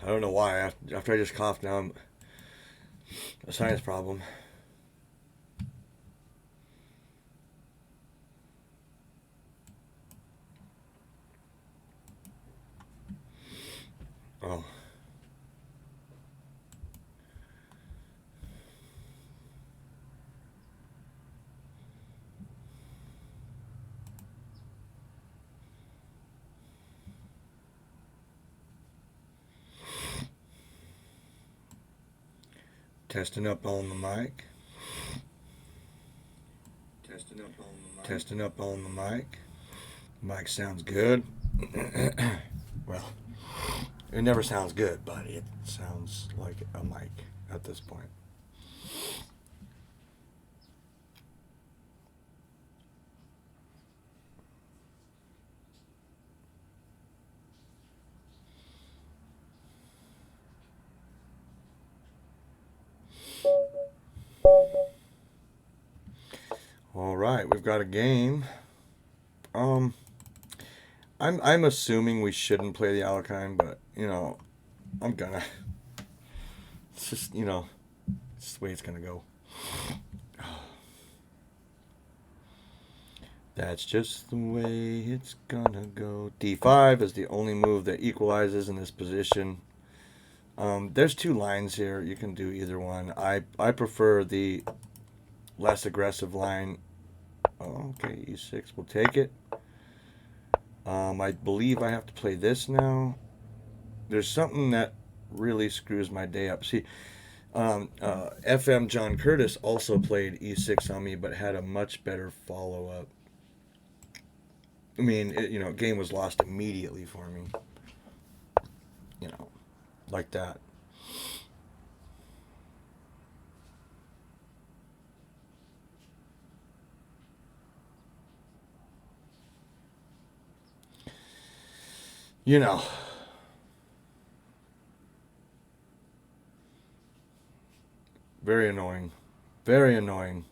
I don't know why. After I just coughed, now I'm a sinus problem. Oh. Testing up on the mic. Testing up on the mic. Testing up on the mic. Mic sounds good. Well, it never sounds good, but it sounds like a mic at this point. All right, we've got a game. Um, I'm assuming we shouldn't play the Alakine, but I'm gonna. It's just it's the way it's gonna go. That's just the way it's gonna go. D5 is the only move that equalizes in this position. There's two lines here. You can do either one. I prefer the less aggressive line. Oh, okay, E6. We'll take it. I believe I have to play this now. There's something that really screws my day up. See, FM John Curtis also played E6 on me, but had a much better follow up. I mean, game was lost immediately for me. Like that. You know, very annoying. Very annoying.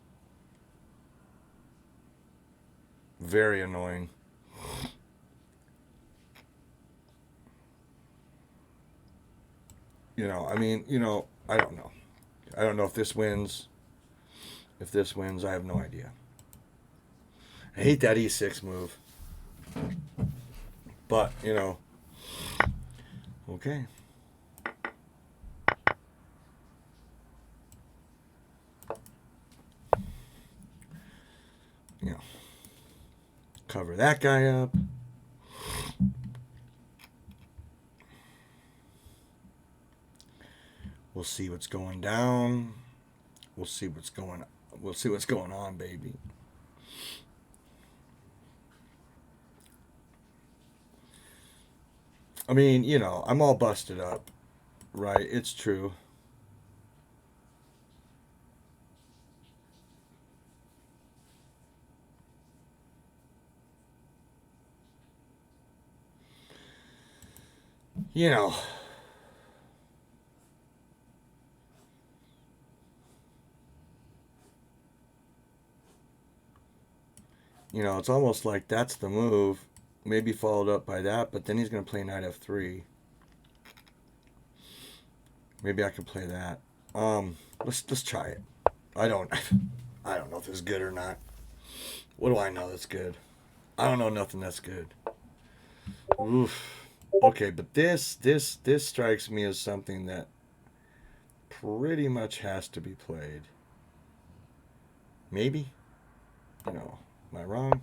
Very annoying. I mean, I don't know. I don't know if this wins. If this wins, I have no idea. I hate that E6 move. But, okay. Cover that guy up. We'll see what's going down. We'll see what's going on, baby. I mean, I'm all busted up, right? It's true. You know, it's almost like that's the move. Maybe followed up by that, but then he's going to play knight f3. Maybe I can play that. Let's try it. I don't I don't know if it's good or not. What do I know that's good? I don't know nothing that's good. Oof. Okay, but this strikes me as something that pretty much has to be played. Maybe. Am I wrong?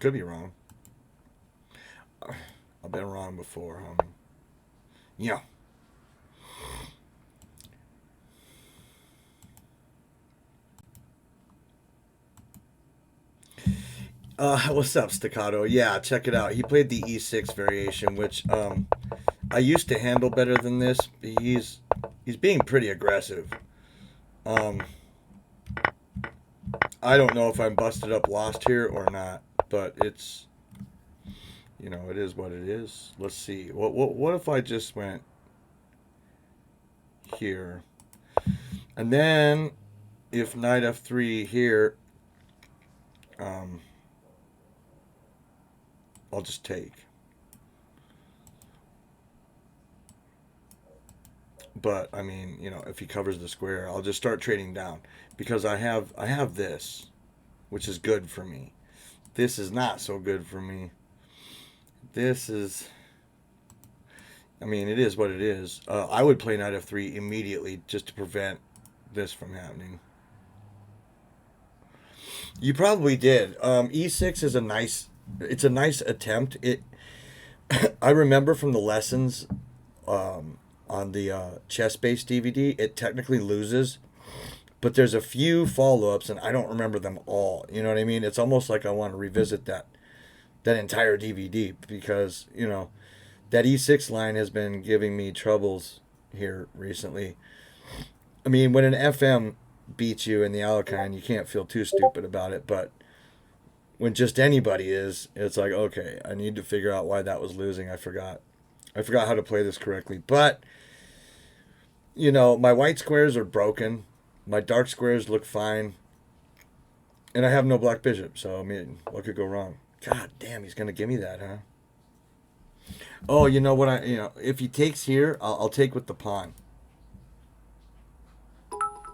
Could be wrong. I've been wrong before, homie. Yeah. What's up, Staccato? Yeah, check it out. He played the E6 variation, which I used to handle better than this. He's being pretty aggressive. Um, I don't know if I'm busted up lost here or not, but it is what it is. Let's see. What if I just went here, and then if knight f3 here, um, I'll just take. But I mean, if he covers the square, I'll just start trading down because I have this, which is good for me. This is not so good for me. This is, I mean, it is what it is. I would play knight f3 immediately just to prevent this from happening. You probably did. E6 is it's a nice attempt. I remember from the lessons on the chess-based DVD, it technically loses, but there's a few follow-ups, and I don't remember them all. You know what I mean? It's almost like I want to revisit that entire DVD because that E6 line has been giving me troubles here recently. I mean, when an FM beats you in the Alekhine, you can't feel too stupid about it, but when just anybody is, it's like, okay, I need to figure out why that was losing. I forgot how to play this correctly. But, my white squares are broken. My dark squares look fine. And I have no black bishop, so, I mean, what could go wrong? God damn, he's going to give me that, huh? Oh, you know what? If he takes here, I'll take with the pawn.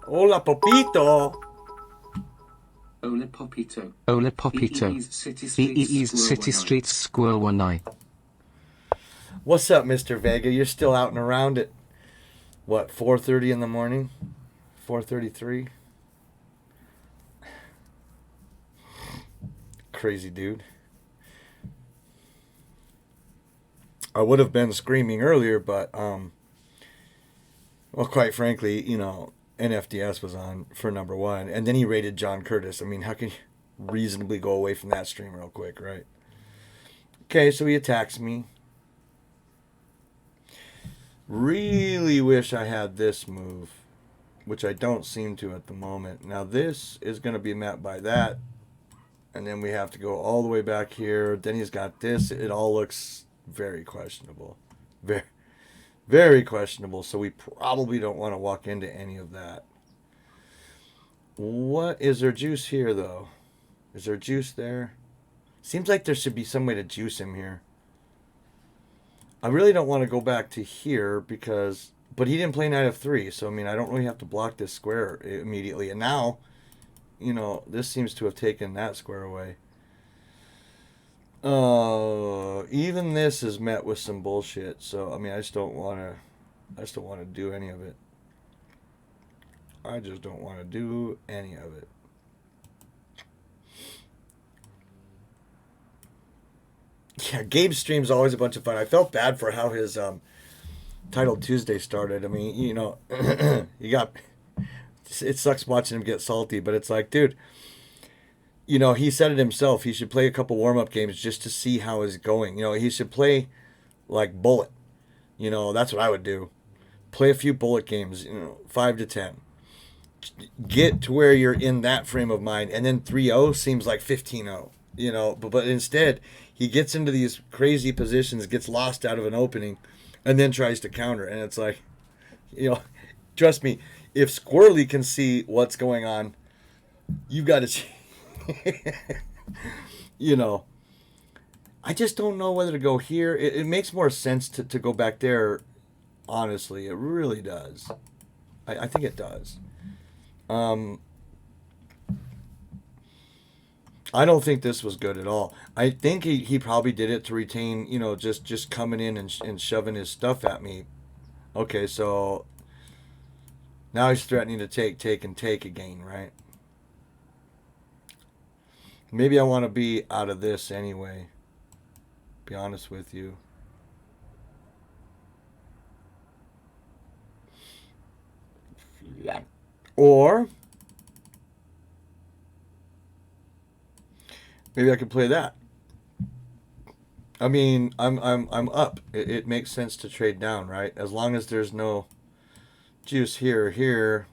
Hola, Popito! Hola, Popito. Hola, Popito. VEE's City Streets Squirrel One Eye. What's up, Mr. Vega? You're still out and around at, what, 4:30 in the morning? 4:33? Crazy dude. I would have been screaming earlier, but, well, quite frankly, NFDS was on for number one, and then he rated John Curtis. I mean, how can you reasonably go away from that stream real quick, right? Okay, so he attacks me. Really wish I had this move, which I don't seem to at the moment. Now this is going to be met by that, and then we have to go all the way back here. Then he's got this. It all looks very questionable. Very, very questionable, so we probably don't want to walk into any of that. What is there juice here, though? Is there juice there? Seems like there should be some way to juice him here. I really don't want to go back to here because... But he didn't play knight f3, so, I mean, I don't really have to block this square immediately. And now, this seems to have taken that square away. Even this is met with some bullshit. So, I mean, I just don't want to do any of it. I just don't want to do any of it. Yeah, Gabe's stream's always a bunch of fun. I felt bad for how his Title Tuesday started. I mean, you got... It sucks watching him get salty, but it's like, dude, he said it himself. He should play a couple warm-up games just to see how it's going. He should play like Bullet. That's what I would do. Play a few Bullet games, 5 to 10. Get to where you're in that frame of mind, and then 3-0 seems like 15-0. But instead, he gets into these crazy positions, gets lost out of an opening, and then tries to counter. And it's like, trust me, if Squirrely can see what's going on, you've got to see. I just don't know whether to go here. It makes more sense to go back there, honestly. It really does. I think it does. I don't think this was good at all. I think he probably did it to retain, just coming in and shoving his stuff at me. Okay, so now he's threatening to take again, right? Maybe I want to be out of this anyway. Be honest with you. Or maybe I could play that. I mean, I'm up. It makes sense to trade down, right? As long as there's no juice here or here,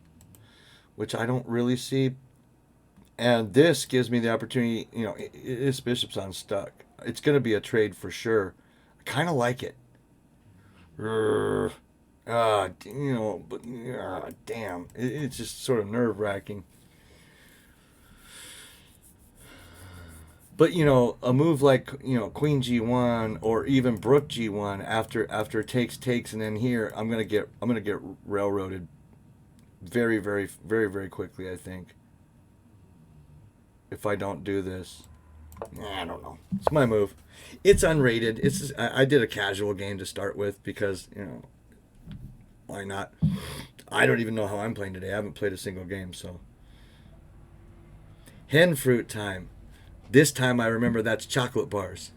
which I don't really see. And this gives me the opportunity, this bishop's unstuck. It's going to be a trade for sure. I kind of like it. But damn. It's just sort of nerve-wracking. But you know, a move like, you know, Queen G1 or even Brook G1 after takes and then here I'm gonna get railroaded very quickly, I think, if I don't do this. I don't know. It's my move. It's unrated. I did a casual game to start with because, you know, why not? I don't even know how I'm playing today. I haven't played a single game, so. Hen fruit time. This time I remember that's chocolate bars.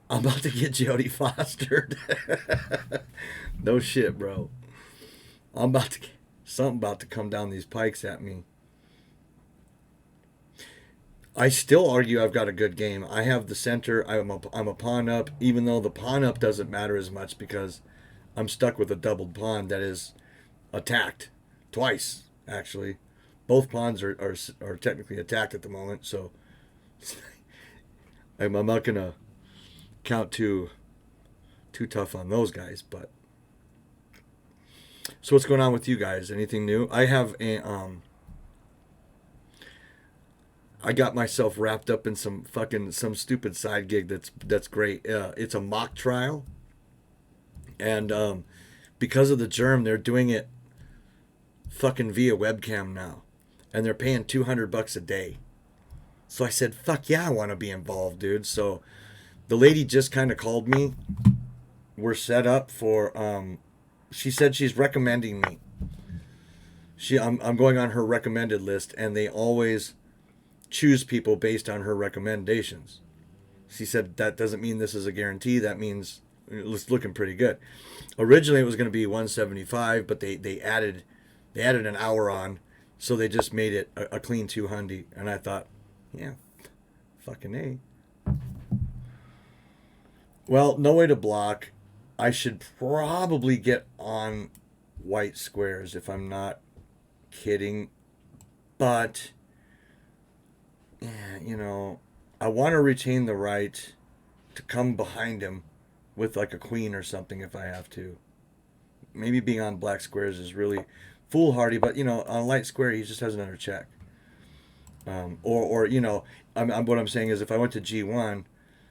I'm about to get Jodie Fostered. No shit, bro. I'm about to something about to come down these pikes at me. I still argue I've got a good game. I have the center. I'm a pawn up, even though the pawn up doesn't matter as much because I'm stuck with a doubled pawn that is attacked twice, actually. Both pawns are technically attacked at the moment, so I'm not gonna count too tough on those guys. But so what's going on with you guys? Anything new? I have a I got myself wrapped up in some stupid side gig that's great. It's a mock trial, and because of the germ, they're doing it fucking via webcam now, and they're paying $200 a day. So I said, "Fuck yeah, I want to be involved, dude." So the lady just kind of called me. We're set up for. She said she's recommending me. I'm going on her recommended list, and they always choose people based on her recommendations. She said that doesn't mean this is a guarantee. That means it's looking pretty good. Originally it was going to be 175, but they added an hour on, so they just made it a clean 200. And I thought, yeah, fucking A. Well, no way to block. I should probably get on white squares if I'm not kidding, but yeah, you know, I want to retain the right to come behind him with like a queen or something if I have to. Maybe being on black squares is really foolhardy, but you know, on light square he just has another check. Or you know, what I'm saying is if I went to G1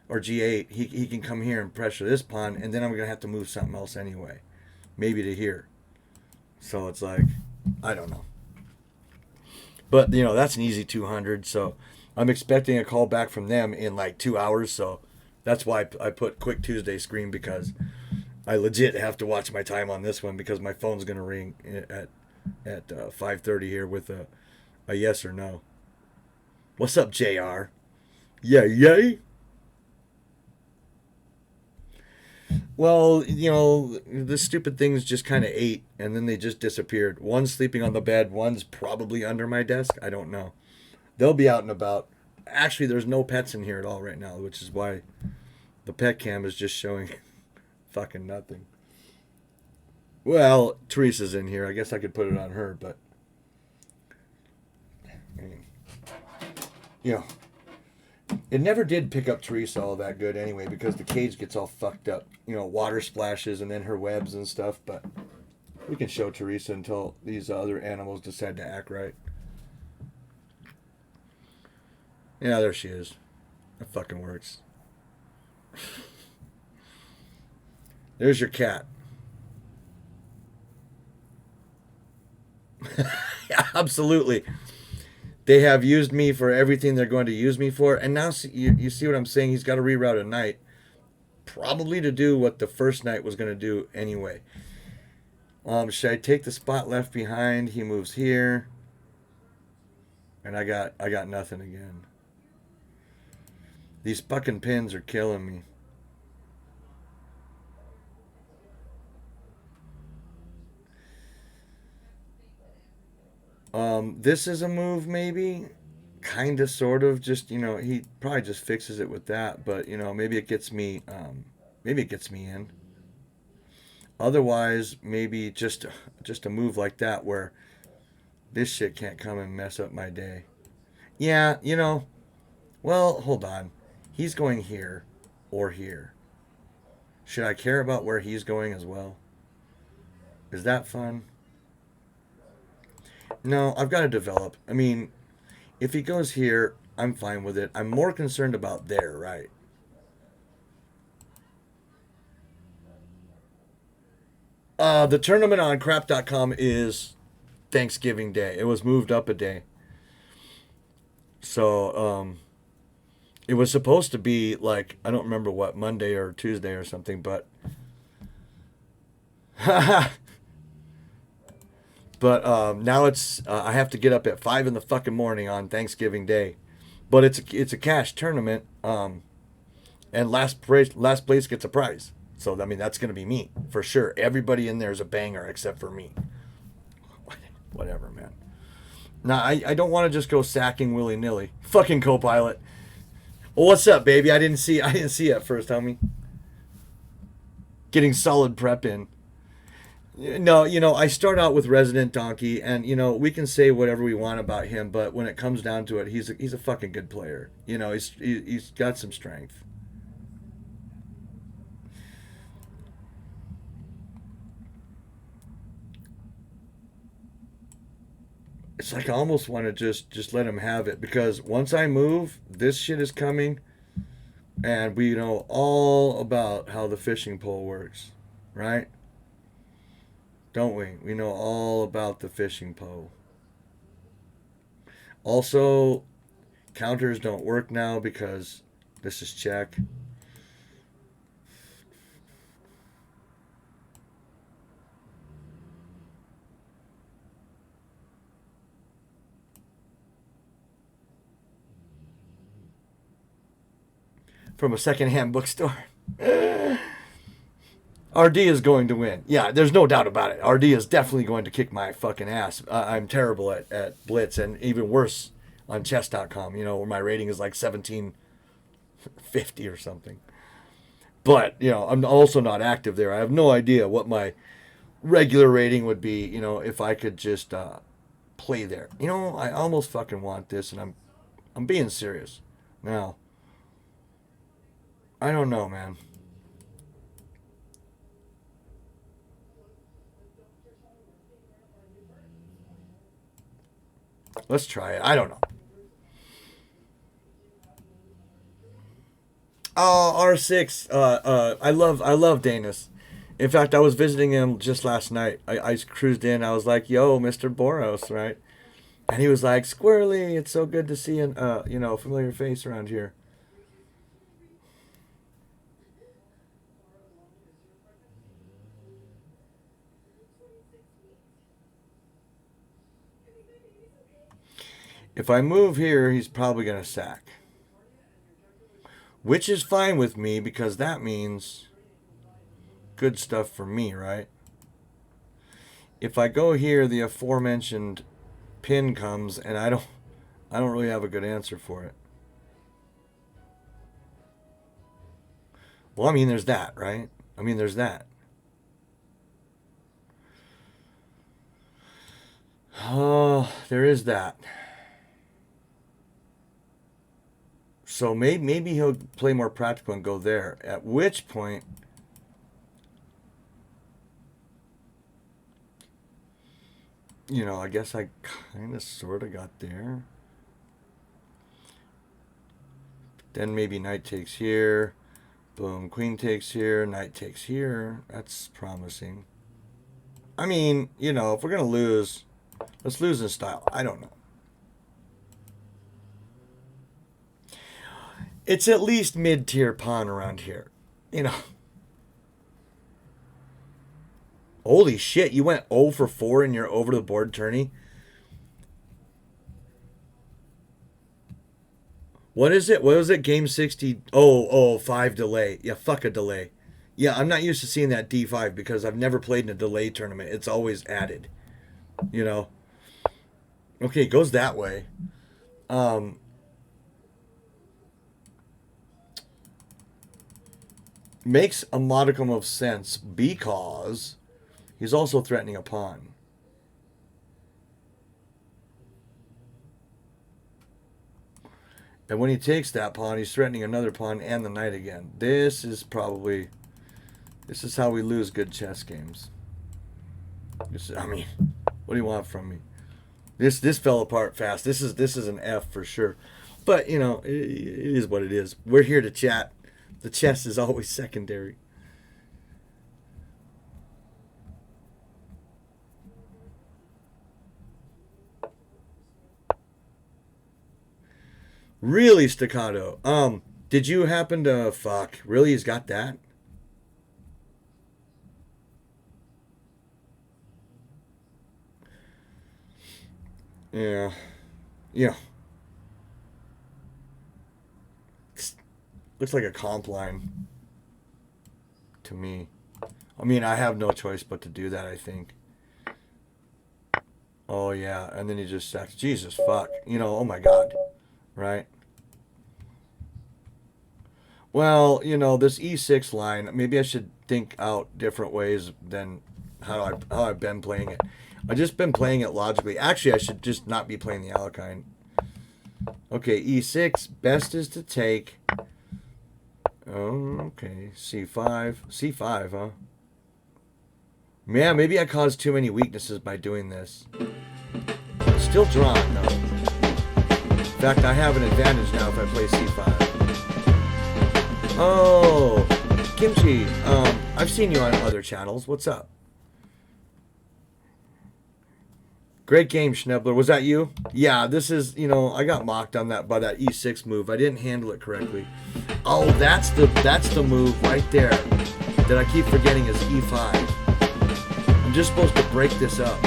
or G8, he can come here and pressure this pawn, and then I'm gonna have to move something else anyway, maybe to here. So it's like, I don't know. But you know, that's an easy 200. So I'm expecting a call back from them in like 2 hours. So that's why I put quick Tuesday screen, because I legit have to watch my time on this one because my phone's gonna ring at 5:30 here with a yes or no. What's up, JR? Yay. Well, you know, the stupid things just kind of ate, and then they just disappeared. One's sleeping on the bed, one's probably under my desk. I don't know. They'll be out and about. Actually, there's no pets in here at all right now, which is why the pet cam is just showing fucking nothing. Well, Teresa's in here. I guess I could put it on her, but you know, it never did pick up Teresa all that good anyway because the cage gets all fucked up. You know, water splashes and then her webs and stuff. But we can show Teresa until these other animals decide to act right. Yeah, there she is. That fucking works. There's your cat. Yeah, absolutely. They have used me for everything they're going to use me for. And now you see what I'm saying? He's got to reroute a knight. Probably to do what the first knight was going to do anyway. Should I take the spot left behind? He moves here. And I got nothing again. These fucking pins are killing me. This is a move maybe. Kind of, sort of. Just, you know, he probably just fixes it with that. But, you know, maybe it gets me in. Otherwise, maybe just a move like that where this shit can't come and mess up my day. Yeah, you know, well, hold on. He's going here or here. Should I care about where he's going as well? Is that fun? No, I've got to develop. I mean, if he goes here, I'm fine with it. I'm more concerned about there, right? The tournament on crap.com is Thanksgiving Day. It was moved up a day. So, it was supposed to be like, I don't remember what, Monday or Tuesday or something, but but now it's I have to get up at 5 in the fucking morning on Thanksgiving Day. But it's a cash tournament, and last place gets a prize. So I mean that's gonna be me for sure. Everybody in there is a banger except for me. Whatever, man. Now I don't want to just go sacking willy nilly. Fucking co-pilot. Well, what's up, baby? I didn't see you at first, homie. Getting solid prep in. No, I start out with Resident Donkey, and we can say whatever we want about him, but when it comes down to it, he's a fucking good player. He's got some strength. It's like I almost want to just let him have it, because once I move, this shit is coming, and we know all about how the fishing pole works, right? Don't we? We know all about the fishing pole. Also, counters don't work now because this is check. From a secondhand bookstore. RD is going to win. Yeah, there's no doubt about it. RD is definitely going to kick my fucking ass. I'm terrible at Blitz, and even worse on chess.com, where my rating is like 1750 or something. But, I'm also not active there. I have no idea what my regular rating would be, if I could just play there. I almost fucking want this, and I'm being serious. Now, I don't know, man. Let's try it. I don't know. Oh, R6. I love Danis. In fact, I was visiting him just last night. I cruised in. I was like, "Yo, Mr. Boros," right? And he was like, "Squirrely, it's so good to see an familiar face around here." If I move here, he's probably gonna sack, which is fine with me because that means good stuff for me, right? If I go here, the aforementioned pin comes, and I don't really have a good answer for it. Well, I mean, there's that, right? I mean, there's that. Oh, there is that. So maybe he'll play more practical and go there. At which point, I guess I kind of sort of got there. Then maybe knight takes here. Boom, queen takes here. Knight takes here. That's promising. I mean, if we're going to lose, let's lose in style. I don't know. It's at least mid-tier pawn around here. Holy shit, you went 0 for 4 in your over-the-board tourney? What is it? What was it? Game 60? Oh, 5 delay. Yeah, fuck a delay. Yeah, I'm not used to seeing that D5 because I've never played in a delay tournament. It's always added. Okay, it goes that way. Makes a modicum of sense because he's also threatening a pawn. And when he takes that pawn, he's threatening another pawn and the knight again. This is how we lose good chess games. What do you want from me? This fell apart fast. This is an F for sure. But you know, it is what it is. We're here to chat. The chess is always secondary. Really staccato. Did you happen to fuck? Really, he's got that? Yeah. Yeah. Looks like a comp line to me. I mean, I have no choice but to do that, I think. Oh, yeah. And then he just sacks. Jesus, fuck. You know, oh my God. Right? Well, you know, this E6 line, maybe I should think out different ways than how I've been playing it. I've just been playing it logically. Actually, I should just not be playing the Alekine. Okay, E6. Best is to take. Oh, okay. C5. C5, huh? Yeah, maybe I caused too many weaknesses by doing this. Still drawn, though. In fact, I have an advantage now if I play C5. Oh, Kimchi, I've seen you on other channels. What's up? Great game, Schnebler. Was that you? Yeah, this is, you know, I got mocked on that by that E6 move. I didn't handle it correctly. Oh, that's the move right there that I keep forgetting is E5. I'm just supposed to break this up.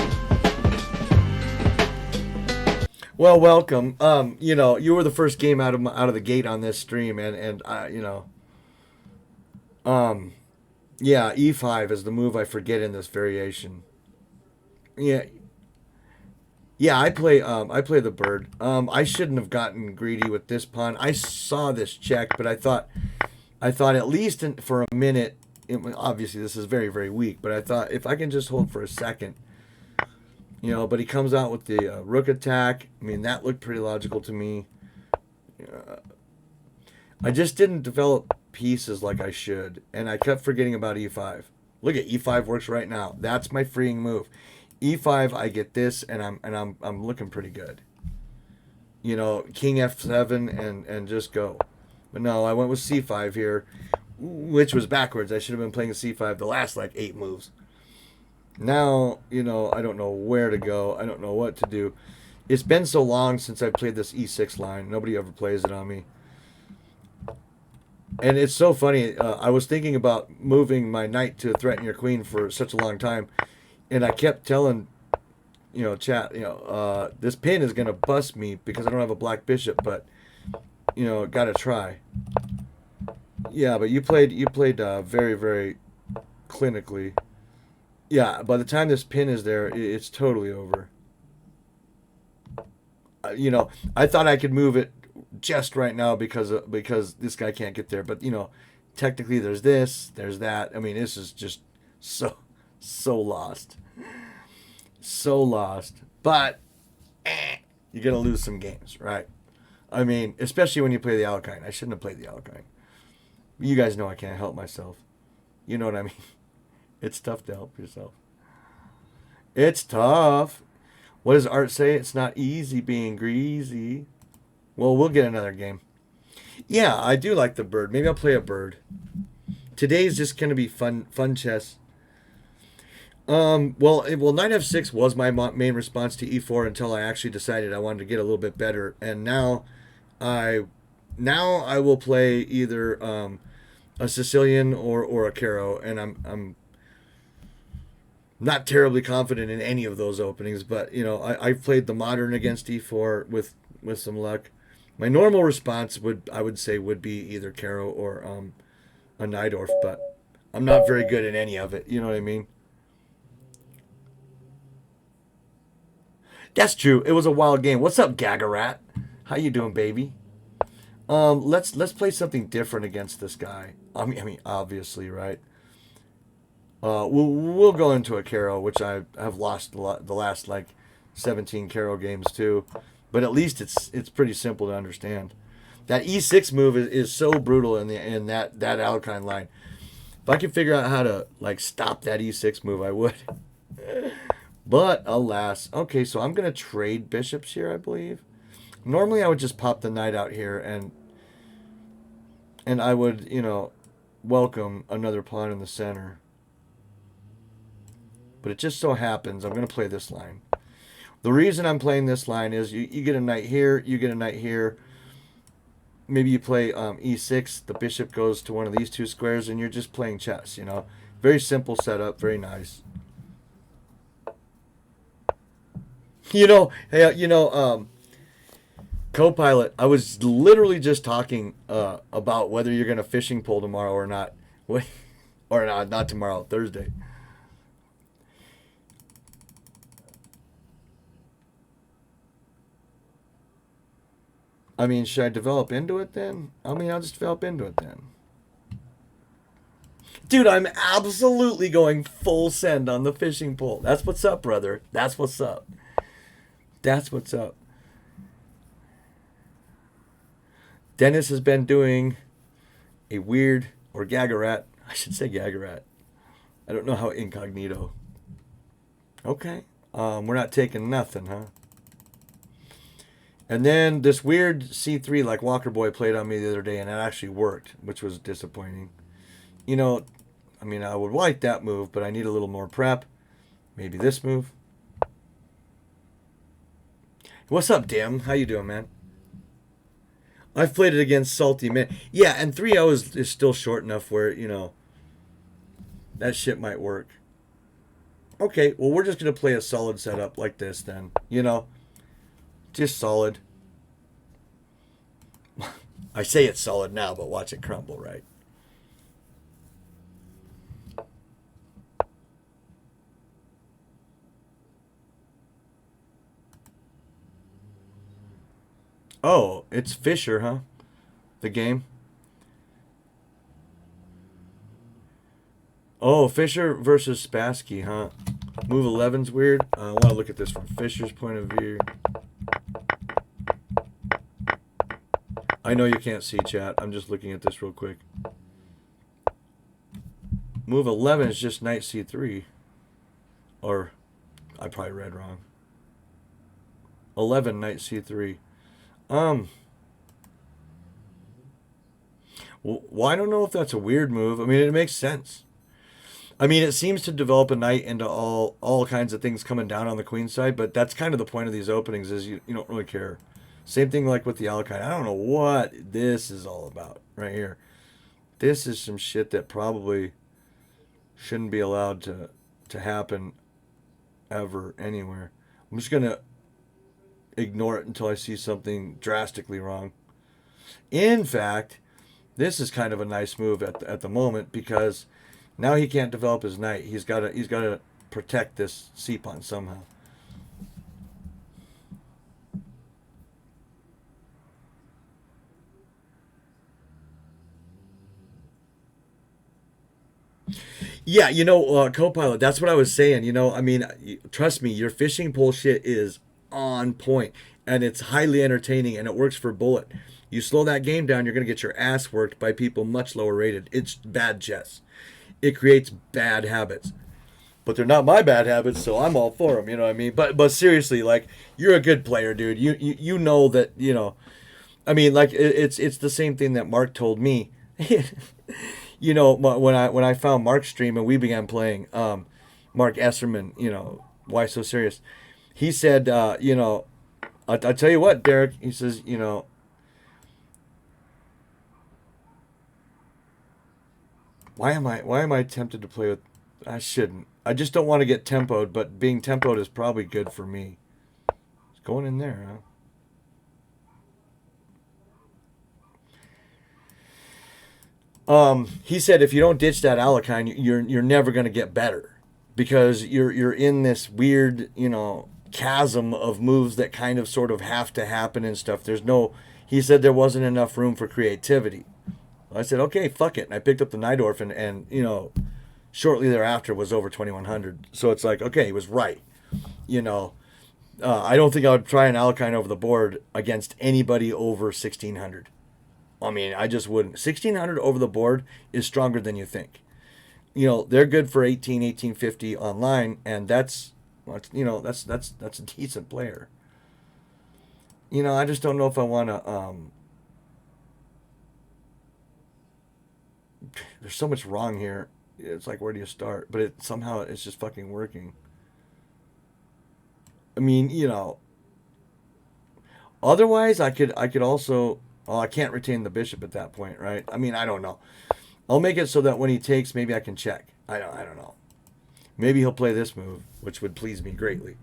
Well, welcome. You know, you were the first game out of the gate on this stream, and you know, yeah, E5 is the move I forget in this variation. Yeah. Yeah, I play the bird. I shouldn't have gotten greedy with this pawn. I saw this check, but I thought at least for a minute. Obviously, this is very very weak, but I thought if I can just hold for a second, you know. But he comes out with the rook attack. I mean, that looked pretty logical to me. I just didn't develop pieces like I should, and I kept forgetting about E5. Look at E5 works right now. That's my freeing move. E5, I get this, and I'm looking pretty good. You know, King F7 and just go. But no, I went with C5 here, which was backwards. I should have been playing C5 the last like 8 moves. Now, you know, I don't know where to go. I don't know what to do. It's been so long since I played this E6 line. Nobody ever plays it on me. And it's so funny. I was thinking about moving my knight to threaten your queen for such a long time. And I kept telling, you know, chat, you know, this pin is going to bust me because I don't have a black bishop, but, you know, got to try. Yeah, but you played very, very clinically. Yeah, by the time this pin is there, it's totally over. You know, I thought I could move it just right now because this guy can't get there. But, you know, technically there's this, there's that. I mean, this is just so lost. So lost. But you're going to lose some games, right? I mean, especially when you play the Alekine. I shouldn't have played the Alekine. You guys know I can't help myself. You know what I mean? It's tough to help yourself. It's tough. What does Art say? It's not easy being greasy. Well, we'll get another game. Yeah, I do like the bird. Maybe I'll play a bird. Today's just going to be fun chess. Well, knight f6 was my main response to e4 until I actually decided I wanted to get a little bit better, and now I will play either a Sicilian or a Caro, and I'm not terribly confident in any of those openings, but you know I've played the modern against e4 with some luck. My normal response I would say would be either Caro or a Najdorf, but I'm not very good at any of it. You know what I mean? That's true. It was a wild game. What's up, Gagarat? How you doing, baby? Let's play something different against this guy. I mean, obviously, right? We'll go into a Caro, which I have lost the last like 17 Caro games too, but at least it's pretty simple to understand. That E6 move is so brutal in that Alekine line. If I could figure out how to like stop that E6 move, I would. But alas, okay, so I'm gonna trade bishops here, I believe. Normally I would just pop the knight out here and I would, welcome another pawn in the center. But it just so happens I'm gonna play this line. The reason I'm playing this line is you get a knight here, you get a knight here. Maybe you play e6, the bishop goes to one of these two squares, and you're just playing chess, Very simple setup, very nice. Co-pilot, I was literally just talking about whether you're going to fishing pole tomorrow or not. Or not tomorrow, Thursday. I mean, should I develop into it then? I'll just develop into it then. Dude, I'm absolutely going full send on the fishing pole. That's what's up, brother. That's what's up. That's what's up. Dennis has been doing a weird, or Gagarat. I should say Gagarat. I don't know how incognito. Okay. We're not taking nothing, huh? And then this weird C3 like Walker Boy played on me the other day, and it actually worked, which was disappointing. I would like that move, but I need a little more prep. Maybe this move. What's up, Dim? How you doing, man? I've played it against Salty Man. Yeah, and 3-0 is still short enough where, that shit might work. Okay, well, we're just going to play a solid setup like this then. Just solid. I say it's solid now, but watch it crumble, right? Oh, it's Fisher, huh? The game. Oh, Fisher versus Spassky, huh? Move 11's weird. I want to look at this from Fisher's point of view. I know you can't see chat. I'm just looking at this real quick. Move 11 is just knight c3. Or, I probably read wrong. 11, knight c3. Well, I don't know if that's a weird move. It makes sense. It seems to develop a knight into all kinds of things coming down on the queen side, but that's kind of the point of these openings is you don't really care. Same thing like with the Alkine. I don't know what this is all about right here. This is some shit that probably shouldn't be allowed to happen ever anywhere. I'm just going to ignore it until I see something drastically wrong. In fact, this is kind of a nice move at the moment because now he can't develop his knight. He's got to protect this c-pawn somehow. Yeah, co-pilot, that's what I was saying. Trust me, your fishing pole shit is on point and it's highly entertaining and it works for bullet. You slow that game down, you're going to get your ass worked by people much lower rated. It's bad chess. It creates bad habits. But they're not my bad habits, so I'm all for them, you know what I mean? But seriously, like, you're a good player, dude. You know that, it's the same thing that Mark told me. When I found Mark's stream and we began playing, Mark Esserman, why so serious? He said, I'll tell you what, Derek. He says, why am I tempted to play with? I shouldn't. I just don't want to get tempoed, but being tempoed is probably good for me. It's going in there, huh? He said if you don't ditch that Alakine, you're never going to get better because you're in this weird, chasm of moves that kind of sort of have to happen and stuff. He said there wasn't enough room for creativity. I said, okay, fuck it. And I picked up the Najdorf and shortly thereafter was over 2100. So it's like, okay, he was right. I don't think I would try an Alakine over the board against anybody over 1600. I just wouldn't. 1600 over the board is stronger than you think. They're good for 1850 online, and that's You know, that's a decent player. You know, I just don't know if I want to. There's so much wrong here. It's like, where do you start? But somehow it's just fucking working. I mean, you know. Otherwise, I could also. Well, I can't retain the bishop at that point, right? I mean, I don't know. I'll make it so that when he takes, maybe I can check. I don't know. Maybe he'll play this move, which would please me greatly.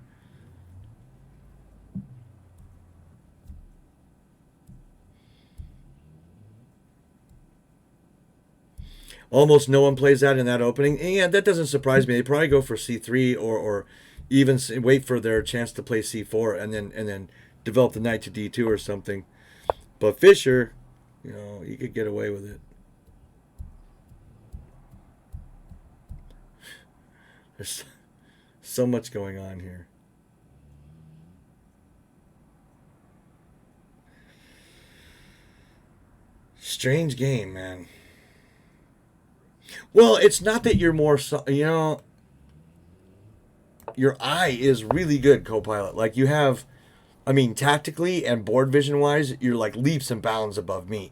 Almost no one plays that in that opening. And yeah, that doesn't surprise me. They probably go for c3 or even wait for their chance to play c4 and then develop the knight to d2 or something. But Fischer, you know, he could get away with it. There's so much going on here. Strange game, man. Well, it's not that you're more, you know, your eye is really good, Copilot. Like you have, I mean, tactically and board vision wise, you're like leaps and bounds above me.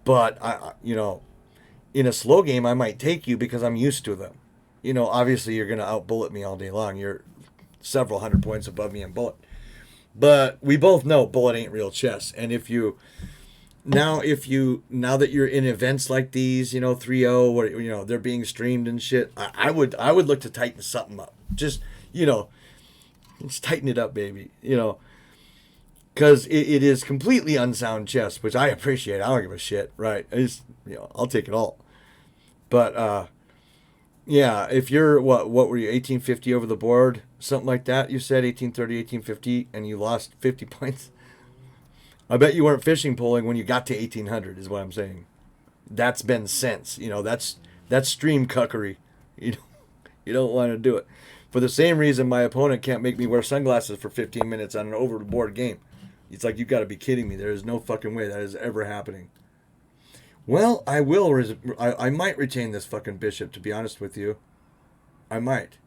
But you know, in a slow game, I might take you because I'm used to them. You know, obviously you're gonna out bullet me all day long. You're several hundred points above me in bullet. But we both know bullet ain't real chess. And if you now that you're in events like these, you know, 3-0, where you know they're being streamed and shit, I would look to tighten something up. Just, you know, just tighten it up, baby. You know, because it is completely unsound chess, which I appreciate. I don't give a shit, right? You know, I'll take it all. But yeah, if you're what were you, 1850 over the board, something like that? You said 1830, 1850, and you lost 50 points. I bet you weren't fishing pulling when you got to 1800, is what I'm saying. That's been sense. You know, that's stream cuckery. You don't want to do it. For the same reason my opponent can't make me wear sunglasses for 15 minutes on an over the board game. It's like, you got to be kidding me. There is no fucking way that is ever happening. Well, I might retain this fucking bishop, to be honest with you. I might.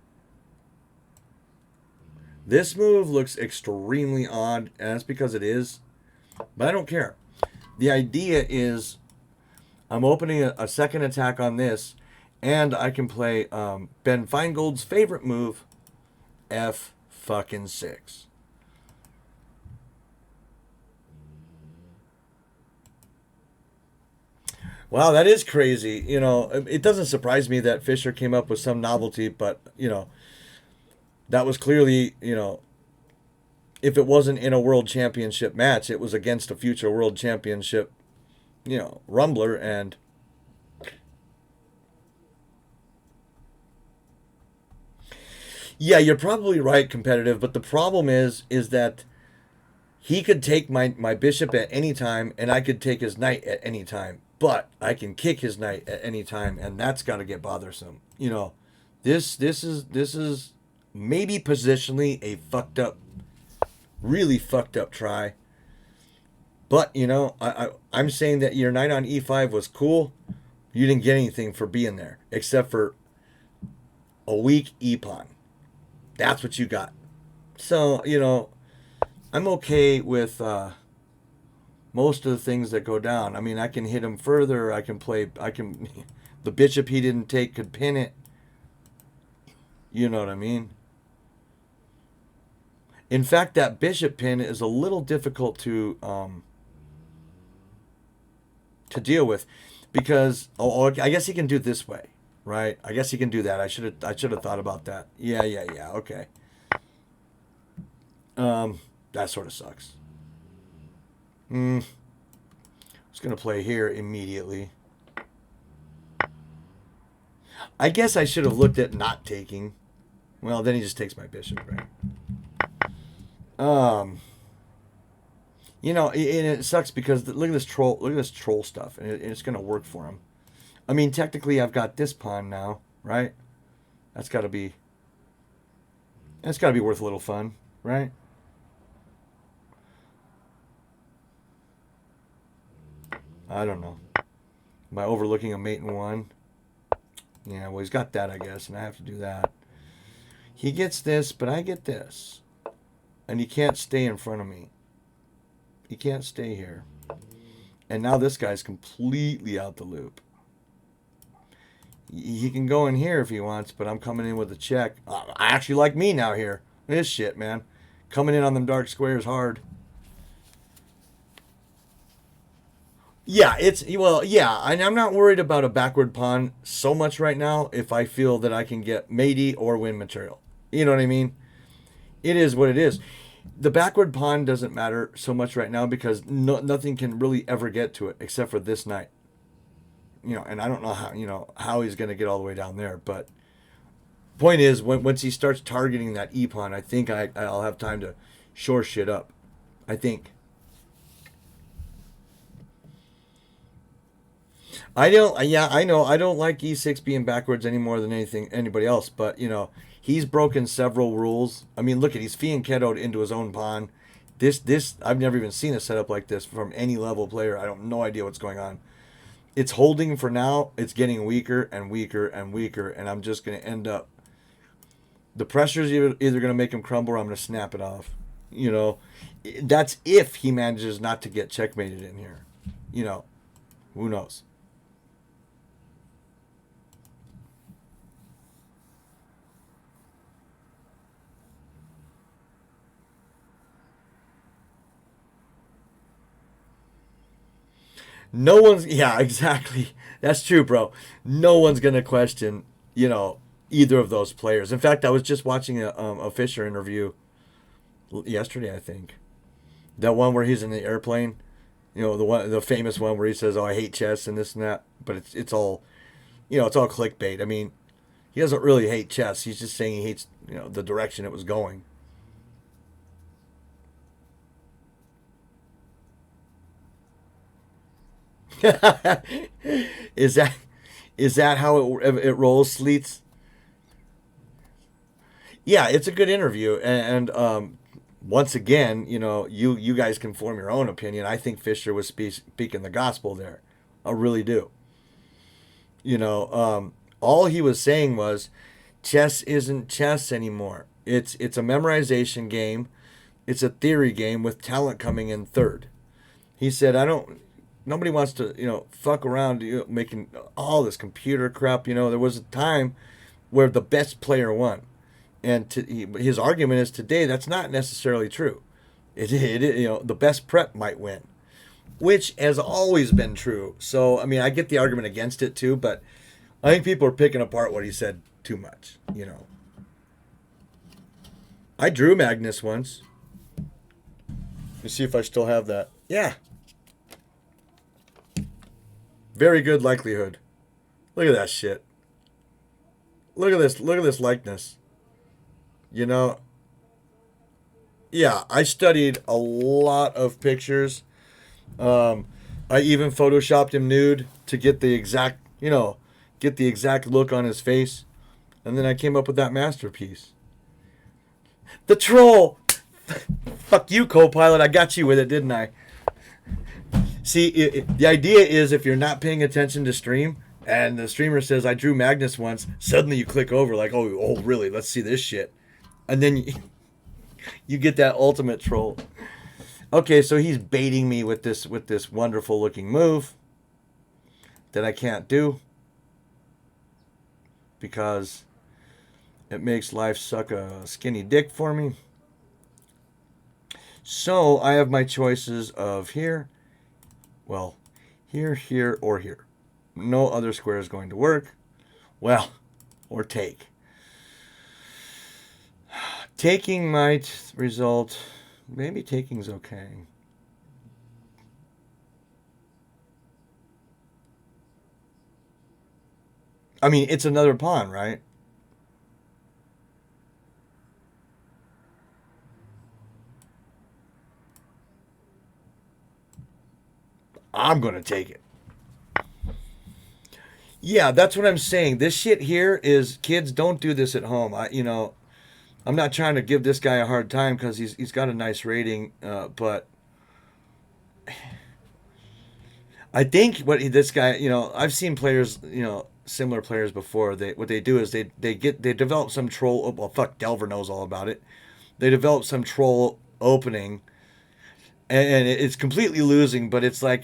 This move looks extremely odd, and that's because it is. But I don't care. The idea is I'm opening a second attack on this, and I can play Ben Feingold's favorite move, F6. Wow, that is crazy. You know, it doesn't surprise me that Fischer came up with some novelty, but, you know, that was clearly, you know, if it wasn't in a world championship match, it was against a future world championship, you know, rumbler. And yeah, you're probably right, competitive, but the problem is that he could take my bishop at any time, and I could take his knight at any time. But I can kick his knight at any time, and that's got to get bothersome. You know, this is maybe positionally a fucked up, really fucked up try. But you know, I'm saying that your knight on e5 was cool. You didn't get anything for being there except for a weak e-pawn. That's what you got. So you know, I'm okay with most of the things that go down. I mean, I can hit him further. The bishop he didn't take could pin it. You know what I mean? In fact, that bishop pin is a little difficult to deal with, because I guess he can do it this way, right? I guess he can do that. I should have thought about that. Yeah. Okay. That sort of sucks. I was going to play here immediately. I guess I should have looked at not taking. Well, then he just takes my bishop, right? You know, it sucks because look at this troll stuff, and it's going to work for him. I mean, technically, I've got this pawn now, right? That's got to be worth a little fun, right? I don't know. Am I overlooking a mate in one? Yeah, well, he's got that, I guess, and I have to do that. He gets this, but I get this. And he can't stay in front of me. He can't stay here. And now this guy's completely out the loop. He can go in here if he wants, but I'm coming in with a check. I actually like me now here. This shit, man. Coming in on them dark squares hard. Yeah, I'm not worried about a backward pawn so much right now if I feel that I can get matey or win material. You know what I mean? It is what it is. The backward pawn doesn't matter so much right now because nothing can really ever get to it except for this knight. You know, and I don't know how he's going to get all the way down there, but point is once he starts targeting that e pawn, I think I'll have time to shore shit up. I think. I know. I don't like e6 being backwards any more than anybody else, but he's broken several rules. I mean, look he's fianchettoed into his own pawn. This I've never even seen a setup like this from any level player. I don't no idea what's going on. It's holding for now. It's getting weaker and weaker and weaker, and I'm just going to end up. The pressure's either going to make him crumble or I'm going to snap it off. That's if he manages not to get checkmated in here. Who knows? No one's, yeah, exactly. That's true, bro. No one's going to question, either of those players. In fact, I was just watching a Fischer interview yesterday, I think. That one where he's in the airplane, the famous one where he says, "Oh, I hate chess and this and that," but it's all, it's all clickbait. I mean, he doesn't really hate chess. He's just saying he hates, the direction it was going. Is that how it rolls, Sleets? Yeah, it's a good interview, and once again, you guys can form your own opinion. I think Fischer was speaking the gospel there. I really do. All he was saying was, chess isn't chess anymore. It's a memorization game. It's a theory game with talent coming in third. He said, nobody wants to, fuck around making all this computer crap. There was a time where the best player won. And his argument is today that's not necessarily true. The best prep might win, which has always been true. So, I mean, I get the argument against it too, but I think people are picking apart what he said too much, I drew Magnus once. Let me see if I still have that. Yeah. Very good likelihood. Look at that shit. Look at this likeness. Yeah, I studied a lot of pictures. I even photoshopped him nude to get the exact look on his face. And then I came up with that masterpiece. The troll! Fuck you, co-pilot. I got you with it, didn't I? See, the idea is if you're not paying attention to stream, and the streamer says, "I drew Magnus once," suddenly you click over like, oh, really? Let's see this shit. And then you get that ultimate troll. Okay, so he's baiting me with this wonderful looking move that I can't do because it makes life suck a skinny dick for me. So I have my choices of here. Well, here, or here. No other square is going to work. Well, or take. Taking might result. Maybe taking's okay. I mean, it's another pawn, right? I'm going to take it. Yeah, that's what I'm saying. This shit here is, kids, don't do this at home. I'm not trying to give this guy a hard time because he's got a nice rating, but I think this guy, I've seen players, similar players before. What they do is they develop some troll. Well, fuck, Delver knows all about it. They develop some troll opening, and it's completely losing. But it's like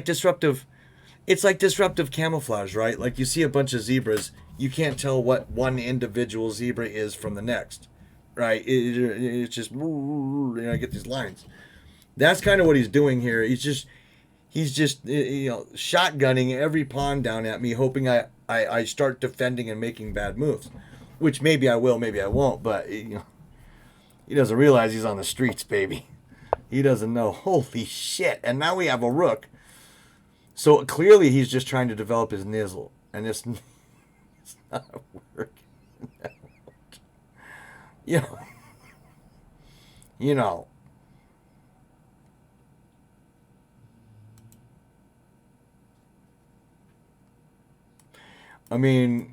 disruptive. It's like disruptive camouflage, right? Like you see a bunch of zebras, you can't tell what one individual zebra is from the next, right? It's just I get these lines. That's kind of what he's doing here. He's just shotgunning every pawn down at me, hoping I start defending and making bad moves, which maybe I will, maybe I won't. But he doesn't realize he's on the streets, baby. He doesn't know. Holy shit! And now we have a rook. So clearly he's just trying to develop his nizzle, and it's not working. you know, you know. I mean,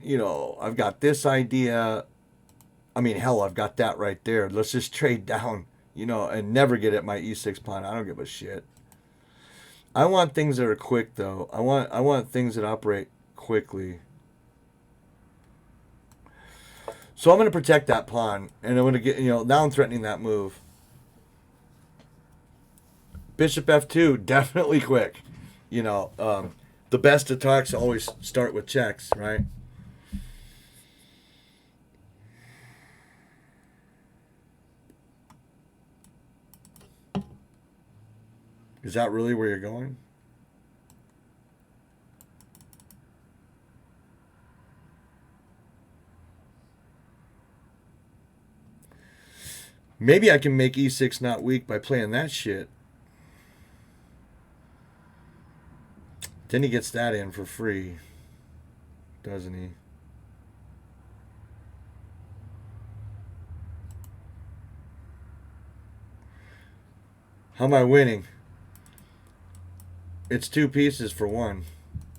I've got this idea. I mean, hell, I've got that right there. Let's just trade down, and never get at my e6 pawn. I don't give a shit. I want things that are quick, though. I want things that operate quickly. So I'm going to protect that pawn, and I'm going to get, now I'm threatening that move. Bishop f2, definitely quick. The best attacks always start with checks, right? Is that really where you're going? Maybe I can make e6 not weak by playing that shit. Then he gets that in for free, doesn't he? How am I winning? It's 2 pieces for 1.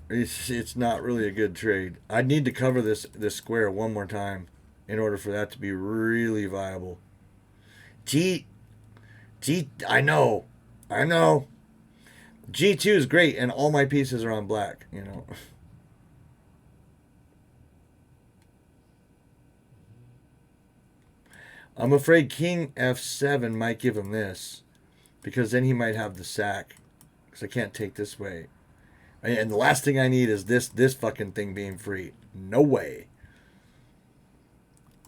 It's not really a good trade. I need to cover this square one more time in order for that to be really viable. I know. G2 is great, and all my pieces are on black, I'm afraid King F7 might give him this, because then he might have the sack, because I can't take this way. And the last thing I need is this fucking thing being free. No way.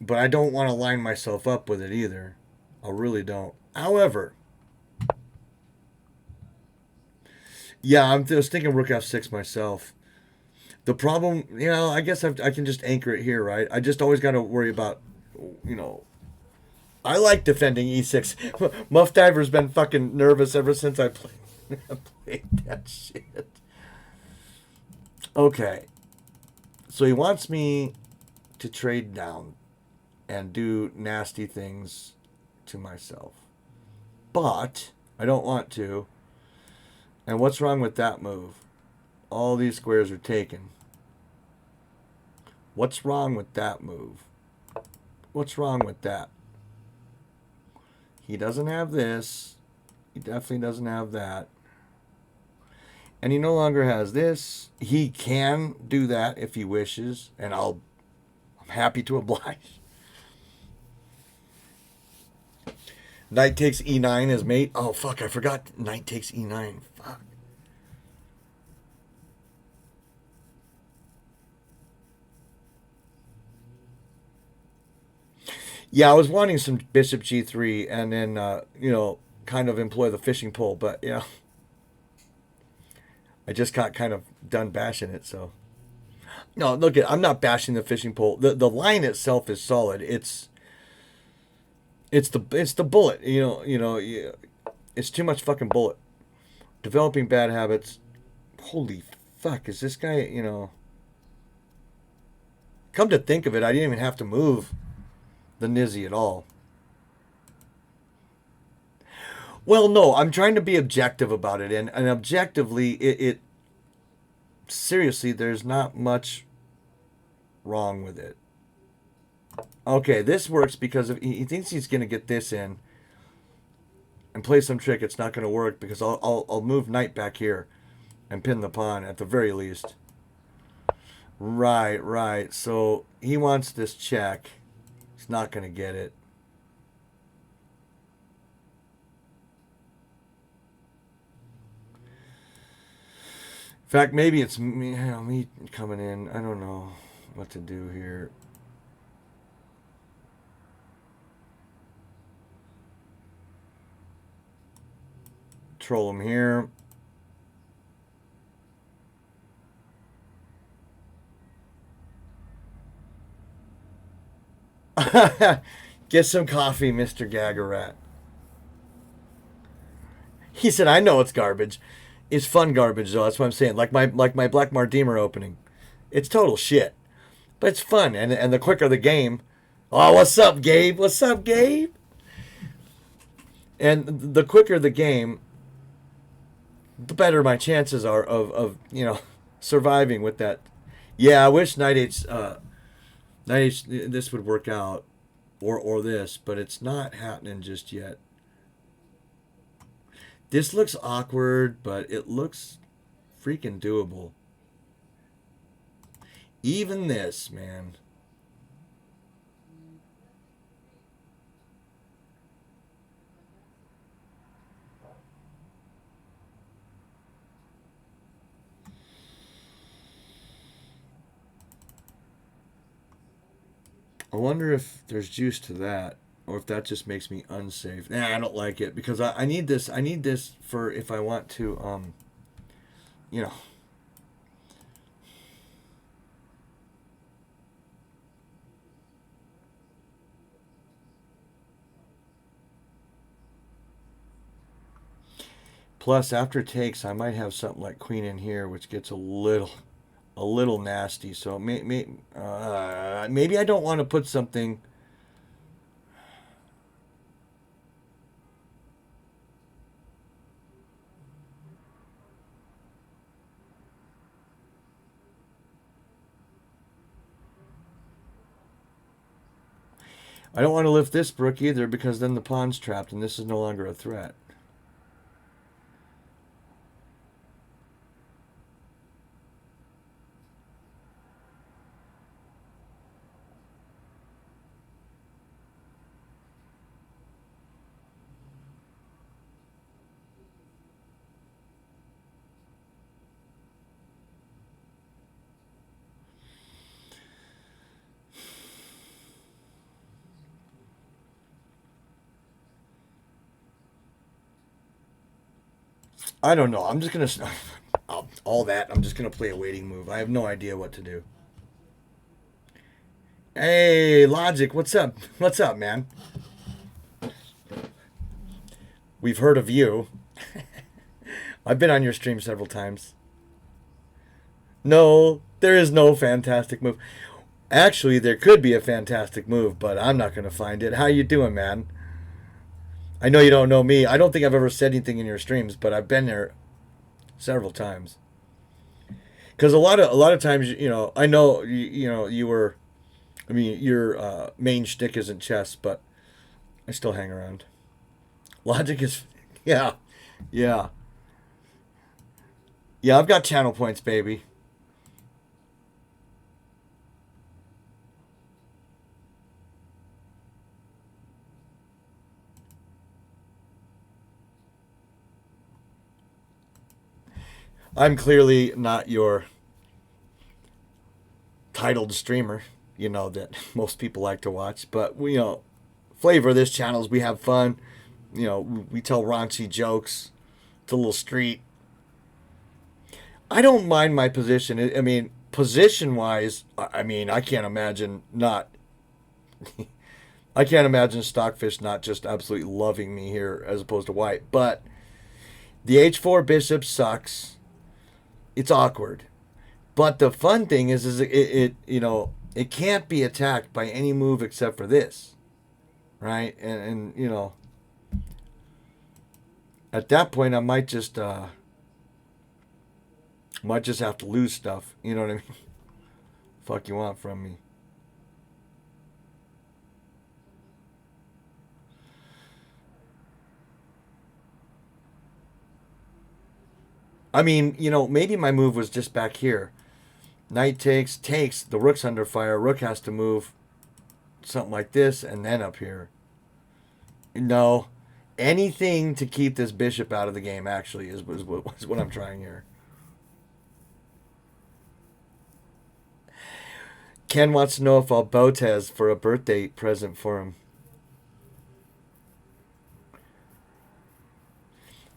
But I don't want to line myself up with it either. I really don't. However, yeah, I was thinking rook f6 myself. The problem, I guess I can just anchor it here, right? I just always got to worry about, I like defending e6. Muff Diver's been fucking nervous ever since I played that shit. Okay. So he wants me to trade down and do nasty things to myself. But I don't want to. And what's wrong with that move? All these squares are taken. What's wrong with that move? What's wrong with that? He doesn't have this. He definitely doesn't have that. And he no longer has this. He can do that if he wishes, and I'm happy to oblige. Knight takes e9 as mate. Oh, fuck, I forgot knight takes e9. Fuck. Yeah, I was wanting some bishop g3 and then, kind of employ the fishing pole, but, I just got kind of done bashing it, so. No, look, I'm not bashing the fishing pole. The line itself is solid. It's the bullet, it's too much fucking bullet. Developing bad habits. Holy fuck, is this guy, Come to think of it, I didn't even have to move the Nizzy at all. Well, no, I'm trying to be objective about it, and objectively, it seriously, there's not much wrong with it. Okay, this works because he thinks he's going to get this in and play some trick. It's not going to work because I'll move knight back here and pin the pawn at the very least. Right, right. So he wants this check. He's not going to get it. In fact, maybe it's me coming in. I don't know what to do here. Troll him here. Get some coffee, Mr. Gagarat. He said, I know it's garbage. It's fun garbage, though. That's what I'm saying. Like my Black Mardeemer opening. It's total shit. But it's fun. And the quicker the game. Oh, what's up, Gabe? What's up, Gabe? And the quicker the game, the better my chances are of surviving with that. Yeah, I wish Night H this would work out, or this, but it's not happening just yet. This looks awkward, but it looks freaking doable. Even this, man. I wonder if there's juice to that, or if that just makes me unsafe. Nah, I don't like it because I need this. I need this for if I want to, you know. Plus, after takes, I might have something like queen in here, which gets a little nasty. So maybe I don't want to put something. I don't want to lift this brook either because then the pawn's trapped and this is no longer a threat. I don't know. I'm just going to... all that. I'm just going to play a waiting move. I have no idea what to do. Hey, Logic, what's up? What's up, man? We've heard of you. I've been on your stream several times. No, there is no fantastic move. Actually, there could be a fantastic move, but I'm not going to find it. How you doing, man? I know you don't know me. I don't think I've ever said anything in your streams, but I've been there several times. Because a lot of times, I know you were. I mean, your main shtick isn't chess, but I still hang around. Logic is, yeah, yeah, yeah. I've got channel points, baby. I'm clearly not your titled streamer, that most people like to watch. But flavor of this channel is we have fun. We tell raunchy jokes. It's a little street. I don't mind my position. I mean, position wise, I can't imagine not. I can't imagine Stockfish not just absolutely loving me here as opposed to White. But the H4 bishop sucks. It's awkward. But the fun thing is it can't be attacked by any move except for this, right? And at that point I might just have to lose stuff. You know what I mean? Fuck you want from me? I mean, maybe my move was just back here. Knight takes. The rook's under fire. Rook has to move something like this and then up here. No. Anything to keep this bishop out of the game, actually, is what I'm trying here. Ken wants to know if I'll bow Tez for a birthday present for him.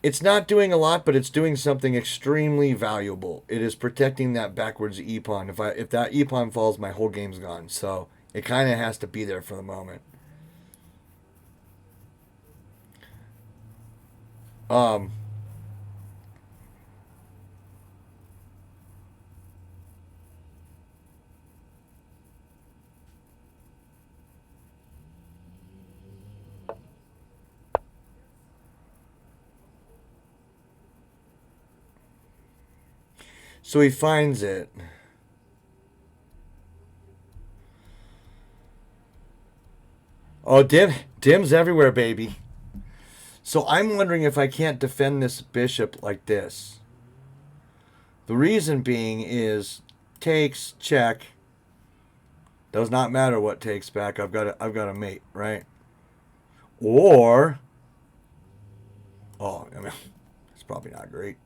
It's not doing a lot, but it's doing something extremely valuable. It is protecting that backwards e-pawn. If that e-pawn falls, my whole game's gone. So it kind of has to be there for the moment. So he finds it. Oh, dim's everywhere, baby. So I'm wondering if I can't defend this bishop like this. The reason being is takes, check. Does not matter what takes back. I've got a mate, right? Or, oh, I mean, it's probably not great.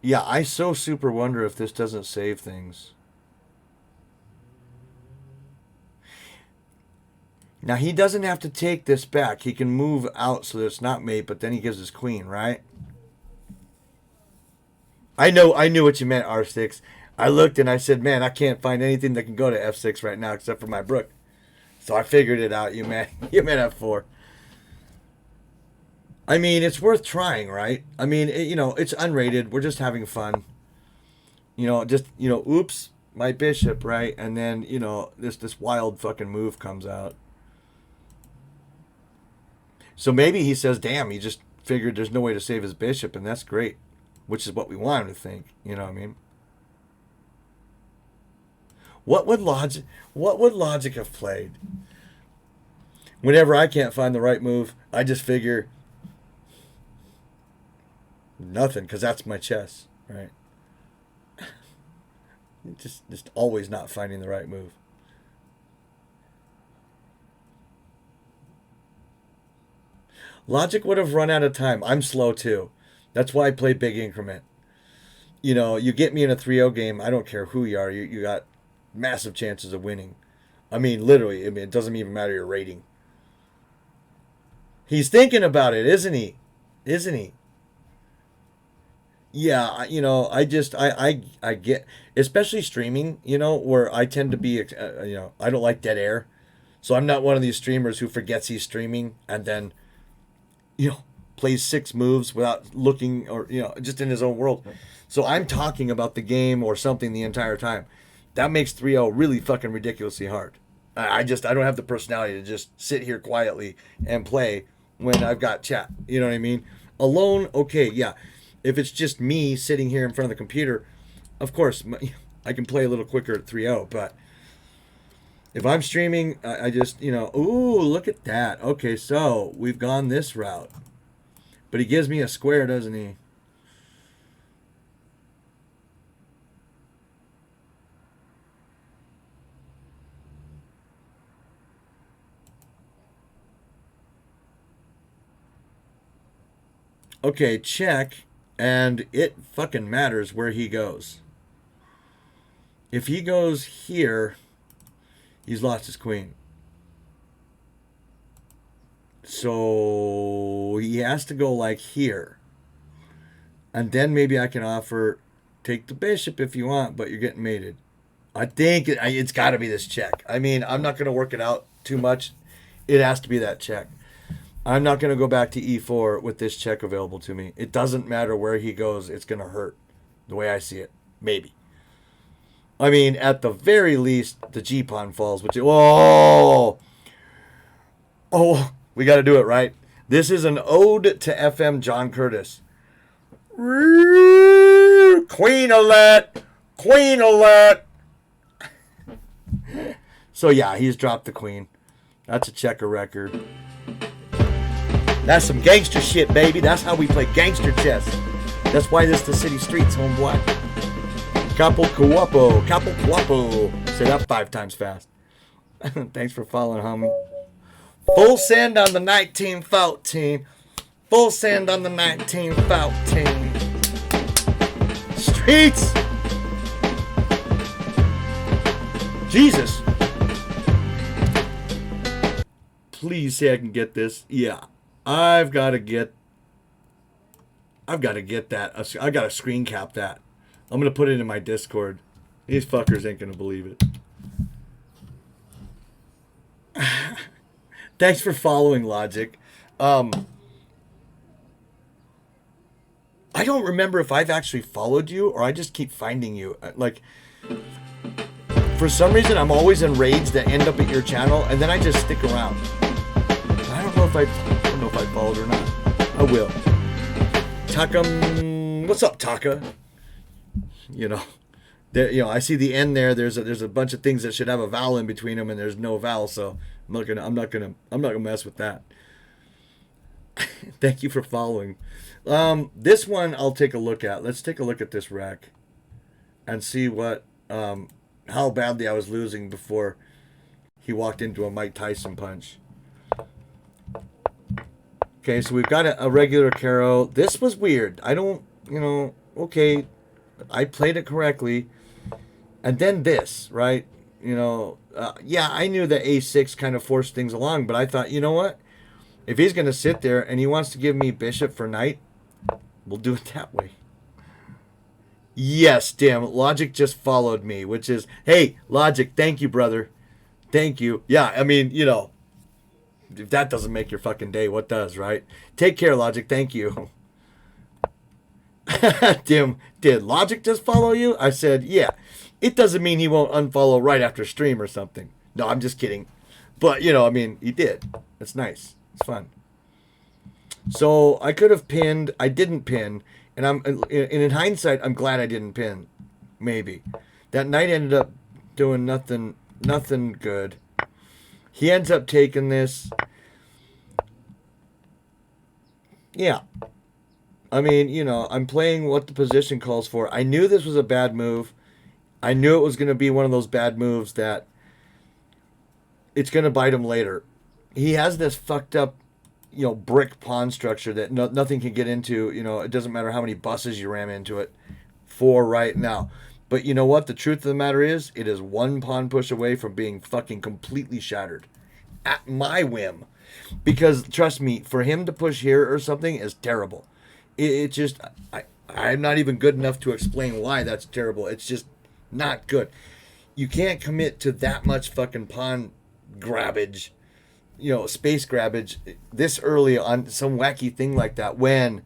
Yeah, I so super wonder if this doesn't save things. Now, he doesn't have to take this back. He can move out so that it's not mate, but then he gives his queen, right? I knew what you meant, R6. I looked and I said, man, I can't find anything that can go to F6 right now except for my Brook. So I figured it out. You meant F4. I mean, it's worth trying, right? I mean, it's unrated. We're just having fun. Oops, my bishop, right? And then, this wild fucking move comes out. So maybe he says, damn, he just figured there's no way to save his bishop, and that's great. Which is what we want him to think. You know what I mean? What would logic have played? Whenever I can't find the right move, I just figure nothing, because that's my chess, right? just always not finding the right move. Logic would have run out of time. I'm slow too. That's why I play big increment. You get me in a 3-0 game, I don't care who you are, you got massive chances of winning. I mean, literally, it doesn't even matter your rating. He's thinking about it, isn't he? Yeah, I get, especially streaming, where I tend to be, I don't like dead air. So I'm not one of these streamers who forgets he's streaming and then, plays 6 moves without looking or, just in his own world. So I'm talking about the game or something the entire time. That makes 3-0 really fucking ridiculously hard. I don't have the personality to just sit here quietly and play when I've got chat. You know what I mean? Alone, okay, yeah. If it's just me sitting here in front of the computer, of course, I can play a little quicker at 3-0, but if I'm streaming, I just, ooh, look at that. Okay, so we've gone this route. But he gives me a square, doesn't he? Okay, check, and it fucking matters where he goes. If he goes here, he's lost his queen. So he has to go like here. And then maybe I can offer, take the bishop if you want, but you're getting mated. I think it's got to be this check. I mean, I'm not going to work it out too much. It has to be that check. I'm not going to go back to e4 with this check available to me. It doesn't matter where he goes. It's going to hurt the way I see it. Maybe. I mean, at the very least, the g-pawn falls. Which oh, we got to do it, right? This is an ode to FM John Curtis. Queen alert! Queen alert! So yeah, he's dropped the queen. That's a checker record. That's some gangster shit, baby. That's how we play gangster chess. That's why this is the city streets, homeboy. Capo Cuopo. Capo Cuopo. Say that 5 times fast. Thanks for following, homie. Full send on the 1914. Full send on the 1914. Streets. Jesus. Please say I can get this. Yeah. I've got to get that. I got to screen cap that. I'm going to put it in my Discord. These fuckers ain't going to believe it. Thanks for following, Logic. I don't remember if I've actually followed you or I just keep finding you. Like, for some reason, I'm always enraged to end up at your channel, and then I just stick around. I don't know if I followed or not. I will. Taka, what's up, Taka? You know, there. You know, I see the end there. There's a bunch of things that should have a vowel in between them, and there's no vowel, so I'm not gonna mess with that. Thank you for following. This one I'll take a look at. Let's take a look at this rack and see what how badly I was losing before he walked into a Mike Tyson punch. Okay, so we've got a regular Caro. This was weird. I don't, okay, I played it correctly. And then this, right? Yeah, I knew that A6 kind of forced things along, but I thought, you know what? If he's going to sit there and he wants to give me bishop for knight, we'll do it that way. Yes, damn, Logic just followed me, which is, hey, Logic, thank you, brother. Thank you. Yeah, I mean, if that doesn't make your fucking day, what does, right? Take care, Logic. Thank you. Dim, did Logic just follow you? I said, yeah. It doesn't mean he won't unfollow right after stream or something. No, I'm just kidding. But, I mean, he did. It's nice. It's fun. So I could have pinned. I didn't pin. And in hindsight, I'm glad I didn't pin. Maybe. That knight ended up doing nothing good. He ends up taking this. Yeah. I mean, I'm playing what the position calls for. I knew this was a bad move. I knew it was going to be one of those bad moves that it's going to bite him later. He has this fucked up, brick pawn structure that nothing can get into. It doesn't matter how many buses you ram into it for right now. But you know what? The truth of the matter is, it is one pawn push away from being fucking completely shattered. At my whim. Because, trust me, for him to push here or something is terrible. It just, I'm not even good enough to explain why that's terrible. It's just not good. You can't commit to that much fucking pawn grabbage, space grabbage this early on some wacky thing like that when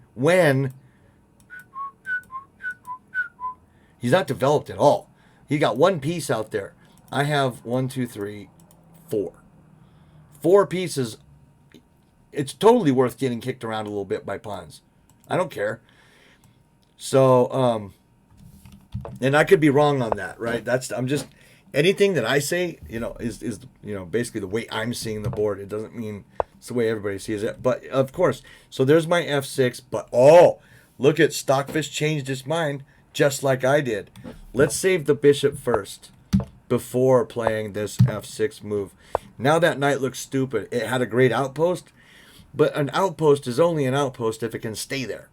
he's not developed at all. He got one piece out there. I have 1, 2, 3, 4. 4 pieces. It's totally worth getting kicked around a little bit by pawns. I don't care. So, and I could be wrong on that, right? I'm just, anything that I say, is basically the way I'm seeing the board. It doesn't mean it's the way everybody sees it. But, of course, so there's my F6. But, look at Stockfish changed his mind just like I did. Let's save the bishop first before playing this F6 move. Now that knight looks stupid. It had a great outpost, but an outpost is only an outpost if it can stay there.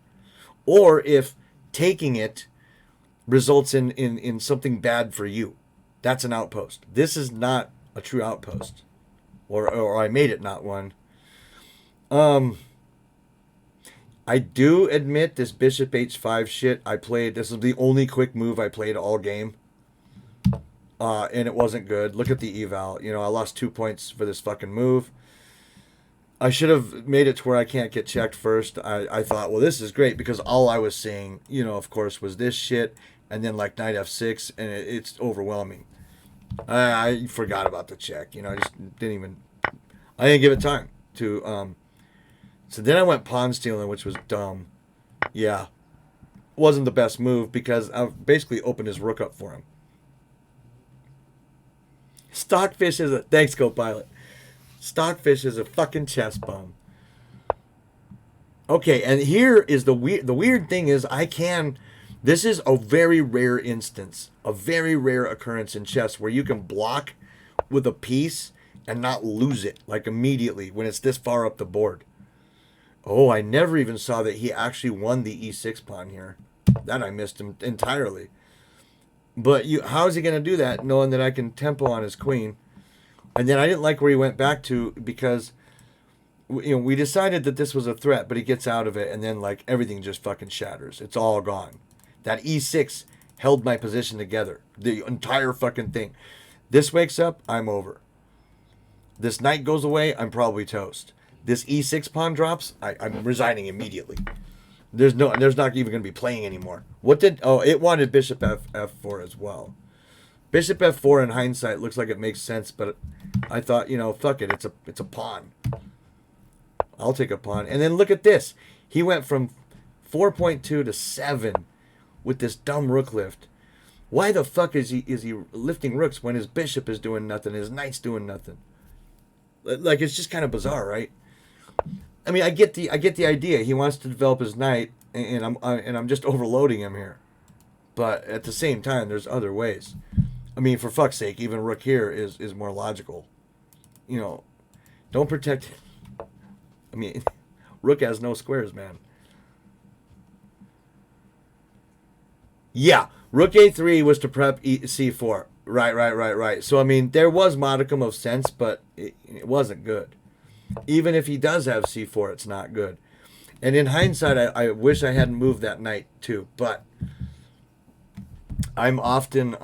Or if taking it results in something bad for you. That's an outpost. This is not a true outpost. Or I made it not one. I do admit this bishop h5 shit I played. This is the only quick move I played all game. And it wasn't good. Look at the eval. I lost 2 points for this fucking move. I should have made it to where I can't get checked first. I thought, well, this is great because all I was seeing, of course, was this shit. And then like knight f6, and it's overwhelming. I forgot about the check. I just didn't give it time to. So then I went pawn stealing, which was dumb. Yeah. Wasn't the best move because I basically opened his rook up for him. Stockfish is thanks, Go Pilot. Stockfish is a fucking chess bum. Okay, and here is the weird thing is this is a very rare instance, a very rare occurrence in chess where you can block with a piece and not lose it like immediately when it's this far up the board. Oh, I never even saw that he actually won the e6 pawn here. That I missed him entirely. But how is he going to do that knowing that I can tempo on his queen? And then I didn't like where he went back to because we decided that this was a threat, but he gets out of it and then like everything just fucking shatters. It's all gone. That e6 held my position together. The entire fucking thing. This wakes up, I'm over. This knight goes away, I'm probably toast. This e6 pawn drops, I'm resigning immediately. There's not even going to be playing anymore. It wanted bishop f4 as well. Bishop f4 in hindsight looks like it makes sense, but I thought, fuck it, it's a pawn. I'll take a pawn. And then look at this. He went from 4.2 to 7 with this dumb rook lift. Why the fuck is he lifting rooks when his bishop is doing nothing, his knight's doing nothing? Like, it's just kind of bizarre, right? I mean, I get the idea. He wants to develop his knight, and I'm just overloading him here. But at the same time, there's other ways. I mean, for fuck's sake, even rook here is more logical. Don't protect. I mean, rook has no squares, man. Yeah, rook a3 was to prep c4. Right. So, I mean, there was modicum of sense, but it wasn't good. Even if he does have c4, it's not good. And in hindsight, I wish I hadn't moved that knight too. But I'm often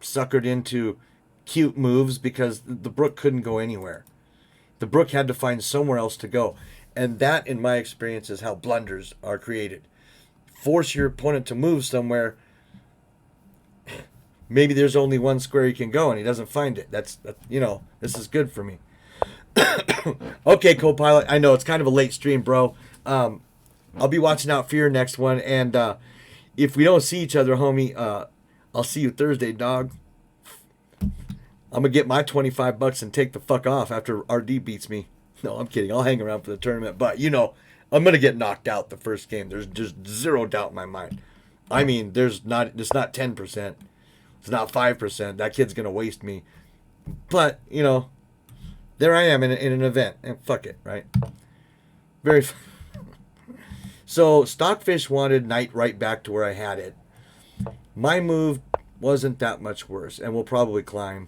suckered into cute moves because the rook couldn't go anywhere. The rook had to find somewhere else to go. And that, in my experience, is how blunders are created. Force your opponent to move somewhere. Maybe there's only one square he can go and he doesn't find it. This is good for me. Okay, co-pilot. I know it's kind of a late stream, bro. I'll be watching out for your next one. And if we don't see each other, homie, I'll see you Thursday, dog. I'm going to get my $25 and take the fuck off after RD beats me. No, I'm kidding. I'll hang around for the tournament. But, I'm going to get knocked out the first game. There's just zero doubt in my mind. I mean, it's not 10%. It's not 5%. That kid's going to waste me. But, there I am in an event. And fuck it, right? Very. So, Stockfish wanted knight right back to where I had it. My move wasn't that much worse. And we'll probably climb.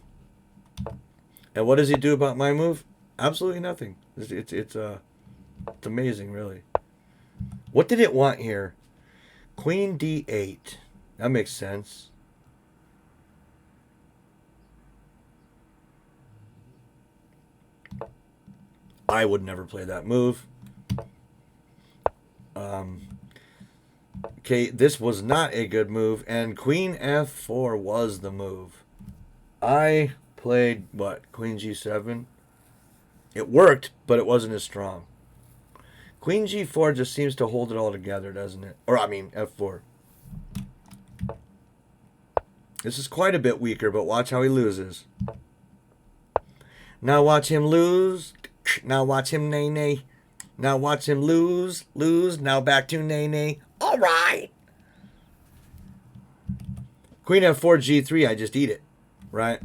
And what does he do about my move? Absolutely nothing. It's amazing, really. What did it want here? Queen d8. That makes sense. I would never play that move. Okay, this was not a good move, and Queen f4 was the move. I played, Queen g7? It worked, but it wasn't as strong. Queen g4 just seems to hold it all together, doesn't it? F4. This is quite a bit weaker, but watch how he loses. Now watch him lose. Now watch him nay. Now watch him lose. Now back to nay. All right. Queen f4, g3, I just eat it, right?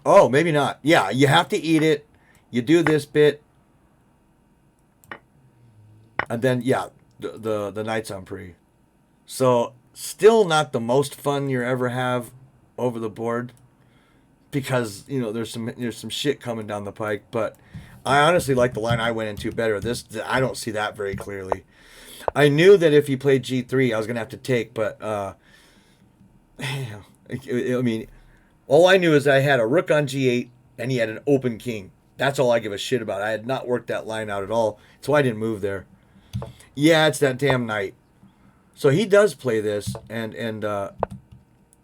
Oh, maybe not. Yeah, you have to eat it. You do this bit. And then, yeah, the knight's on pre. So, still not the most fun you ever have over the board. Because, there's some shit coming down the pike. But I honestly like the line I went into better. I don't see that very clearly. I knew that if he played g3, I was going to have to take. But, I mean, all I knew is I had a rook on g8 and he had an open king. That's all I give a shit about. I had not worked that line out at all. So I didn't move there. Yeah, it's that damn knight. So he does play this. And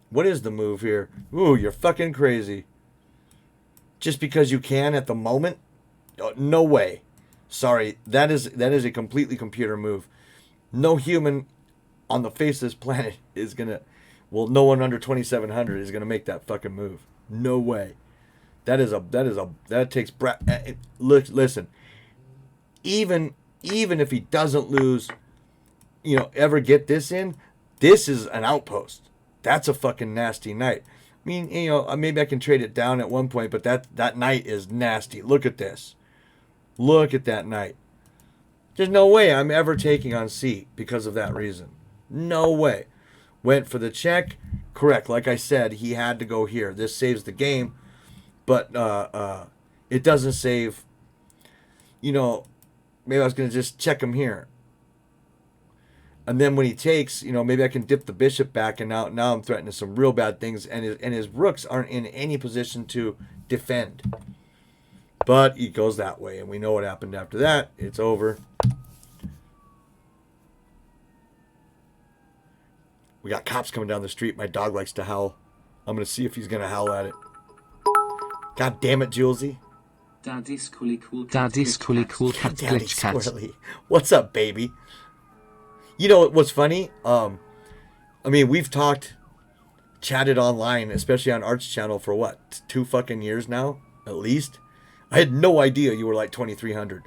what is the move here? Ooh, you're fucking crazy. Just because you can at the moment? No way. Sorry, that is a completely computer move. No human on the face of this planet is going to Well, no one under 2,700 is going to make that fucking move. No way. That takes breath. Look, listen. Even if he doesn't lose, ever get this in, this is an outpost. That's a fucking nasty night. I mean, maybe I can trade it down at one point, but that night is nasty. Look at this. Look at that night. There's no way I'm ever taking on C because of that reason. No way. Went for the check. Correct. Like I said, he had to go here. This saves the game, but it doesn't save. Maybe I was going to just check him here. And then when he takes, maybe I can dip the bishop back, and now I'm threatening some real bad things, and his rooks aren't in any position to defend. But he goes that way, and we know what happened after that. It's over. We got cops coming down the street. My dog likes to howl. I'm going to see if he's going to howl at it. God damn it, Julesy. Daddy's Coolly Cool Cat. Daddy's Coolly Cool Cat Daddy Glitch Cat. Squirrely. What's up, baby? You know what's funny? We've chatted online, especially on Art's channel, for what, 2 fucking years now, at least. I had no idea you were like 2,300.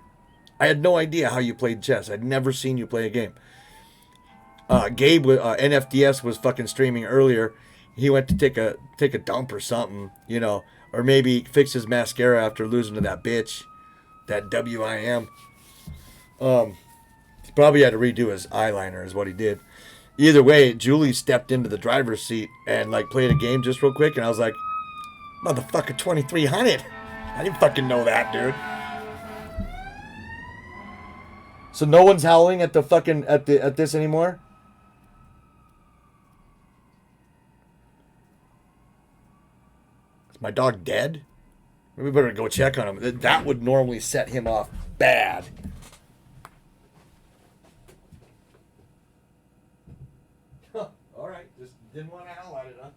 I had no idea how you played chess. I'd never seen you play a game. Gabe, NFDS, was fucking streaming earlier. He went to take a dump or something, or maybe fix his mascara after losing to that bitch, that WIM. He probably had to redo his eyeliner, is what he did. Either way, Julie stepped into the driver's seat and played a game just real quick, and I was like, motherfucker, 2,300. I didn't fucking know that, dude. So no one's howling at the fucking at this anymore? Is my dog dead? We better go check on him. That would normally set him off bad. Huh. All right. Just didn't want to howl at it, huh?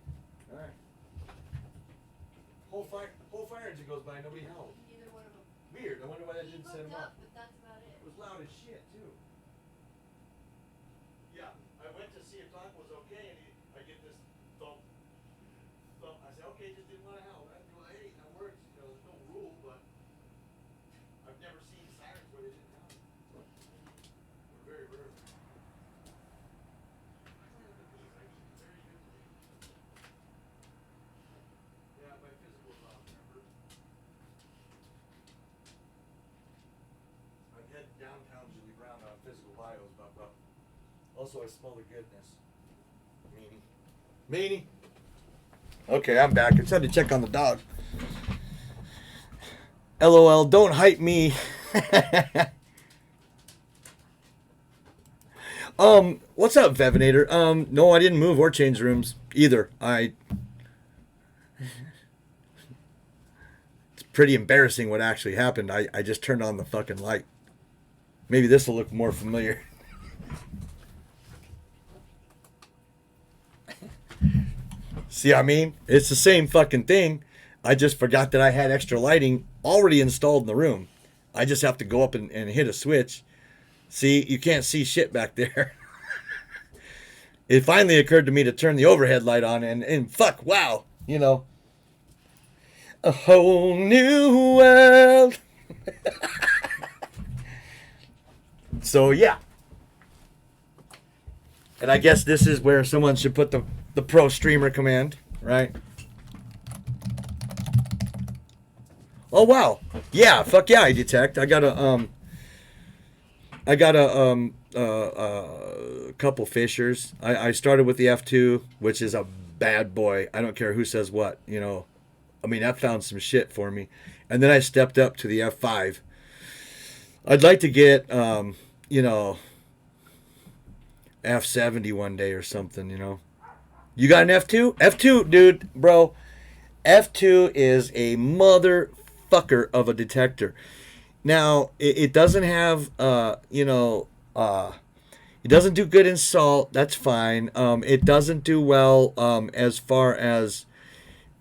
All right. Whole fire engine goes by, nobody howled. Neither one of them. Weird. I wonder why that didn't set him off. But that's about it. It was loud as shit, too. Yeah, I went to see if Doc was okay, and I get this thump. I said, okay, just didn't want to howl. Well, hey, that works. There's no rule, but I've never seen sirens where they didn't howl. They're very rare. Yeah, my physical is off, remember? I'm heading downtown Julie Brown on physical bios, but also I smell the goodness. Meanie. Okay, I'm back. I just had to check on the dog. LOL, don't hype me. What's up, Vevinator? No, I didn't move or change rooms either. It's pretty embarrassing what actually happened. I just turned on the fucking light. Maybe this will look more familiar. See what I mean? It's the same fucking thing. I just forgot that I had extra lighting already installed in the room. I just have to go up and hit a switch. See, you can't see shit back there. It finally occurred to me to turn the overhead light on and fuck, wow, a whole new world. So, yeah. And I guess this is where someone should put the pro streamer command, right? Oh, wow. Yeah, fuck yeah, I detect. I got a couple fishers. I started with the F2, which is a bad boy. I don't care who says what, that found some shit for me. And then I stepped up to the F5. I'd like to get, F70 one day or something, You got an F2? F2, dude, bro. F2 is a motherfucker of a detector. Now, it doesn't have, it doesn't do good in salt. That's fine. It doesn't do well as far as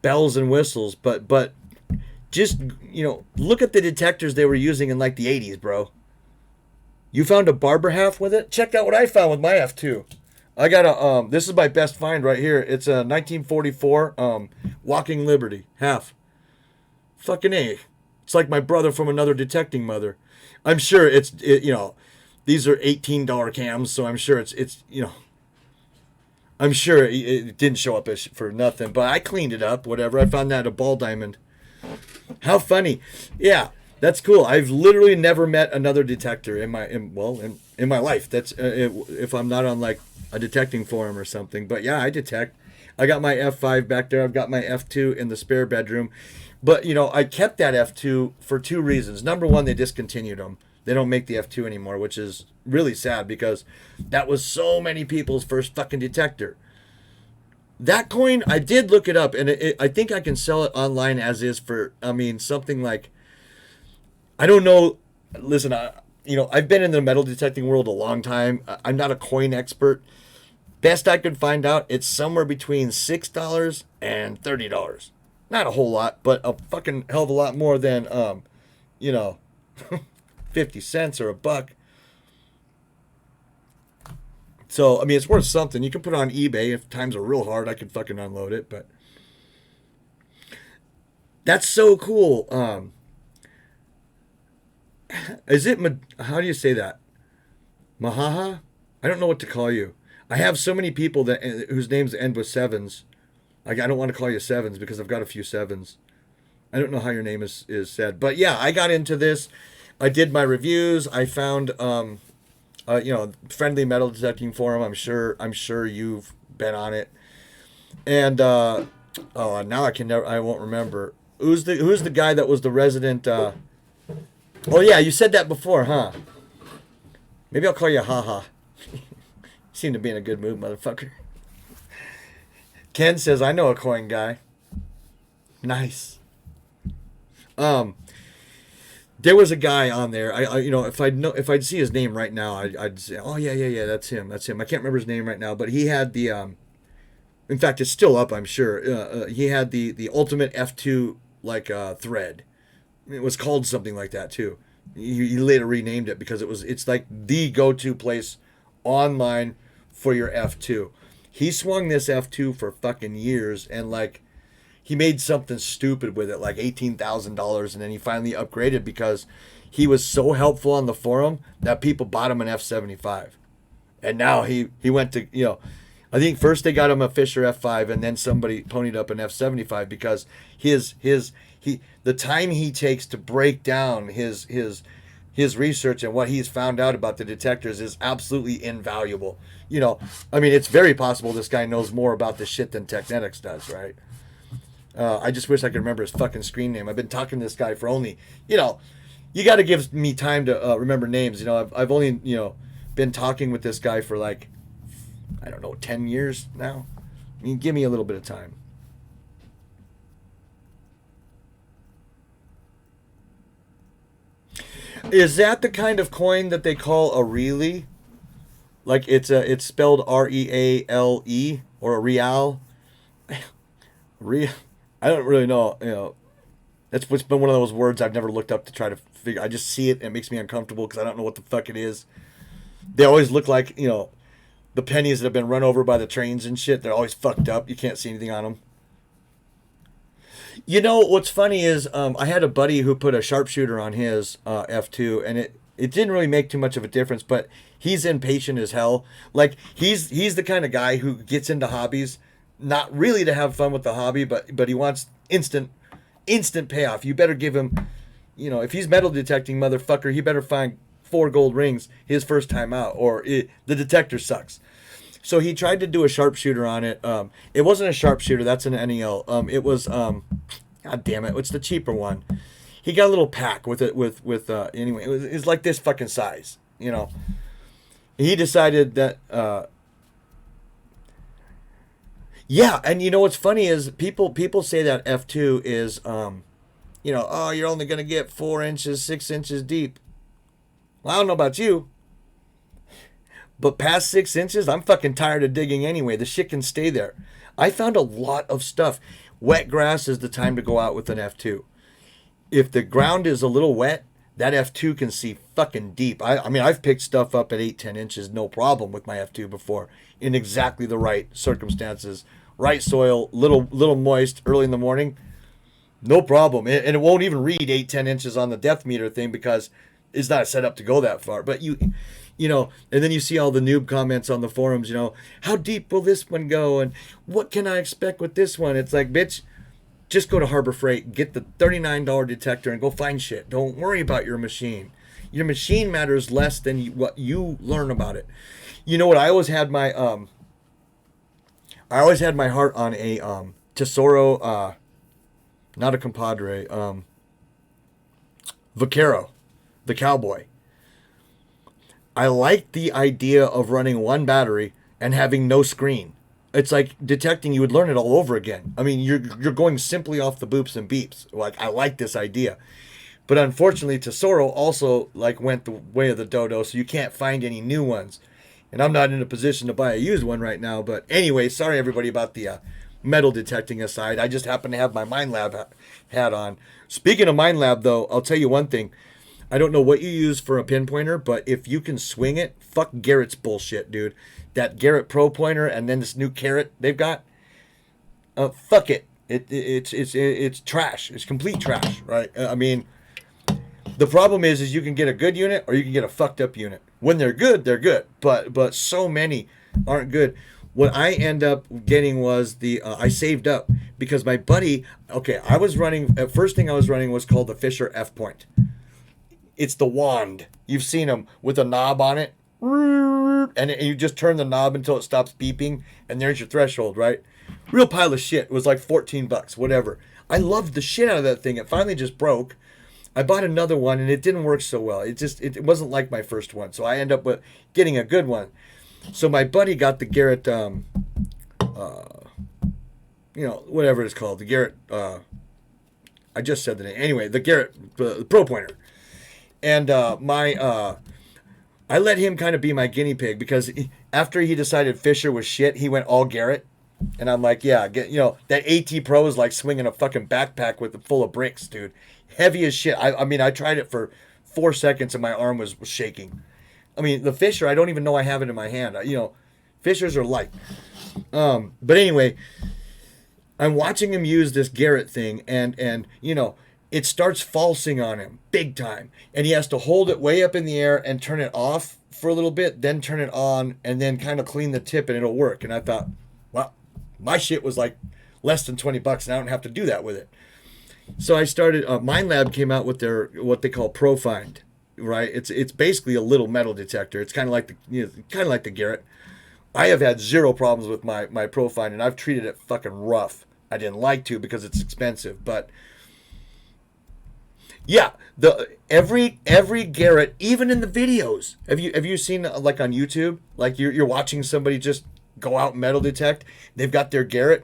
bells and whistles. But just, look at the detectors they were using in like the 80s, bro. You found a barber half with it? Check out what I found with my F2. I got a this is my best find right here. It's a 1944 Walking Liberty half. Fucking A. It's like my brother from another detecting mother. I'm sure you know, these are $18 cams, so I'm sure it's you know, I'm sure it didn't show up for nothing, but I cleaned it up, whatever. I found that at a ball diamond. How funny. Yeah, that's cool. I've literally never met another detector in my life. That's if I'm not on like a detecting forum or something. But yeah, I detect. I got my F5 back there. I've got my F2 in the spare bedroom. But, you know, I kept that F2 for two reasons. Number one, they discontinued them. They don't make the F2 anymore, which is really sad because that was so many people's first fucking detector. That coin, I did look it up, and I think I can sell it online as is for, I mean, something like, I don't know. Listen, you know, I've been in the metal detecting world a long time. I'm not a coin expert. Best I could find out, it's somewhere between $6 and $30. Not a whole lot, but a fucking hell of a lot more than, you know, 50 cents or a buck. So, I mean, it's worth something. You can put it on eBay. If times are real hard, I could fucking unload it, but that's so cool. Is it, how do you say that? Mahaha? I don't know what to call you. I have so many people that whose names end with sevens. I don't want to call you sevens because I've got a few sevens. I don't know how your name is said, but yeah, I got into this. I did my reviews. I found, you know, friendly metal detecting forum. I'm sure you've been on it. And oh, now I won't remember. Who's the guy that was the resident? Oh yeah, you said that before, huh? Maybe I'll call you Haha. You seem to be in a good mood, motherfucker. Ken says, I know a coin guy. Nice. There was a guy on there. I you know, if I'd see his name right now, I'd say, oh yeah, that's him. I can't remember his name right now, but he had the in fact, it's still up, I'm sure. He had the ultimate F2 like thread. It was called something like that too. He later renamed it because it's like the go-to place online for your F2. He swung this F2 for fucking years, and like he made something stupid with it, like $18,000, and then he finally upgraded because he was so helpful on the forum that people bought him an F75. And now he went to, you know, I think first they got him a Fisher F5, and then somebody ponied up an F75 because the time he takes to break down his research and what he's found out about the detectors is absolutely invaluable. You know, I mean, it's very possible this guy knows more about this shit than Technetics does, right? I just wish I could remember his fucking screen name. I've been talking to this guy for only, you know, you got to give me time to remember names. You know, I've only, you know, been talking with this guy for like, I don't know, 10 years now. I mean, give me a little bit of time. Is that the kind of coin that they call a reale? Like it's spelled REALE or a real? Real. I don't really know. You know, that's what's been one of those words I've never looked up to try to figure. I just see it and it makes me uncomfortable because I don't know what the fuck it is. They always look like, you know, the pennies that have been run over by the trains and shit. They're always fucked up. You can't see anything on them. You know what's funny is I had a buddy who put a sharpshooter on his F2, and it didn't really make too much of a difference. But he's impatient as hell. Like he's the kind of guy who gets into hobbies not really to have fun with the hobby, but he wants instant payoff. You better give him, you know, if he's metal detecting, motherfucker, he better find 4 gold rings his first time out, or the detector sucks. So he tried to do a sharpshooter on it. It wasn't a sharpshooter. That's an NEL. It was, God damn it, it's the cheaper one. He got a little pack with it anyway. It was like this fucking size, you know. He decided that, yeah, and you know what's funny is people say that F2 is, you know, oh, you're only gonna get 4 inches, 6 inches deep. Well, I don't know about you. But past 6 inches, I'm fucking tired of digging anyway. The shit can stay there. I found a lot of stuff. Wet grass is the time to go out with an F2. If the ground is a little wet, That F2 can see fucking deep. I mean, I've picked stuff up at 8, 10 inches, no problem with my F2 before, in exactly the right circumstances, right soil, little moist early in the morning, no problem. And it won't even read 8, 10 inches on the depth meter thing because it's not set up to go that far. But you know, and then you see all the noob comments on the forums, you know, how deep will this one go? And what can I expect with this one? It's like, bitch, just go to Harbor Freight, get the $39 detector and go find shit. Don't worry about your machine. Your machine matters less than what you learn about it. You know what? I always had my heart on a Tesoro, not a compadre, Vaquero, the cowboy. I like the idea of running one battery and having no screen. It's like detecting, you would learn it all over again. I mean, you're going simply off the boops and beeps. Like, I like this idea. But unfortunately, Tesoro also like went the way of the dodo, so you can't find any new ones. And I'm not in a position to buy a used one right now. But anyway, sorry everybody about the metal detecting aside. I just happen to have my Mind Lab hat on. Speaking of Mind Lab, though, I'll tell you one thing. I don't know what you use for a pinpointer, but if you can swing it, fuck Garrett's bullshit, dude. That Garrett Pro pointer and then this new Carrot they've got, fuck it. It's trash. It's complete trash, right? I mean, the problem is you can get a good unit or you can get a fucked up unit. When they're good, they're good. But so many aren't good. What I end up getting was I saved up because my buddy. Okay, I was running. First thing I was running was called the Fisher F Point. It's the wand. You've seen them with a knob on it. And you just turn the knob until it stops beeping. And there's your threshold, right? Real pile of shit. It was like $14, whatever. I loved the shit out of that thing. It finally just broke. I bought another one and it didn't work so well. It wasn't like my first one. So I end up with getting a good one. So my buddy got the Garrett, whatever it's called. The Garrett, I just said the name. Anyway, the Garrett Pro Pointer. And I let him kind of be my guinea pig because after he decided Fisher was shit, he went all Garrett. And I'm like, yeah, that AT Pro is like swinging a fucking backpack full of bricks, dude. Heavy as shit. I mean, I tried it for 4 seconds and my arm was shaking. I mean, the Fisher, I don't even know I have it in my hand. Fishers are light. But anyway, I'm watching him use this Garrett thing and it starts falsing on him big time. And he has to hold it way up in the air and turn it off for a little bit, then turn it on and then kind of clean the tip and it'll work. And I thought, well, my shit was like less than $20 and I don't have to do that with it. So I started, Mind Lab came out with their, what they call ProFind, right? It's basically a little metal detector. It's kind of like the Garrett. I have had zero problems with my ProFind and I've treated it fucking rough. I didn't like to because it's expensive, but yeah, every Garrett, even in the videos. Have you seen like on YouTube, like you're watching somebody just go out and metal detect? They've got their Garrett.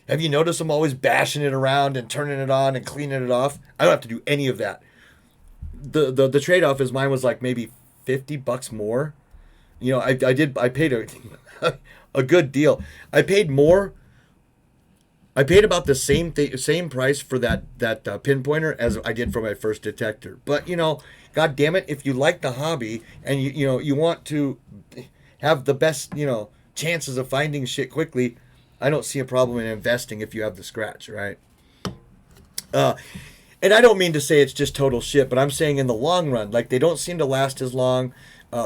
Have you noticed them always bashing it around and turning it on and cleaning it off? I don't have to do any of that. The trade off is mine was like maybe $50 more. I paid a good deal. I paid more. I paid about the same price for that pinpointer as I did for my first detector. But God damn it, if you like the hobby and you want to have the best chances of finding shit quickly, I don't see a problem in investing if you have the scratch, right? And I don't mean to say it's just total shit, but I'm saying in the long run, like they don't seem to last as long.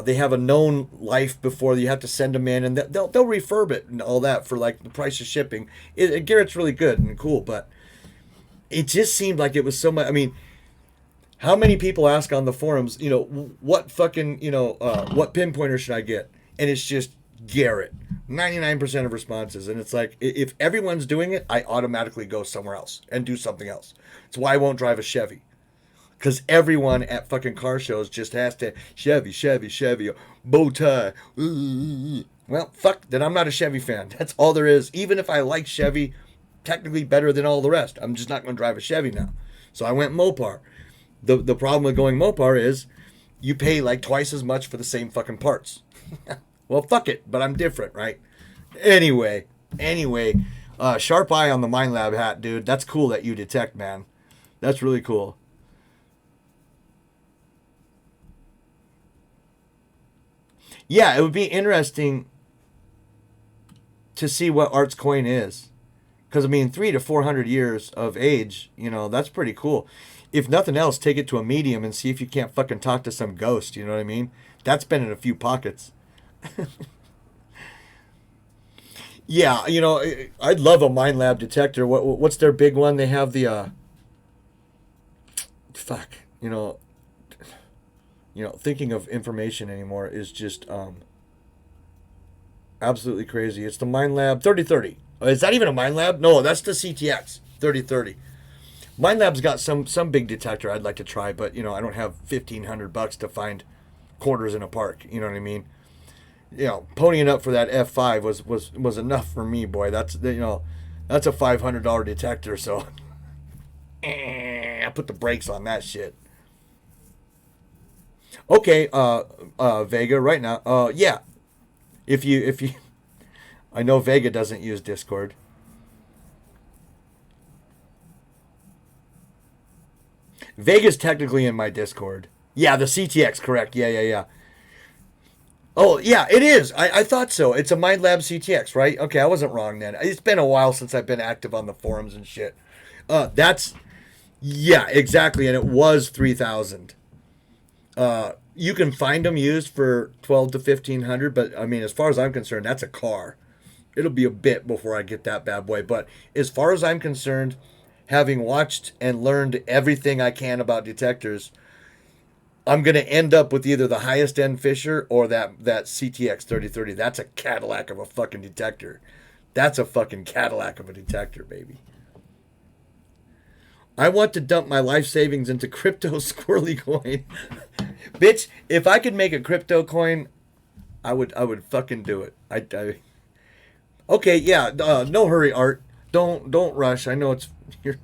They have a known life before you have to send them in, and they'll refurb it and all that for like the price of shipping. Garrett's really good and cool, but it just seemed like it was so much. I mean, how many people ask on the forums, what fucking, what pinpointer should I get? And it's just Garrett. 99% of responses, and it's like if everyone's doing it, I automatically go somewhere else and do something else. It's why I won't drive a Chevy. Because everyone at fucking car shows just has to Chevy, bow tie. Well, fuck, then I'm not a Chevy fan. That's all there is. Even if I like Chevy technically better than all the rest, I'm just not going to drive a Chevy now. So I went Mopar. The problem with going Mopar is you pay like twice as much for the same fucking parts. Well, fuck it, but I'm different, right? Anyway, sharp eye on the Mind Lab hat, dude. That's cool that you detect, man. That's really cool. Yeah, it would be interesting to see what Art's coin is. Because, I mean, 300 to 400 years of age, you know, that's pretty cool. If nothing else, take it to a medium and see if you can't fucking talk to some ghost, you know what I mean? That's been in a few pockets. Yeah, you know, I'd love a Mind Lab detector. What's their big one? They have the, fuck, thinking of information anymore is just, absolutely crazy. It's the Mind Lab 3030. Is that even a Mind Lab? No, that's the CTX 3030. Mind Lab's got some big detector I'd like to try, but I don't have $1,500 to find quarters in a park. You know what I mean? Ponying up for that F5 was enough for me, boy. That's that's a $500 detector, so I put the brakes on that shit. Okay, Vega, right now. Yeah. If you I know Vega doesn't use Discord. Vega's technically in my Discord. Yeah, the CTX, correct. Yeah. Oh, yeah, it is. I thought so. It's a Mind Lab CTX, right? Okay, I wasn't wrong then. It's been a while since I've been active on the forums and shit. Yeah, exactly, and it was 3,000. You can find them used for 12 to 1,500, but I mean, as far as I'm concerned, that's a car. It'll be a bit before I get that bad boy, but as far as I'm concerned, having watched and learned everything I can about detectors, I'm going to end up with either the highest end Fisher or that CTX 3030. That's a Cadillac of a fucking detector. That's a fucking Cadillac of a detector, baby. I want to dump my life savings into crypto squirrely coin. Bitch, if I could make a crypto coin, I would fucking do it. Okay, yeah, no hurry, Art. Don't rush. I know it's you're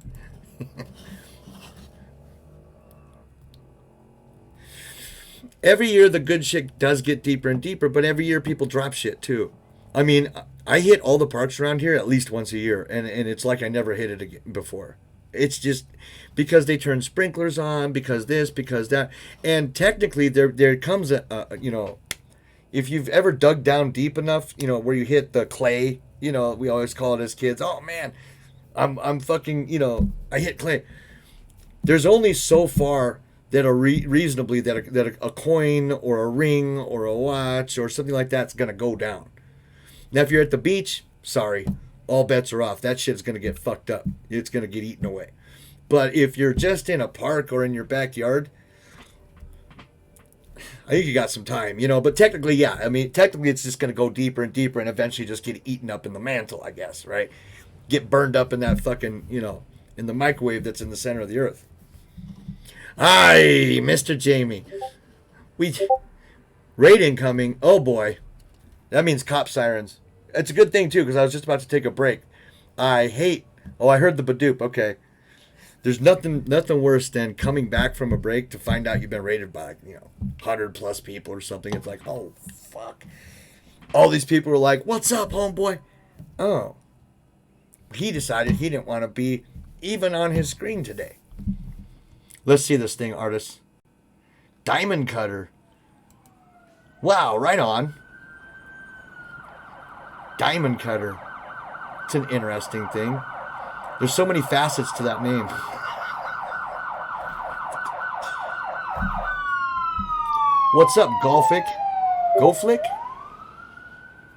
every year the good shit does get deeper and deeper, but every year people drop shit too. I mean, I hit all the parks around here at least once a year, and it's like I never hit it again before. It's just because they turn sprinklers on, because this, because that, and technically there comes if you've ever dug down deep enough, where you hit the clay, we always call it as kids. Oh man, I'm fucking, I hit clay. There's only so far that reasonably that a coin or a ring or a watch or something like that's gonna go down. Now, if you're at the beach, sorry, all bets are off. That shit's gonna get fucked up. It's gonna get eaten away. But if you're just in a park or in your backyard, I think you got some time, But technically, yeah. I mean, technically, it's just gonna go deeper and deeper, and eventually just get eaten up in the mantle, I guess, right? Get burned up in that fucking, in the microwave that's in the center of the earth. Hi, Mr. Jamie. Raid incoming. Oh boy, that means cop sirens. It's a good thing too, because I was just about to take a break. I hate. Oh, I heard the Badoop. Okay, there's nothing worse than coming back from a break to find out you've been raided by 100+ people or something. It's like, oh fuck. All these people were like, "What's up, homeboy?" Oh, he decided he didn't want to be even on his screen today. Let's see this thing, artist. Diamond cutter. Wow, right on. Diamond cutter. It's an interesting thing. There's so many facets to that name. What's up, Golfic? Golflick?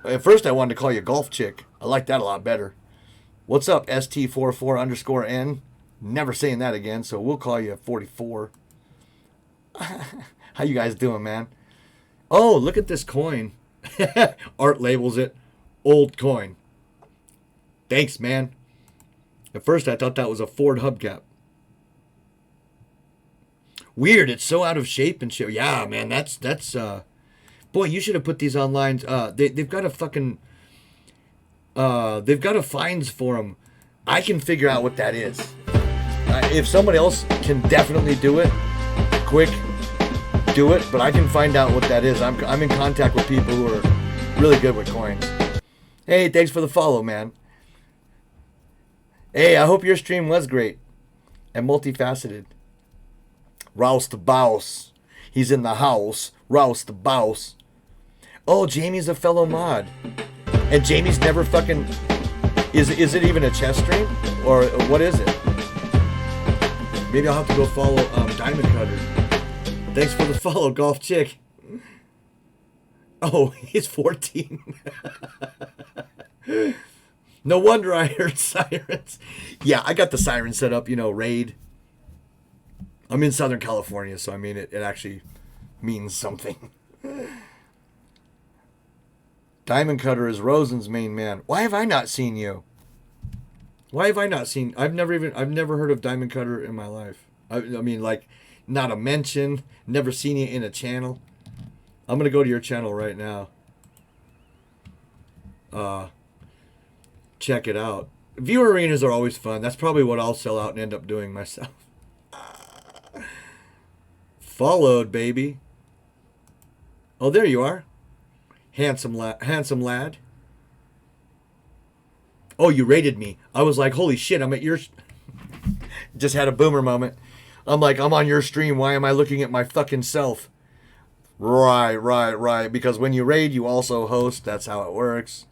At first I wanted to call you Golf Chick. I like that a lot better. What's up, ST44_N? Never saying that again, so we'll call you 44. How you guys doing, man? Oh, look at this coin. Art labels it old coin. Thanks, man. At first I thought that was a Ford hubcap. Weird, it's so out of shape and shit. Yeah, man, that's boy, you should have put these online. They've got a fucking they've got a fines for them. I can figure out what that is. If someone else can definitely do it, quick, do it. But I can find out what that is. I'm in contact with people who are really good with coins. Hey, thanks for the follow, man. Hey, I hope your stream was great and multifaceted. Rouse the boss. He's in the house. Rouse the boss. Oh, Jamie's a fellow mod. And Jamie's never fucking... Is it even a chess stream? Or what is it? Maybe I'll have to go follow Diamond Cutter. Thanks for the follow, Golf Chick. Oh, he's 14. No wonder I heard sirens. Yeah, I got the siren set up, you know, raid. I'm in Southern California, so I mean, it actually means something. Diamond Cutter is Rosen's main man. Why have I not seen you? Why have I not seen... I've never heard of Diamond Cutter in my life. I mean, like, not a mention. Never seen you in a channel. I'm going to go to your channel right now. Check it out. Viewer arenas are always fun. That's probably what I'll sell out and end up doing myself. Followed, baby. Oh, there you are. Handsome lad. Oh, you rated me. I was like, holy shit, I'm at your... Just had a boomer moment. I'm like, I'm on your stream. Why am I looking at my fucking self? Right. Because when you raid, you also host. That's how it works.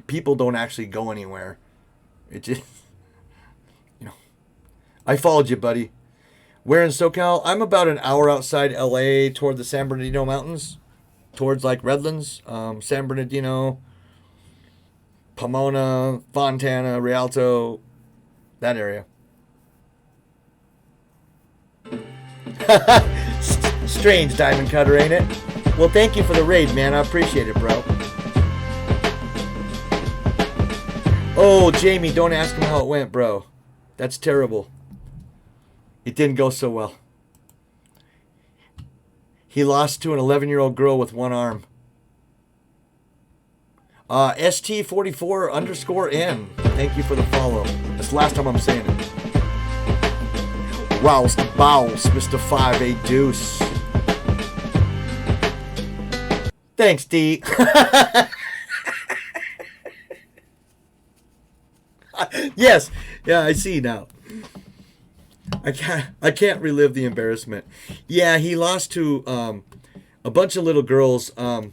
People don't actually go anywhere. It just... You know. I followed you, buddy. Where in SoCal? I'm about an hour outside LA toward the San Bernardino Mountains. Towards like Redlands, San Bernardino, Pomona, Fontana, Rialto, that area. Strange, Diamond Cutter, ain't it? Well, thank you for the raid, man. I appreciate it, bro. Oh, Jamie, don't ask him how it went, bro. That's terrible. It didn't go so well. He lost to an 11-year-old girl with one arm. ST44_N. Thank you for the follow. That's the last time I'm saying it. Rouse the bowels, Mr. 5'8 Deuce. Thanks, D. Yes. Yeah, I see now. I can't relive the embarrassment. Yeah, he lost to a bunch of little girls. I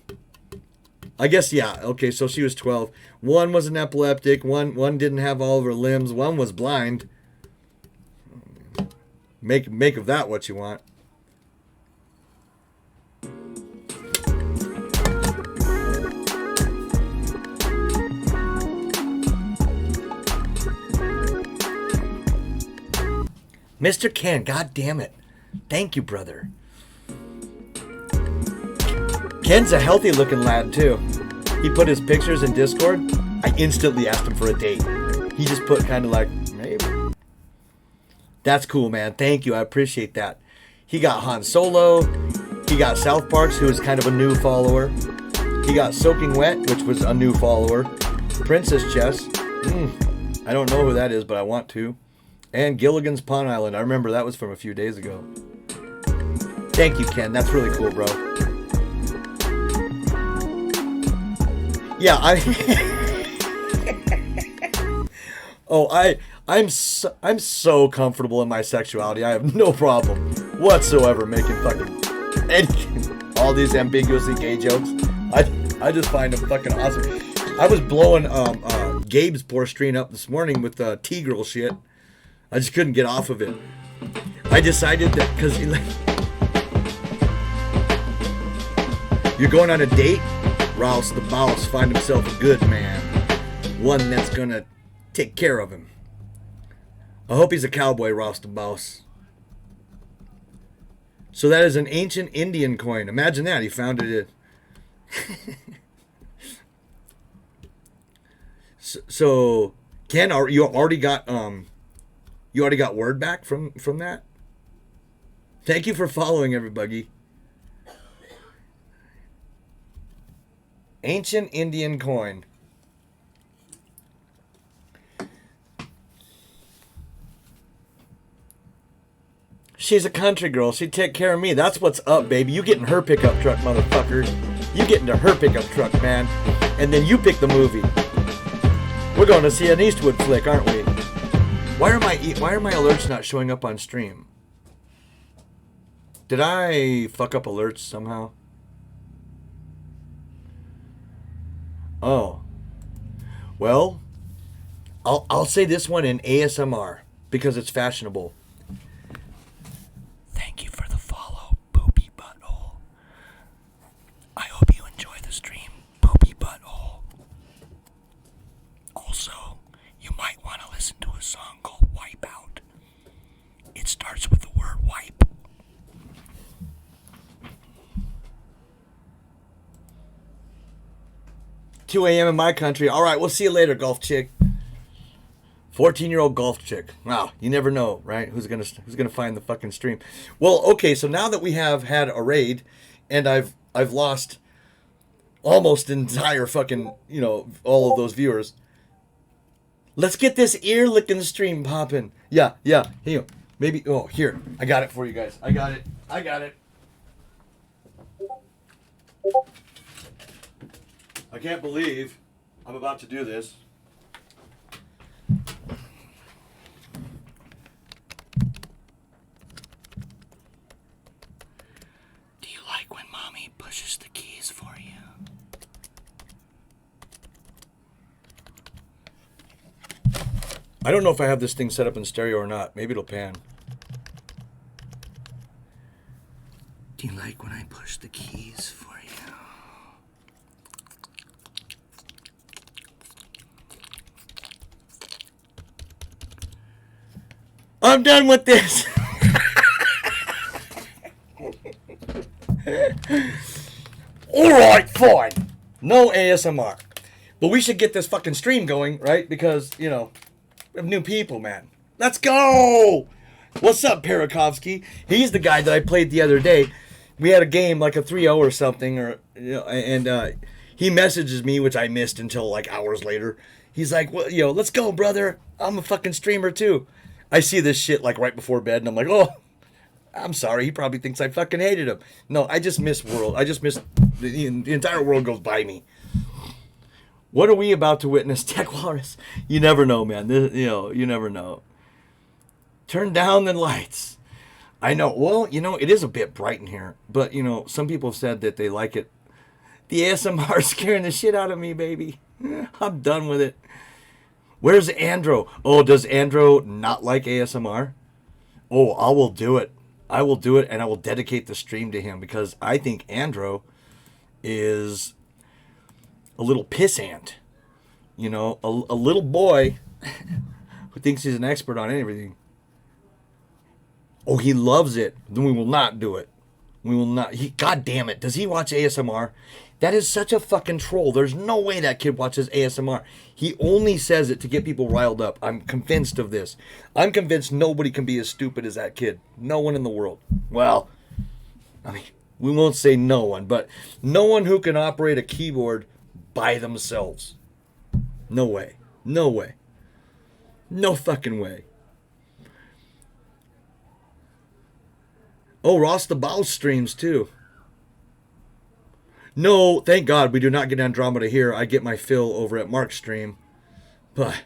guess, yeah. Okay, so she was 12. One was an epileptic. One didn't have all of her limbs. One was blind. Make of that what you want. Mr. Ken, god damn it. Thank you, brother. Ken's a healthy looking lad too. He put his pictures in Discord. I instantly asked him for a date. He just put kind of like, maybe. That's cool, man. Thank you. I appreciate that. He got Han Solo. He got South Parks, who is kind of a new follower. He got Soaking Wet, which was a new follower. Princess Chess. I don't know who that is, but I want to. And Gilligan's Pond Island. I remember that was from a few days ago. Thank you, Ken. That's really cool, bro. Yeah, I'm so comfortable in my sexuality. I have no problem whatsoever making fucking anything. All these ambiguously gay jokes. I just find them fucking awesome. I was blowing Gabe's poor stream up this morning with T-girl shit. I just couldn't get off of it. I decided that because you're going on a date, Rouse the boss find himself a good man. One that's gonna take care of him. I hope he's a cowboy, Rouse the boss. So that is an ancient Indian coin. Imagine that. He found it. So Ken, you already got word back from that? Thank you for following, everybody. Ancient Indian coin. She's a country girl. She'd take care of me. That's what's up, baby. You get in her pickup truck, motherfucker. You get into her pickup truck, man. And then you pick the movie. We're going to see an Eastwood flick, aren't we? Why are my alerts not showing up on stream? Did I fuck up alerts somehow? Oh. Well, I'll say this one in ASMR because it's fashionable. Thank you for the follow, Poopy Butthole. I hope you enjoy the stream, Poopy Butthole. Also, you might want to listen to a song called Wipeout. It starts with the word wipe. 2 a.m. in my country. All right, we'll see you later, golf chick. 14-year-old golf chick. Wow, you never know, right? Who's gonna find the fucking stream? Well, okay, so now that we have had a raid, and I've lost almost the entire fucking, all of those viewers. Let's get this ear licking stream popping. Yeah. Here, maybe. Oh, here, I got it for you guys. I got it. I can't believe I'm about to do this. Do you like when mommy pushes the keys for you? I don't know if I have this thing set up in stereo or not. Maybe it'll pan. Do you like when I push the keys for you? I'm done with this. All right, fine. No ASMR. But we should get this fucking stream going, right? Because, we have new people, man. Let's go! What's up, Parakovsky? He's the guy that I played the other day. We had a game, like a 3-0 or something, and he messages me, which I missed until like hours later. He's like, well, let's go, brother. I'm a fucking streamer too. I see this shit like right before bed, and I'm like, oh, I'm sorry. He probably thinks I fucking hated him. No, I just miss world. I just miss the entire world goes by me. What are we about to witness, Tech Walrus? You never know, man. You never know. Turn down the lights. I know. Well, it is a bit bright in here, but some people have said that they like it. The ASMR is scaring the shit out of me, baby. I'm done with it. Where's Andro? Oh, does Andro not like ASMR? Oh, I will do it. I will do it, and I will dedicate the stream to him because I think Andro is a little pissant. A little boy who thinks he's an expert on everything. Oh, he loves it. Then we will not do it. We will not. God damn it. Does he watch ASMR? That is such a fucking troll. There's no way that kid watches ASMR. He only says it to get people riled up. I'm convinced of this. I'm convinced nobody can be as stupid as that kid. No one in the world. Well, we won't say no one, but no one who can operate a keyboard by themselves. No way. No way. No fucking way. Oh, Ross the Bow streams too. No, thank God we do not get Andromeda here. I get my fill over at Mark's stream. But,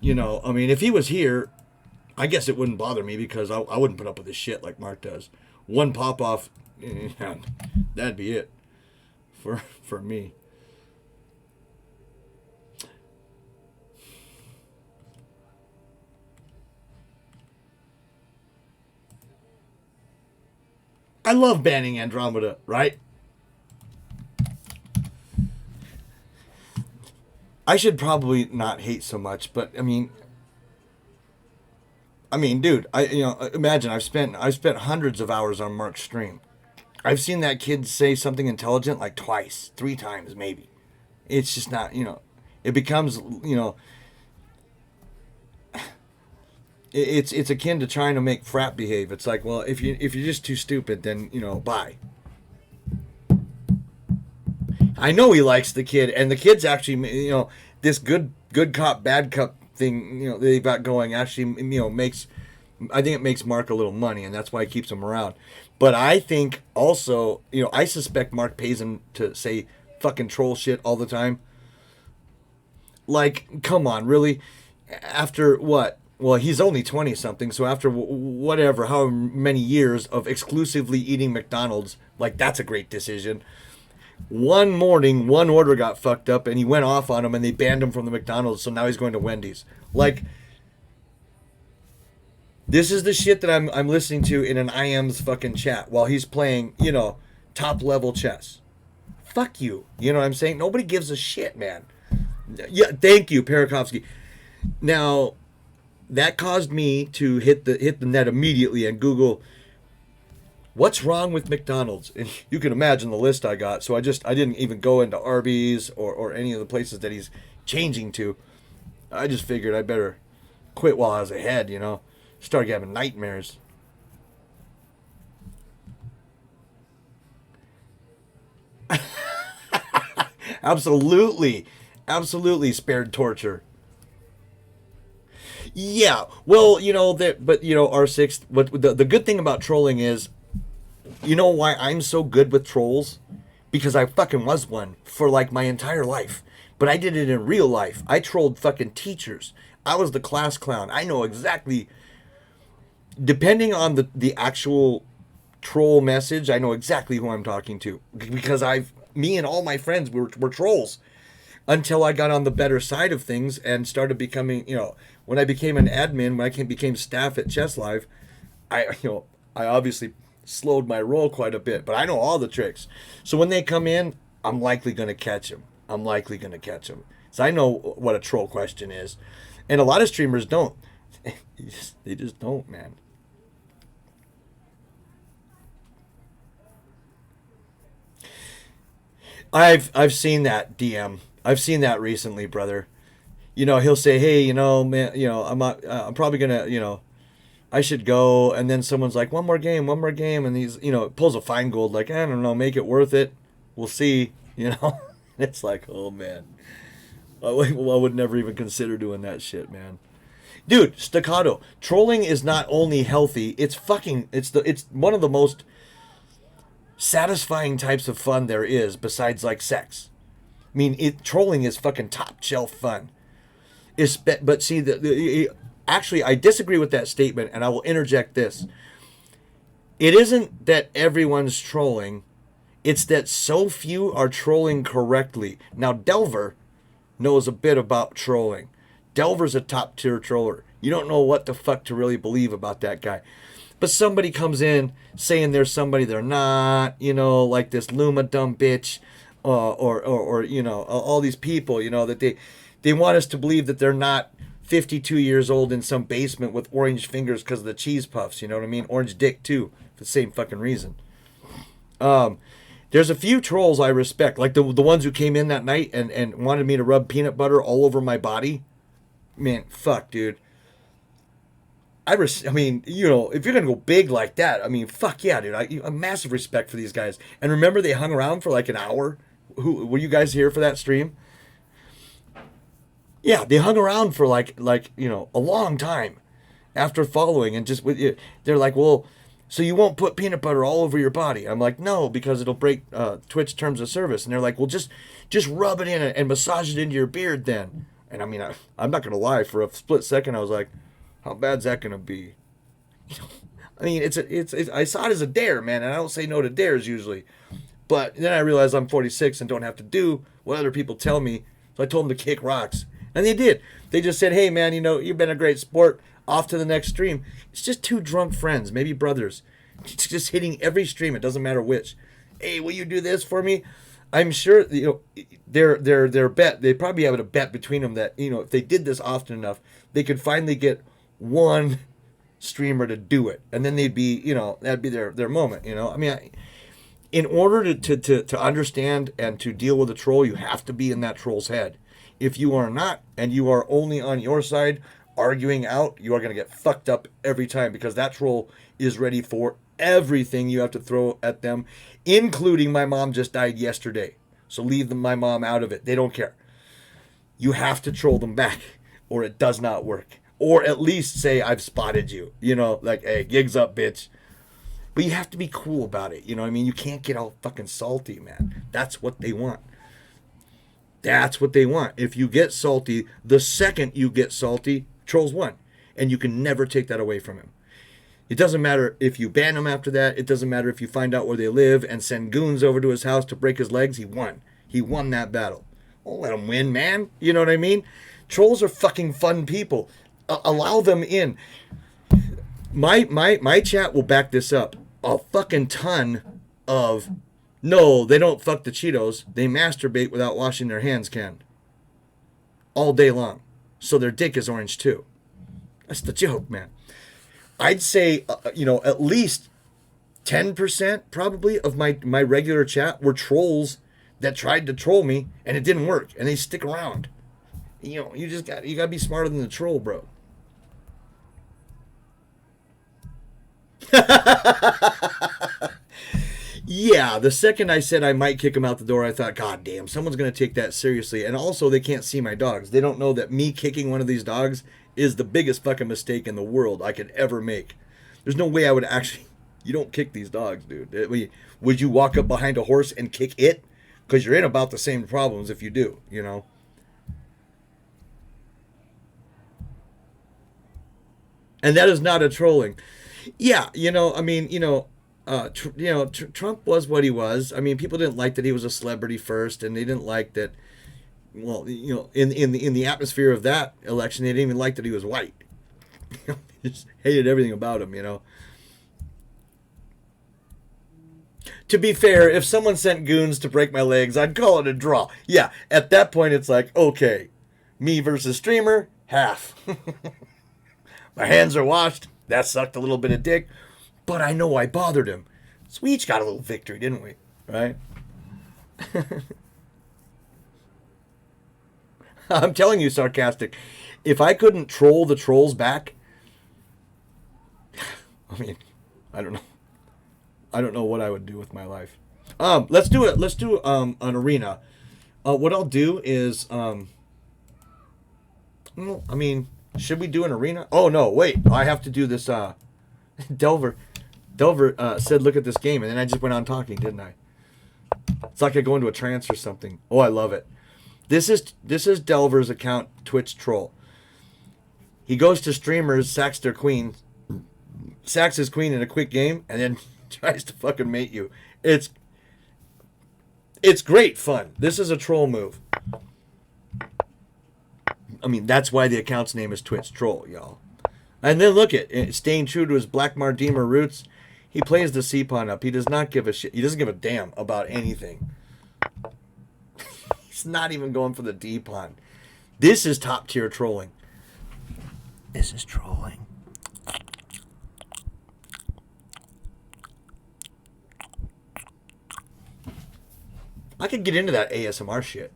if he was here, I guess it wouldn't bother me because I wouldn't put up with this shit like Mark does. One pop-off, that'd be it for me. I love banning Andromeda, right? I should probably not hate so much, but I mean, dude, imagine I've spent hundreds of hours on Mark's stream. I've seen that kid say something intelligent like twice, 3 times maybe. It's just not, it becomes, it's akin to trying to make frat behave. It's like, well, if you're just too stupid, then bye. I know he likes the kid, and the kid's actually, this good cop, bad cop thing, they've got going actually, I think it makes Mark a little money, and that's why he keeps him around. But I think also, I suspect Mark pays him to say fucking troll shit all the time. Like, come on, really? After what? Well, he's only 20-something, so after whatever, however many years of exclusively eating McDonald's, like, that's a great decision. One morning, one order got fucked up, and he went off on him, and they banned him from the McDonald's. So now he's going to Wendy's. Like, this is the shit that I'm listening to in an IM's fucking chat while he's playing, you know, top level chess. Fuck you. You know what I'm saying? Nobody gives a shit, man. Yeah, thank you, Parakovsky. Now, that caused me to hit the net immediately and Google what's wrong with McDonald's. And you can imagine the list I got. So I didn't even go into Arby's or any of the places that he's changing to. I just figured I better quit while I was ahead, you know. Started having nightmares. Absolutely spared torture. Yeah, well, you know that, but you know, R6. What the good thing about trolling is, you know why I'm so good with trolls? Because I fucking was one for like my entire life. But I did it in real life. I trolled fucking teachers. I was the class clown. I know exactly. Depending on the actual troll message, I know exactly who I'm talking to because me and all my friends were trolls until I got on the better side of things and started becoming, you know, when I became an admin, when I became staff at Chess Live, I obviously slowed my roll quite a bit, but I know all the tricks. So when they come in, I'm likely going to catch them. So I know what a troll question is. And a lot of streamers don't. They just don't, man. I've seen that DM. I've seen that recently, brother. You know, he'll say, "Hey, you know, man, you know, I'm probably gonna, you know, I should go." And then someone's like, one more game," and he's, you know, pulls a fine gold, like, I don't know, make it worth it. We'll see, you know. It's like, oh man, I would never even consider doing that shit, man. Dude, staccato. Trolling is not only healthy, it's one of the most satisfying types of fun there is besides like sex. I mean, trolling is fucking top shelf fun. But see, actually, I disagree with that statement, and I will interject this. It isn't that everyone's trolling, it's that so few are trolling correctly. Now, Delver knows a bit about trolling. Delver's a top tier troller. You don't know what the fuck to really believe about that guy. But somebody comes in saying they're somebody they're not, you know, like this Luma dumb bitch, or you know, all these people, you know, that they want us to believe that they're not 52 years old in some basement with orange fingers because of the cheese puffs, you know what I mean? Orange dick too, for the same fucking reason. There's a few trolls I respect, like the ones who came in that night and wanted me to rub peanut butter all over my body. Man, fuck, dude. I mean, you know, if you're gonna go big like that, I mean, fuck yeah, dude. I massive respect for these guys. And remember, they hung around for like an hour. Were you guys here for that stream? Yeah, they hung around for like you know, a long time after following, and just they're like, well, so you won't put peanut butter all over your body? I'm like, no, because it'll break Twitch terms of service. And they're like, well, just rub it in and massage it into your beard then. And I mean, I'm not gonna lie, for a split second I was like, how bad's that gonna be? I mean, it's I saw it as a dare, man, and I don't say no to dares usually. But then I realized I'm 46 and don't have to do what other people tell me. So I told them to kick rocks. And they did. They just said, hey, man, you know, you've been a great sport. Off to the next stream. It's just two drunk friends, maybe brothers. It's just hitting every stream. It doesn't matter which. Hey, will you do this for me? I'm sure, you know, their bet, they probably have a bet between them that, you know, if they did this often enough, they could finally get one streamer to do it. And then they'd be, you know, that'd be their moment, you know. I mean, in order to understand and to deal with a troll, you have to be in that troll's head. If you are not, and you are only on your side arguing out, you are going to get fucked up every time, because that troll is ready for everything you have to throw at them, including my mom just died yesterday. So leave my mom out of it. They don't care. You have to troll them back, or it does not work. Or at least say, I've spotted you. You know, like, hey, gigs up, bitch. But you have to be cool about it. You know what I mean? You can't get all fucking salty, man. That's what they want. That's what they want. If you get salty, the second you get salty, trolls won. And you can never take that away from him. It doesn't matter if you ban him after that. It doesn't matter if you find out where they live and send goons over to his house to break his legs. He won. He won that battle. Don't let him win, man. You know what I mean? Trolls are fucking fun people. Allow them in. My chat will back this up. A fucking ton of, no, they don't fuck the Cheetos. They masturbate without washing their hands, Ken. All day long. So their dick is orange too. That's the joke, man. I'd say, at least 10% probably of my regular chat were trolls that tried to troll me and it didn't work, and they stick around. You gotta be smarter than the troll, bro. Yeah, the second I said I might kick him out the door, I thought, God damn, someone's going to take that seriously. And also, they can't see my dogs. They don't know that me kicking one of these dogs is the biggest fucking mistake in the world I could ever make. There's no way I would actually... You don't kick these dogs, dude. Would you walk up behind a horse and kick it? Because you're in about the same problems if you do, you know? And that is not a trolling. Yeah, Trump was what he was. I mean, people didn't like that he was a celebrity first, and they didn't like that. Well, in the atmosphere of that election, they didn't even like that he was white. They just hated everything about him, To be fair, if someone sent goons to break my legs, I'd call it a draw. Yeah, at that point, it's like, okay, me versus streamer, half. My hands are washed. That sucked a little bit of dick. But I know I bothered him. So we each got a little victory, didn't we? Right? I'm telling you, sarcastic. If I couldn't troll the trolls back, I mean, I don't know. I don't know what I would do with my life. Let's do it. Let's do an arena. What I'll do is, should we do an arena? Oh no, wait. I have to do this. Delver said, "Look at this game," and then I just went on talking, didn't I? It's like I go into a trance or something. Oh, I love it. This is Delver's account, Twitch troll. He goes to streamers, sacks their queen, sacks his queen in a quick game, and then tries to fucking mate you. It's great fun. This is a troll move. I mean, that's why the account's name is Twitch Troll, y'all. And then look at staying true to his Black Mardemer roots. He plays the C pawn up. He does not give a shit. He doesn't give a damn about anything. He's not even going for the D pawn. This is top tier trolling. This is trolling. I could get into that ASMR shit.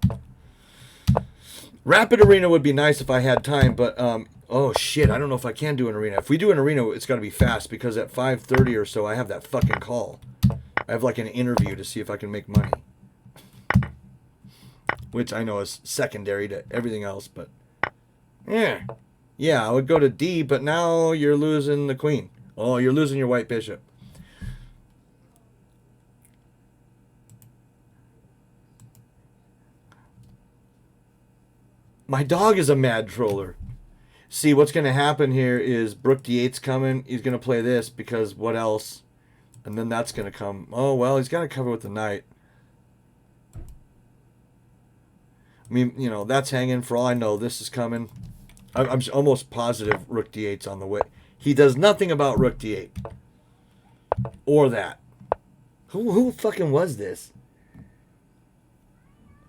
Rapid arena would be nice if I had time, but oh shit, I don't know if I can do an arena. If we do an arena, it's got to be fast because at 5:30 or so I have that fucking call. I have like an interview to see if I can make money, which I know is secondary to everything else. But yeah, I would go to D, but now you're losing the queen. Oh, you're losing your white bishop. My dog is a mad troller. See, what's going to happen here is Brook D8's coming. He's going to play this because what else? And then that's going to come. Oh, well, he's got to cover with the knight. I mean, that's hanging. For all I know, this is coming. I'm almost positive Rook D8's on the way. He does nothing about Rook D8. Or that. Who fucking was this?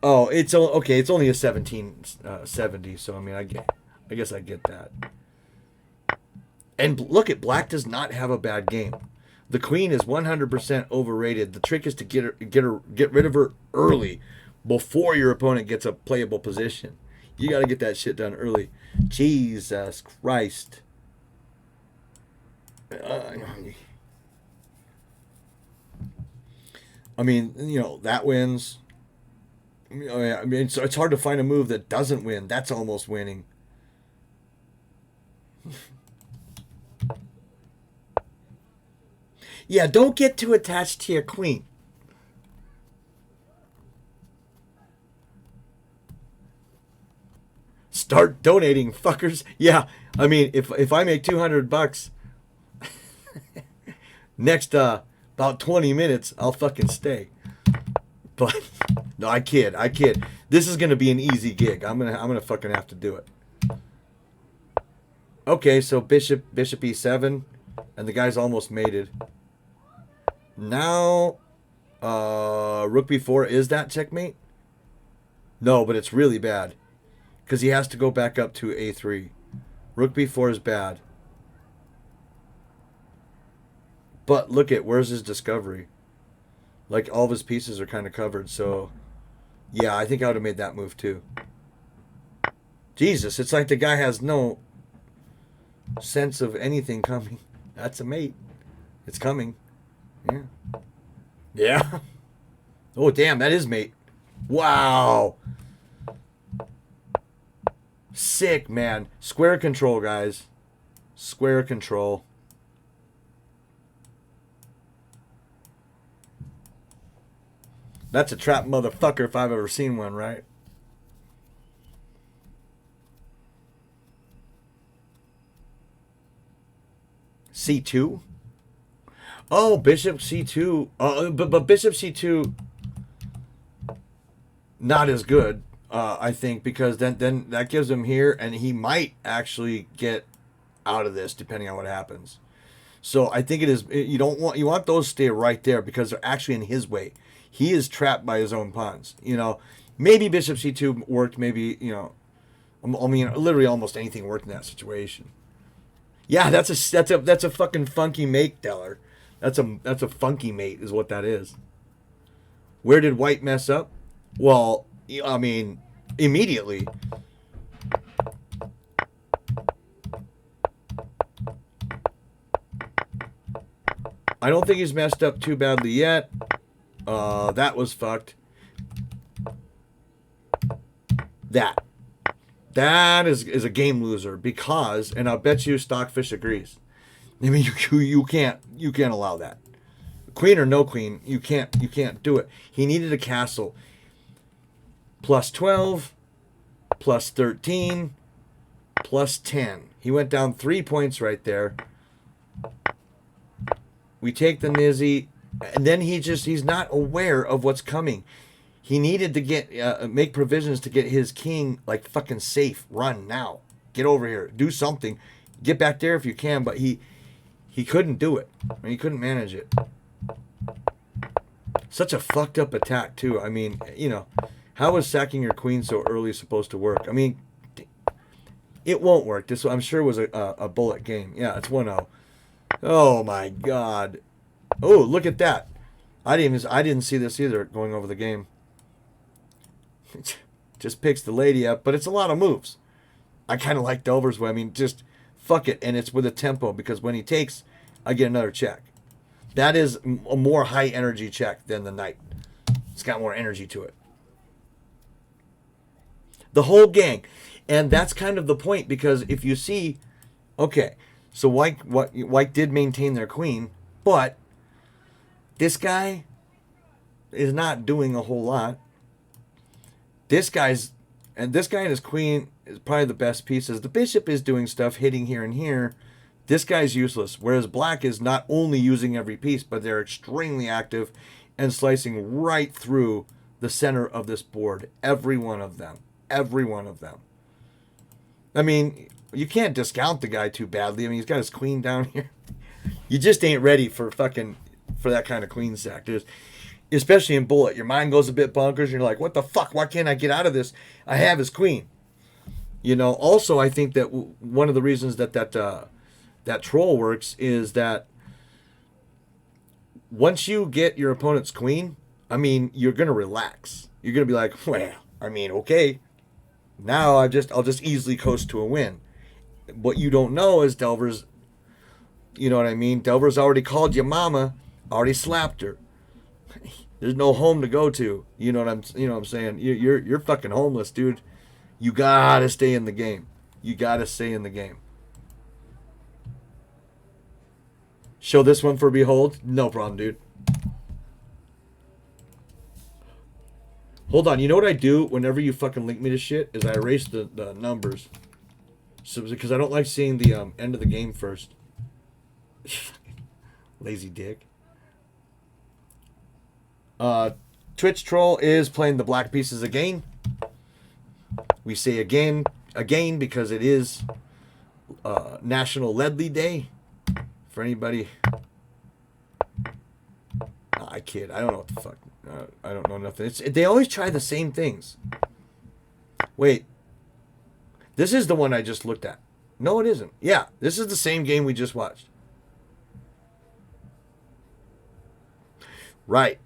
Oh, it's okay. It's only a 1770, so I mean, I guess I get that. And look, at Black does not have a bad game. The queen is 100% overrated. The trick is to get rid of her early, before your opponent gets a playable position. You got to get that shit done early. Jesus Christ. I mean, that wins. I mean, it's hard to find a move that doesn't win. That's almost winning. Yeah, don't get too attached to your queen. Start donating, fuckers. Yeah, I mean, if I make $200, Next, about 20 minutes, I'll fucking stay. But no, I kid. This is gonna be an easy gig. I'm gonna fucking have to do it. Okay, so bishop e7, and the guy's almost mated. Now, rook b4, is that checkmate? No, but it's really bad because he has to go back up to a3. Rook b4 is bad. But look at, where's his discovery? Like, all of his pieces are kind of covered, so yeah, I think I would have made that move too. Jesus, it's like the guy has no sense of anything coming. That's a mate. It's coming. Yeah. Yeah. Oh, damn, that is mate. Wow. Sick, man. Square control, guys. Square control. That's a trap motherfucker if I've ever seen one, right? C2? Oh, bishop C2. But bishop C2, not as good, I think, because then that gives him here, and he might actually get out of this depending on what happens. So I think you want those to stay right there because they're actually in his way. He is trapped by his own pawns. You know, maybe bishop c2 worked. Maybe, you know, I mean, literally almost anything worked in that situation. Yeah, that's a fucking funky mate, Deller. That's a funky mate, is what that is. Where did white mess up? Well, I mean, immediately. I don't think he's messed up too badly yet. That was fucked. That is a game loser because, and I'll bet you Stockfish agrees. I mean, you can't allow that. Queen or no queen, you can't do it. He needed a castle. Plus 12, plus 13, plus 10. He went down 3 points right there. We take the Nizzy, and then he's not aware of what's coming. He needed to make provisions to get his king like fucking safe. Run now. Get over here. Do something. Get back there if you can, but he couldn't do it. He couldn't manage it. Such a fucked up attack too. I mean, you know, how is sacking your queen so early supposed to work? I mean, it won't work. This, I'm sure, was a bullet game. Yeah, it's 1-0. Oh my god. Oh, look at that. I didn't see this either going over the game. Just picks the lady up, but it's a lot of moves. I kind of like Delver's way. I mean, just fuck it, and it's with a tempo, because when he takes, I get another check. That is a more high energy check than the knight. It's got more energy to it. The whole gang. And that's kind of the point, because if you see, okay, so White did maintain their queen, but this guy is not doing a whole lot. This guy and his queen is probably the best pieces. The bishop is doing stuff, hitting here and here. This guy's useless, whereas black is not only using every piece, but they're extremely active and slicing right through the center of this board. Every one of them. Every one of them. I mean, you can't discount the guy too badly. I mean, he's got his queen down here. You just ain't ready for that kind of queen sack. Especially in bullet. Your mind goes a bit bonkers and you're like, what the fuck? Why can't I get out of this? I have his queen. You know, also, I think that one of the reasons that troll works is that once you get your opponent's queen, I mean, you're going to relax. You're going to be like, well, I mean, okay, now I'll just easily coast to a win. What you don't know is Delver's, you know what I mean? Delver's already called you mama, already slapped her. There's no home to go to. You know what I'm saying? You're fucking homeless, dude. You gotta stay in the game. You gotta stay in the game. Show this one for behold. No problem, dude. Hold on. You know what I do whenever you fucking link me to shit is I erase the numbers. So, because I don't like seeing the end of the game first. Lazy dick. Twitch Troll is playing the black pieces again. We say again because it is National Ledley Day. For anybody, I kid. I don't know what the fuck. I don't know nothing. They always try the same things. Wait, this is the one I just looked at. No, it isn't. Yeah, this is the same game we just watched. Right.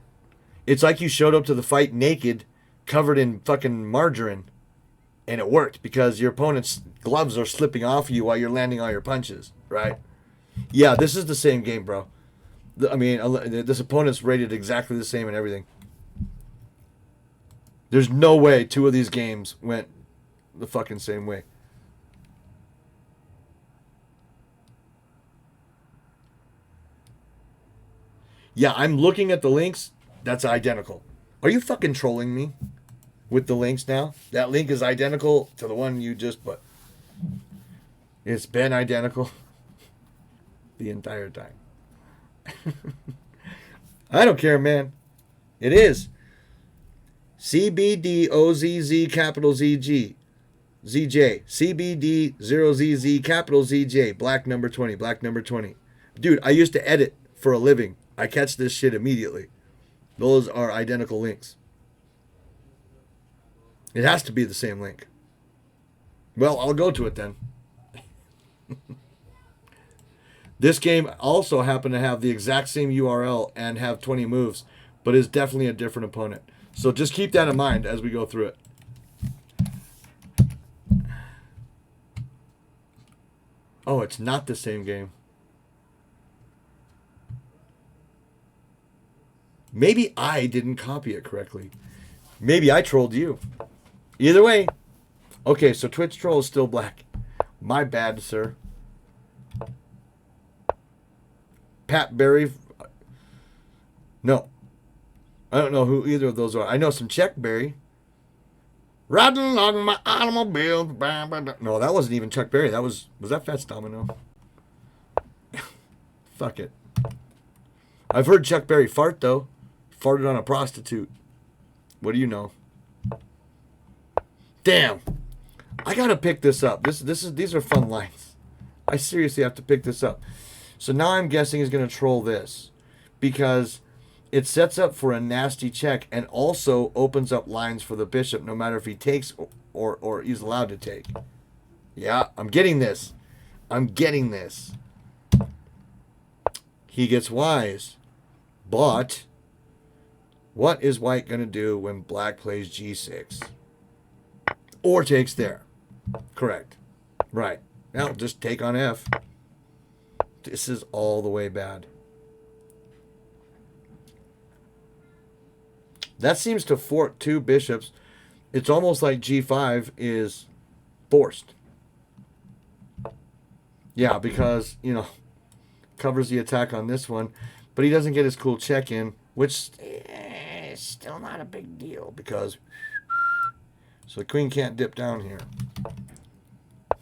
It's like you showed up to the fight naked, covered in fucking margarine, and it worked because your opponent's gloves are slipping off you while you're landing all your punches, right? Yeah, this is the same game, bro. I mean, this opponent's rated exactly the same and everything. There's no way two of these games went the fucking same way. Yeah, I'm looking at the links. That's identical. Are you fucking trolling me with the links now? That link is identical to the one you just put. It's been identical the entire time. I don't care, man. It is. CBDOZZ capital ZG. ZJ. CBD0ZZ capital ZJ. Black number 20. Black number 20. Dude, I used to edit for a living. I catch this shit immediately. Those are identical links. It has to be the same link. Well, I'll go to it then. This game also happened to have the exact same URL and have 20 moves, but is definitely a different opponent. So just keep that in mind as we go through it. Oh, it's not the same game. Maybe I didn't copy it correctly. Maybe I trolled you. Either way. Okay, so Twitch Troll is still black. My bad, sir. Pat Berry. No. I don't know who either of those are. I know some Chuck Berry. Riding along my automobile. No, that wasn't even Chuck Berry. Was that Fats Domino? Fuck it. I've heard Chuck Berry fart, though. Farted on a prostitute. What do you know? Damn. I gotta pick this up. These are fun lines. I seriously have to pick this up. So now I'm guessing he's gonna troll this. Because it sets up for a nasty check and also opens up lines for the bishop no matter if he takes or he's allowed to take. Yeah, I'm getting this. I'm getting this. He gets wise. But what is white going to do when black plays g6? Or takes there. Correct. Right. Now just take on f. This is all the way bad. That seems to fort two bishops. It's almost like g5 is forced. Yeah, because, covers the attack on this one. But he doesn't get his cool check in, which is still not a big deal because so the queen can't dip down here.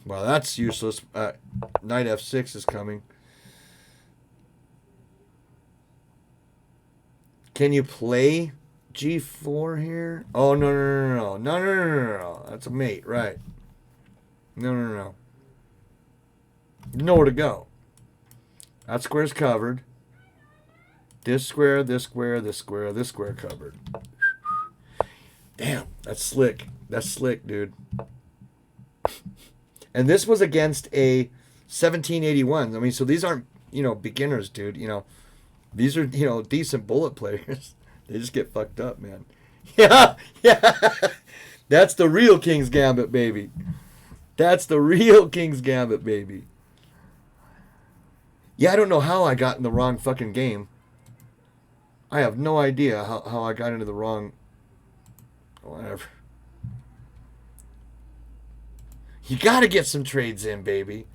Well, that's useless. Knight f6 is coming. Can you play g4 here? Oh, no. That's a mate, right. No. Nowhere to go. That square's covered. This square, this square, this square, this square covered. Damn, that's slick. That's slick, dude. And this was against a 1781. I mean, so these aren't, beginners, dude. These are, decent bullet players. They just get fucked up, man. Yeah. That's the real King's Gambit, baby. That's the real King's Gambit, baby. Yeah, I don't know how I got in the wrong fucking game. I have no idea how I got into the wrong... Whatever. You gotta get some trades in, baby.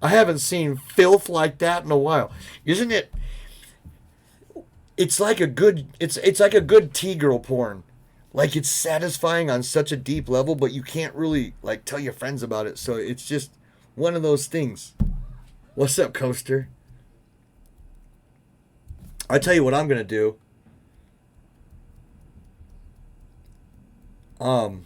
I haven't seen filth like that in a while. Isn't it... It's like a good... It's like a good T-girl porn. Like, it's satisfying on such a deep level, but you can't really, tell your friends about it. So it's just one of those things. What's up, Coaster? I tell you what I'm gonna do. Um,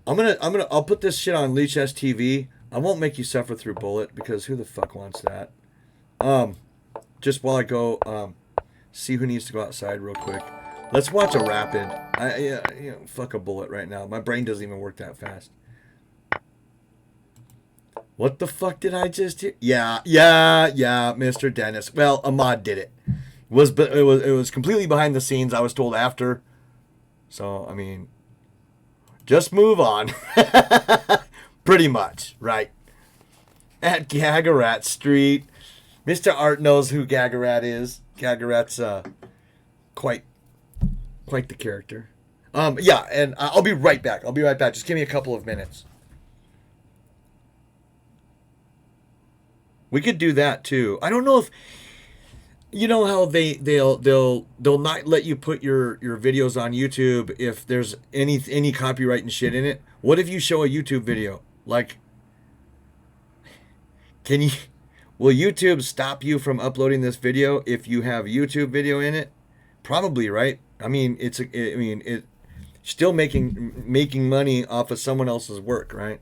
I'll put this shit on Leech STV. I won't make you suffer through Bullet because who the fuck wants that? Um, just while I go, see who needs to go outside real quick. Let's watch a rapid. Fuck a Bullet right now. My brain doesn't even work that fast. What the fuck did I just hear? Yeah, Mr. Dennis. Well, Ahmad did it. It was completely behind the scenes. I was told after. So I mean, just move on. Pretty much, right? At Gagarat Street, Mr. Art knows who Gagarat is. Gagarat's quite the character. Yeah, and I'll be right back. Just give me a couple of minutes. We could do that too. I don't know if you know how they'll not let you put your videos on YouTube if there's any copyright and shit in it. What if you show a YouTube video? Like, can you? Will YouTube stop you from uploading this video if you have YouTube video in it? Probably, right? I mean, it's still making money off of someone else's work, right?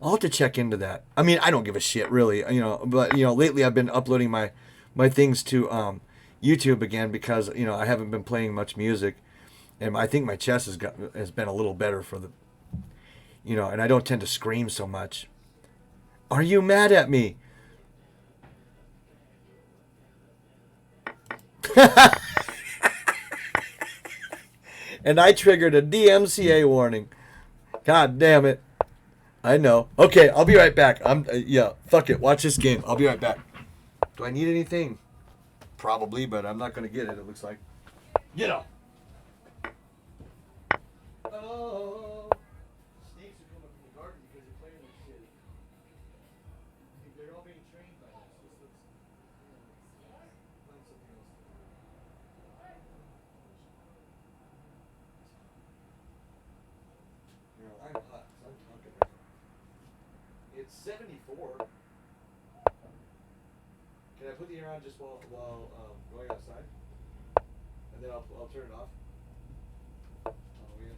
I'll have to check into that. I mean, I don't give a shit really, but lately I've been uploading my things to YouTube again because I haven't been playing much music, and I think my chest has been a little better for the, and I don't tend to scream so much. Are you mad at me? And I triggered a DMCA warning. God damn it. I know. Okay, I'll be right back. Fuck it. Watch this game. I'll be right back. Do I need anything? Probably, but I'm not going to get it, it looks like. Oh. Snakes are coming from the garden because they're playing this shit. They're all being trained by us. Find something else. I'm hot. I'm talking right now. It's 74. Can I put the air on just while going outside? And then I'll turn it off. Oh yeah.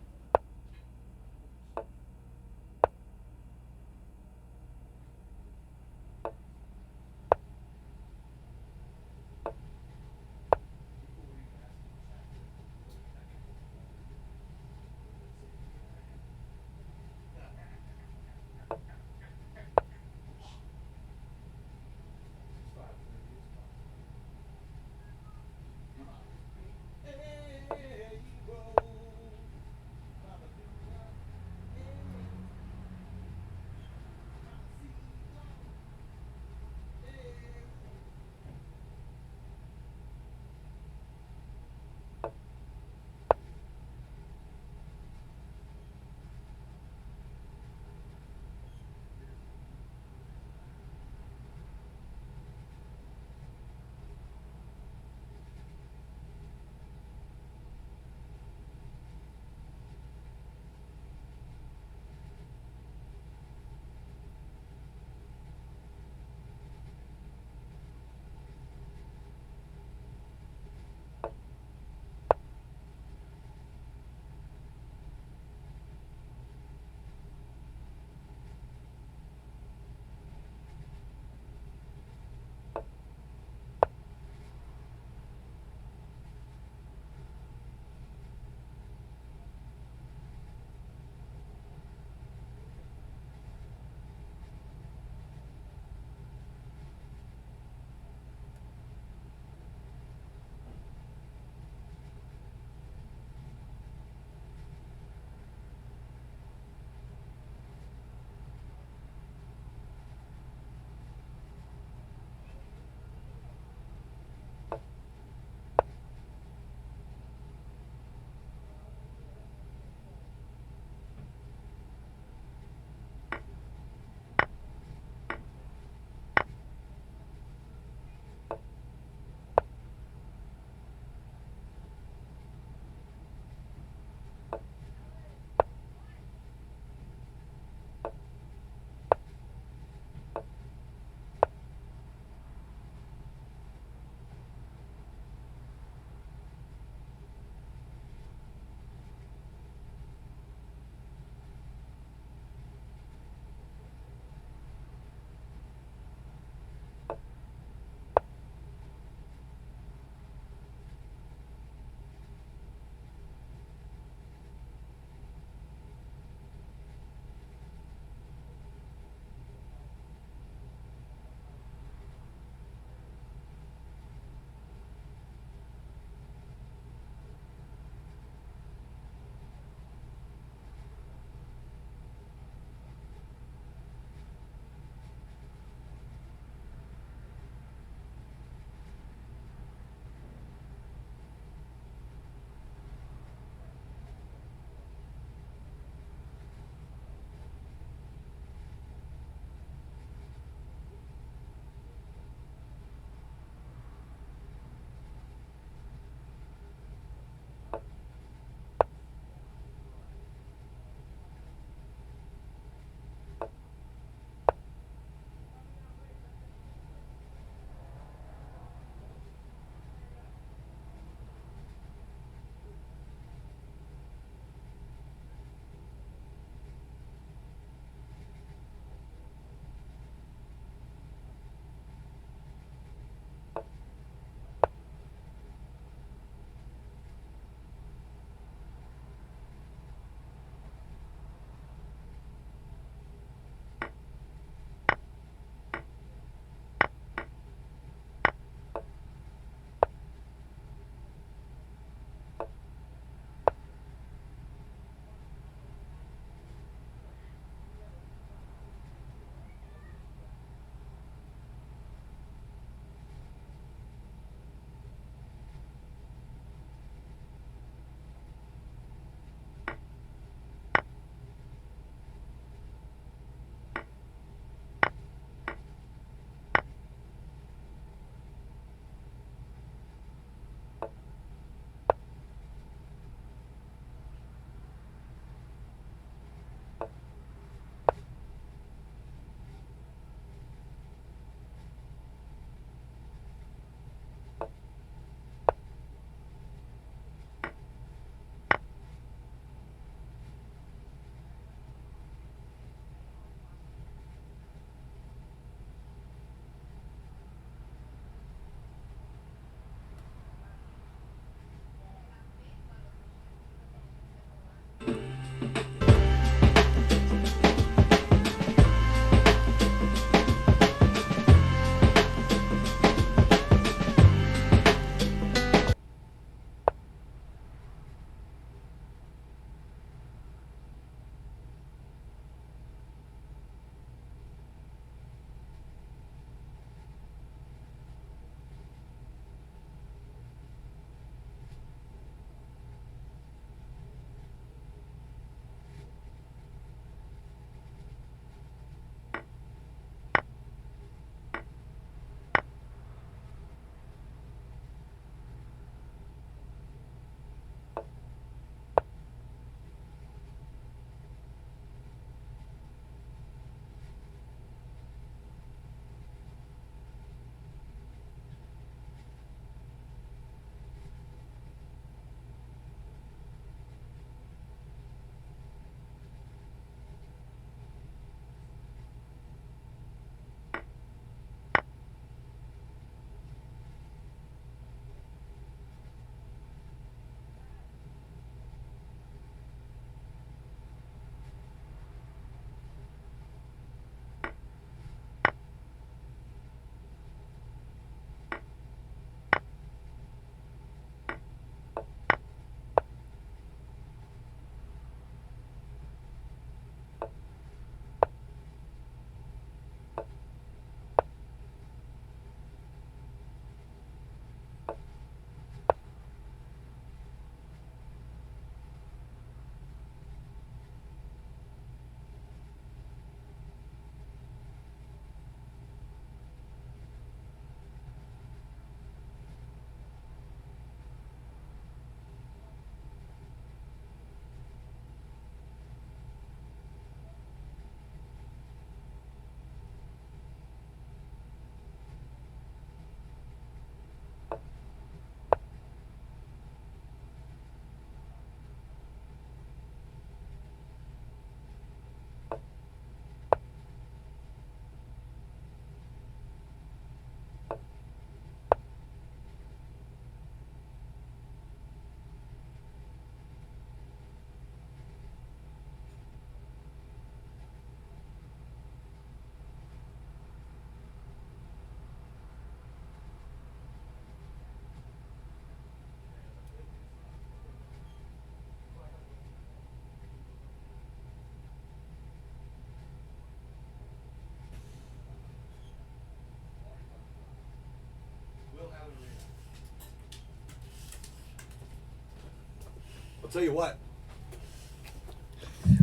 I'll tell you what.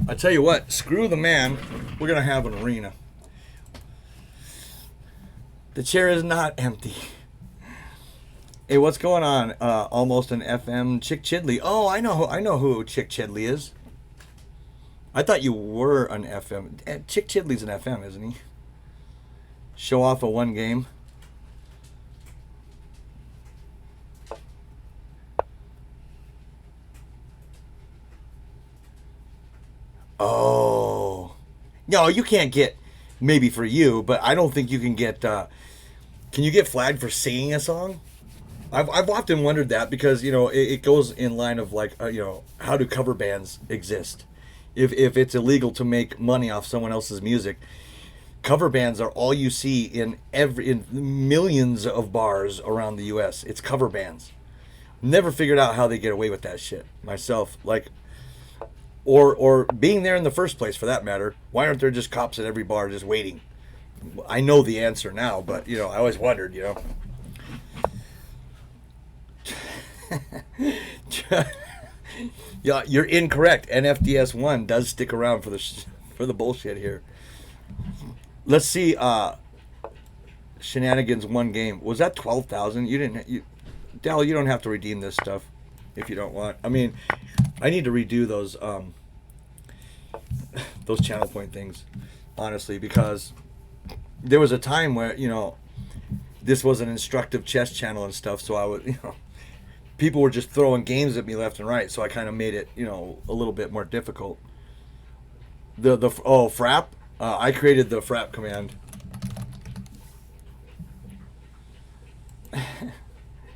I tell you what, screw the man. We're gonna have an arena. The chair is not empty. Hey, what's going on? Almost an FM, Chick Chidley. Oh, I know who Chick Chidley is. I thought you were an FM. Chick Chidley's an FM, isn't he? Show off a one game. Oh. No, you can't get, maybe for you, but I don't think you can get, can you get flagged for singing a song? I've often wondered that because, it goes in line of like, how do cover bands exist? If it's illegal to make money off someone else's music, cover bands are all you see in millions of bars around the U.S. It's cover bands. Never figured out how they get away with that shit myself. Like, or being there in the first place for that matter. Why aren't there just cops at every bar just waiting? I know the answer now, but I always wondered. Yeah, you're incorrect. NFDS 1 does stick around for the bullshit here. Let's see. Shenanigans one game. Was that 12,000? Dal, you don't have to redeem this stuff if you don't want. I mean, I need to redo those channel point things, honestly, because there was a time where this was an instructive chess channel and stuff. So I would people were just throwing games at me left and right, so I kind of made it, a little bit more difficult. Frap. I created the frap command.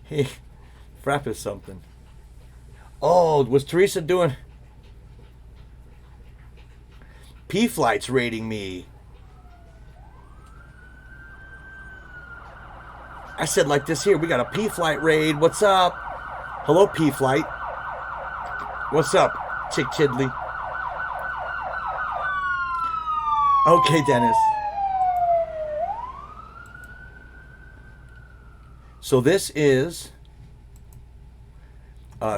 Hey, frap is something. Oh, was Teresa doing? P-Flight's raiding me. I said like this here. We got a P-Flight raid. What's up? Hello, P-Flight. What's up, Chick Chidley? Okay, Dennis. So this is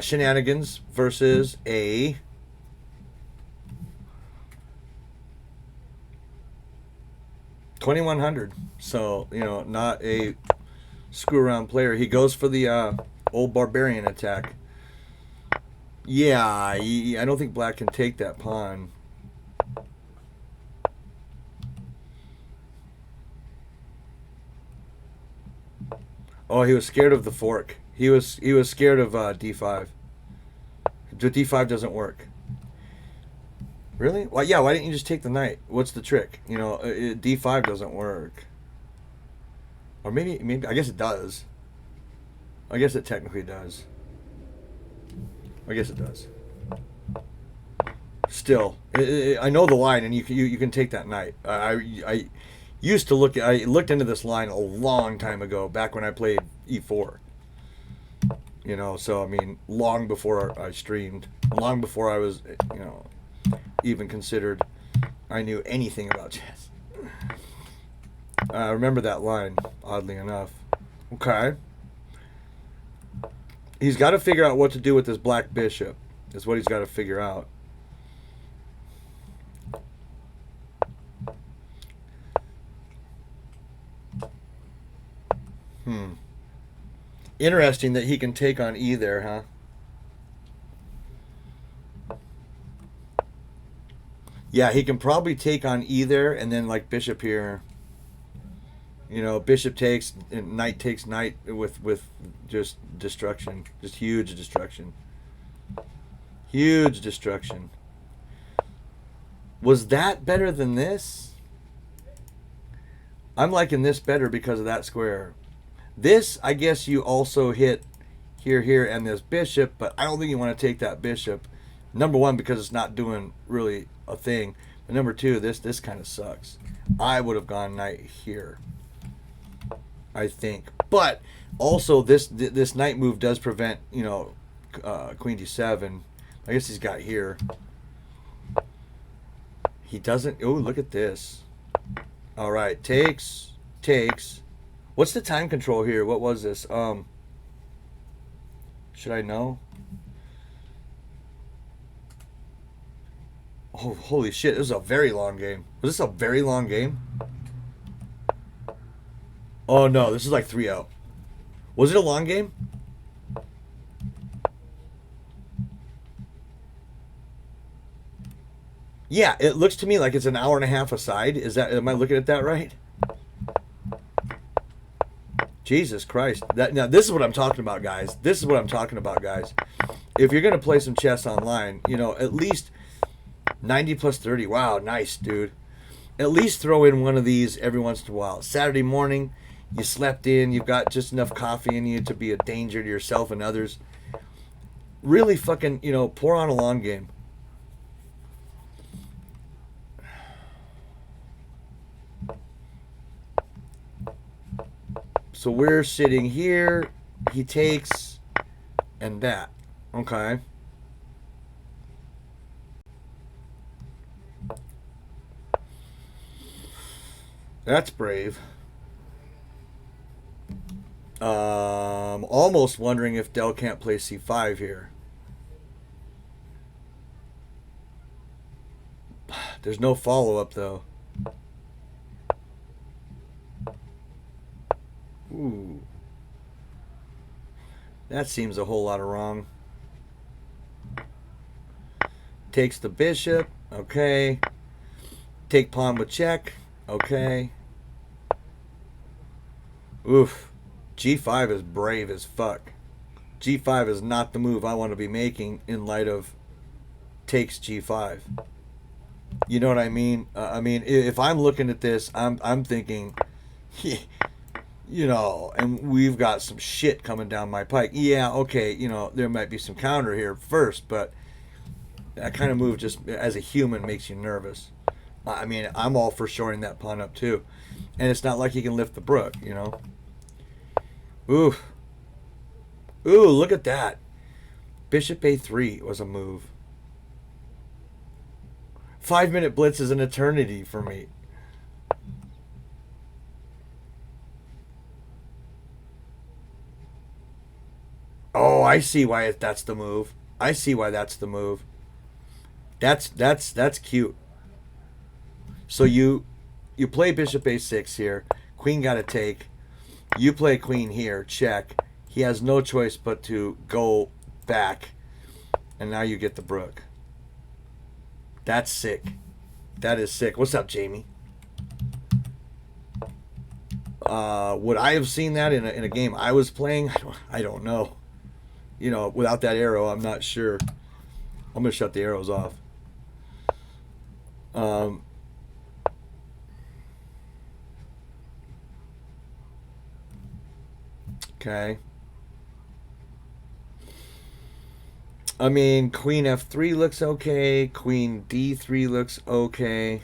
Shenanigans versus a $2,100. So, not a screw around player. He goes for the old barbarian attack. Yeah, I don't think black can take that pawn. Oh, he was scared of the fork. He was scared of d5. D5 doesn't work. Really? Well, yeah. Why didn't you just take the knight? What's the trick? D5 doesn't work. Or maybe I guess it does. I guess it technically does. I guess it does. Still, I know the line, and you can take that knight. I used to look. I looked into this line a long time ago, back when I played E4. So I mean, long before I streamed, long before I was, even considered I knew anything about chess. I remember that line, oddly enough. Okay. He's got to figure out what to do with this black bishop. Is what he's got to figure out. Interesting that he can take on E there, huh? Yeah, he can probably take on E there, and then like bishop here. Bishop takes, and knight takes knight with just destruction. Just huge destruction. Huge destruction. Was that better than this? I'm liking this better because of that square. This, I guess you also hit here, and this bishop, but I don't think you want to take that bishop. Number one, because it's not doing really a thing. But number two, this kind of sucks. I would have gone knight here, I think. But also, this knight move does prevent, queen d7. I guess he's got here. He doesn't. Oh, look at this. All right, takes. What's the time control here? What was this? Should I know? Oh, holy shit. This is a very long game. Was this a very long game? Oh, no. This is like 3-0. Was it a long game? Yeah, it looks to me like it's an hour and a half aside. Am I looking at that right? Jesus Christ. Now this is what I'm talking about, guys. This is what I'm talking about, guys. If you're going to play some chess online, at least 90 plus 30. Wow, nice, dude. At least throw in one of these every once in a while. Saturday morning, you slept in, you've got just enough coffee in you to be a danger to yourself and others. Really fucking, pour on a long game. So we're sitting here, he takes, and that. Okay. That's brave. Almost wondering if Dell can't play c5 here. There's no follow-up, though. Ooh. That seems a whole lot of wrong. Takes the bishop. Okay. Take pawn with check. Okay. Oof. G5 is brave as fuck. G5 is not the move I want to be making in light of takes G5. You know what I mean? If I'm looking at this, I'm thinking, and we've got some shit coming down my pike. Yeah, okay, there might be some counter here first, but that kind of move just as a human makes you nervous. I'm all for shoring that pawn up too. And it's not like you can lift the brook, Ooh. Ooh, look at that. Bishop A3 was a move. 5-minute blitz is an eternity for me. Oh, I see why that's the move. I see why that's the move. That's cute. So you play bishop a6 here. Queen got to take. You play queen here. Check. He has no choice but to go back. And now you get the brook. That's sick. That is sick. What's up, Jamie? Would I have seen that in a game I was playing? I don't know. Without that arrow, I'm not sure. I'm going to shut the arrows off. Okay. Queen f3 looks okay. Queen d3 looks okay.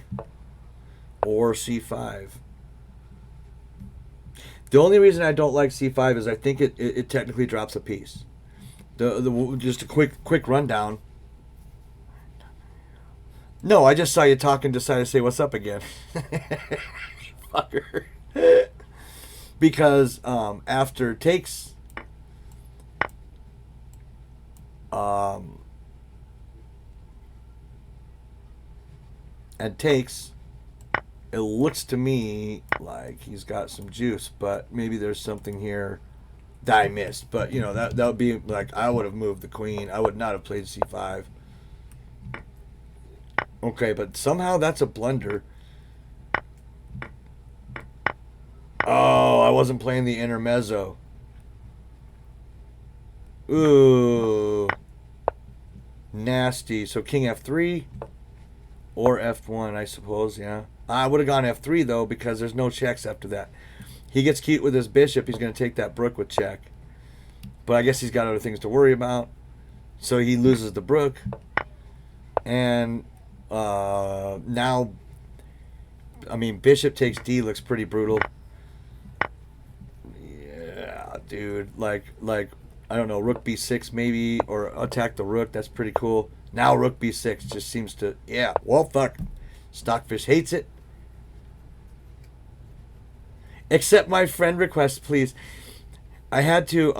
Or c5. The only reason I don't like c5 is I think it technically drops a piece. Just a quick rundown. No, I just saw you talking, decided to say what's up again. Fucker. Because after takes and takes, it looks to me like he's got some juice, but maybe there's something here that I missed. But that would be like, I would have moved the queen. I would not have played c5. Okay, but somehow that's a blunder. Oh, I wasn't playing the intermezzo. Ooh. Nasty. So king f3 or f1, I suppose, yeah. I would have gone f3, though, because there's no checks after that. He gets cute with his bishop. He's going to take that brook with check. But I guess he's got other things to worry about. So he loses the brook. And now, bishop takes d looks pretty brutal. Yeah, dude. Like I don't know, rook b6 maybe, or attack the rook. That's pretty cool. Now rook b6 just seems to, yeah, well, fuck. Stockfish hates it. Accept my friend request, please. I had to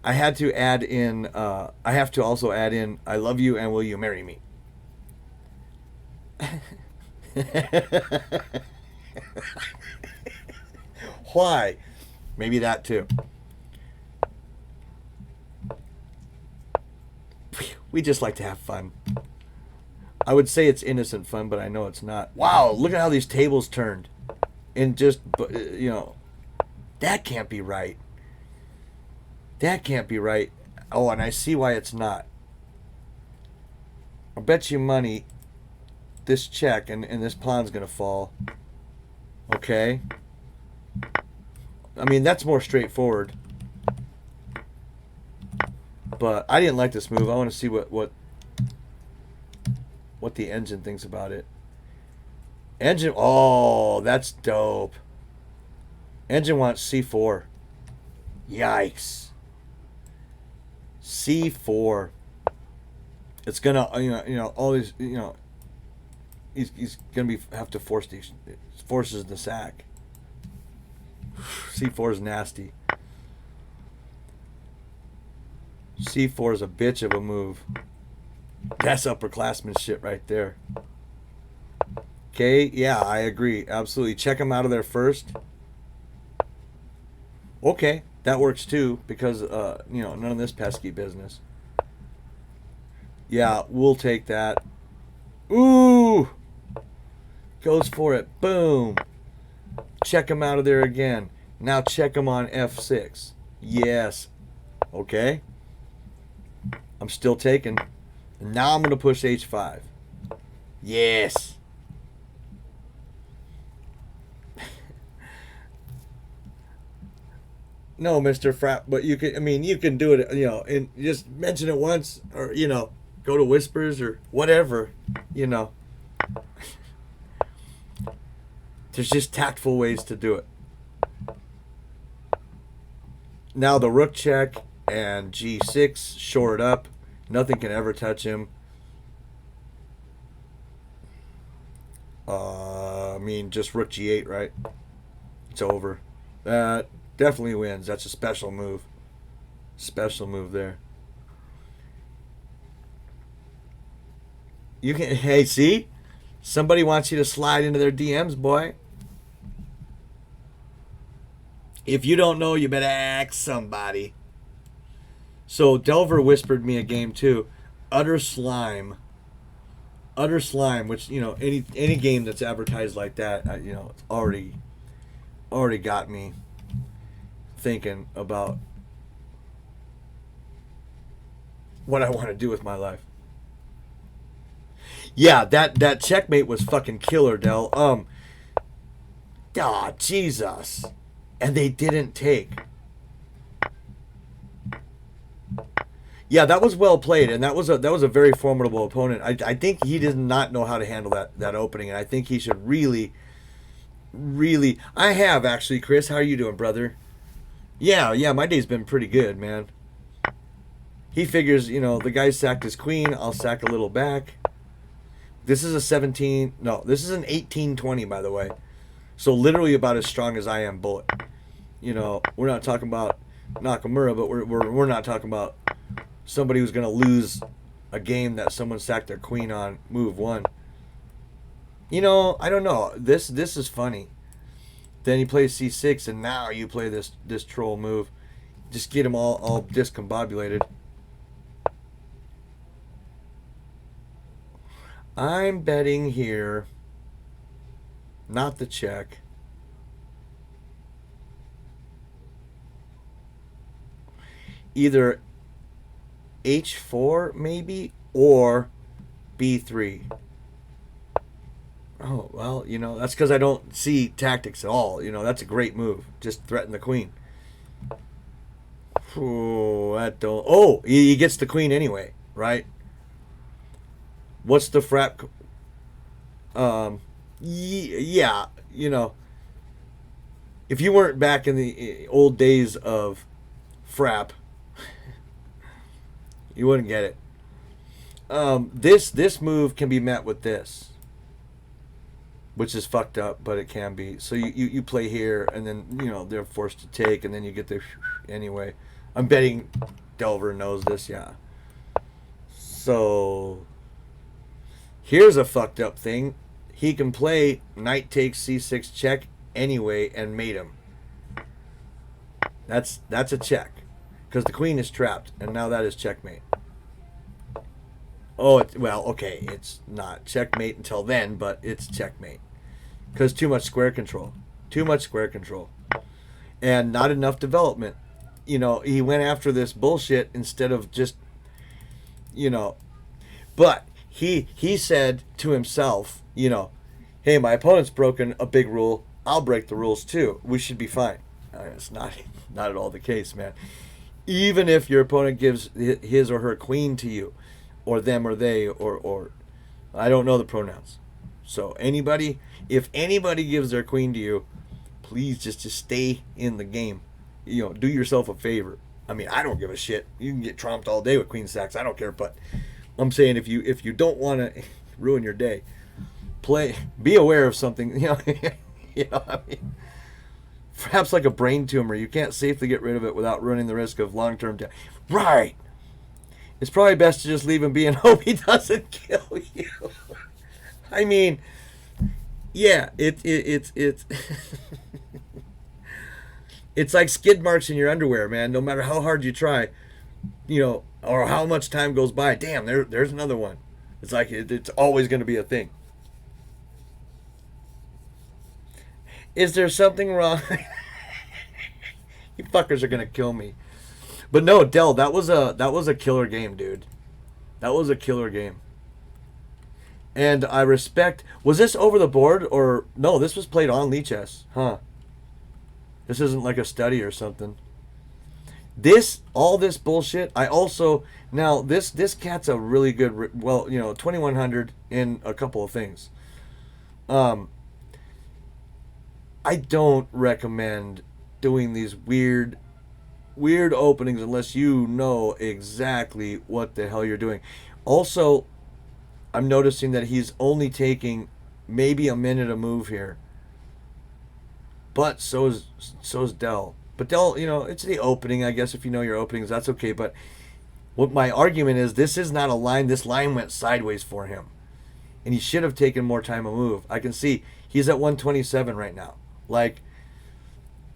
add in, I have to also add in, I love you and will you marry me? Why? Maybe that too. We just like to have fun. I would say it's innocent fun, but I know it's not. Wow, look at how these tables turned. And just, that can't be right. That can't be right. Oh, and I see why it's not. I'll bet you money this check and this pawn's going to fall. Okay. I mean, that's more straightforward. But I didn't like this move. I want to see what the engine thinks about it. Engine, oh, that's dope. Engine wants C4. Yikes. C4. It's gonna, all these, he's gonna have to forces the sack. C4 is nasty. C4 is a bitch of a move. That's upperclassman shit right there. Okay, yeah, I agree. Absolutely. Check him out of there first. Okay, that works too, because, none of this pesky business. Yeah, we'll take that. Ooh! Goes for it. Boom. Check him out of there again. Now check him on F6. Yes. Okay. I'm still taking. Now I'm going to push H5. Yes. No, Mr. Frap, but you can do it, and just mention it once, or, go to Whispers or whatever, There's just tactful ways to do it. Now the rook check and G6, shore it up. Nothing can ever touch him. Just rook G8, right? It's over. That definitely wins. That's a special move. Special move there. You can, hey, see? Somebody wants you to slide into their DMs, boy. If you don't know, you better ask somebody. So Delver whispered me a game too. Utter Slime, which, any game that's advertised like that, it's already got me thinking about what I want to do with my life. Yeah, that checkmate was fucking killer, Del. Jesus. And they didn't take. Yeah, that was well played, and that was a very formidable opponent. I think he did not know how to handle that opening, and I think he should really. I have actually, Chris. How are you doing, brother? Yeah, my day's been pretty good, man. He figures, the guy sacked his queen. I'll sack a little back. This is a 17. No, this is an 18-20, by the way. So literally about as strong as I am bullet. We're not talking about Nakamura, but we're not talking about somebody who's going to lose a game that someone sacked their queen on move one. I don't know. This is funny. Then he plays C6, and now you play this troll move. Just get him all discombobulated. I'm betting here, not the check. Either H4 maybe, or B3. Oh, well, that's because I don't see tactics at all. That's a great move. Just threaten the queen. Oh, that don't. Oh, he gets the queen anyway, right? What's the frap? Yeah, if you weren't back in the old days of frap, you wouldn't get it. This move can be met with this, which is fucked up, but it can be. So you play here, and then they're forced to take, and then you get the anyway. I'm betting Delver knows this, yeah. So Here's a fucked up thing. He can play knight takes c6 check anyway and mate him. That's a check. Because the queen is trapped, and now that is checkmate. Oh, well, okay, it's not checkmate until then, but it's checkmate. Because too much square control. Too much square control. And not enough development. You know, he went after this bullshit instead of just, you know. But he said to himself, you know, hey, my opponent's broken a big rule. I'll break the rules too. We should be fine. It's not at all the case, man. Even if your opponent gives his or her queen to you, or them or they, or I don't know the pronouns. So anybody, if anybody gives their queen to you, please just stay in the game. You know, do yourself a favor. I mean, I don't give a shit. You can get trumped all day with queen stacks. I don't care. But I'm saying if you don't want to ruin your day, be aware of something. You know, I mean, perhaps like a brain tumor. You can't safely get rid of it without running the risk of long-term death. Right. It's probably best to just leave him be and hope he doesn't kill you. I mean, yeah, it's it's like skid marks in your underwear, man. No matter how hard you try, you know, or how much time goes by. Damn, there's another one. It's like it's always going to be a thing. Is there something wrong? You fuckers are going to kill me. But no, Dell, that was a killer game, dude. That was a killer game. And I respect... Was this over the board or... No, this was played on Lichess. Huh. This isn't like a study or something. All this bullshit, I also... Now, this cat's a really good... Well, you know, 2100 in a couple of things. I don't recommend doing these weird openings unless you know exactly what the hell you're doing. Also, I'm noticing that he's only taking maybe a minute a move here. But so is Dell. But Dell, you know, it's the opening, I guess. If you know your openings, that's okay. But what my argument is, this is not a line. This line went sideways for him. And he should have taken more time a move. I can see he's at 127 right now. Like,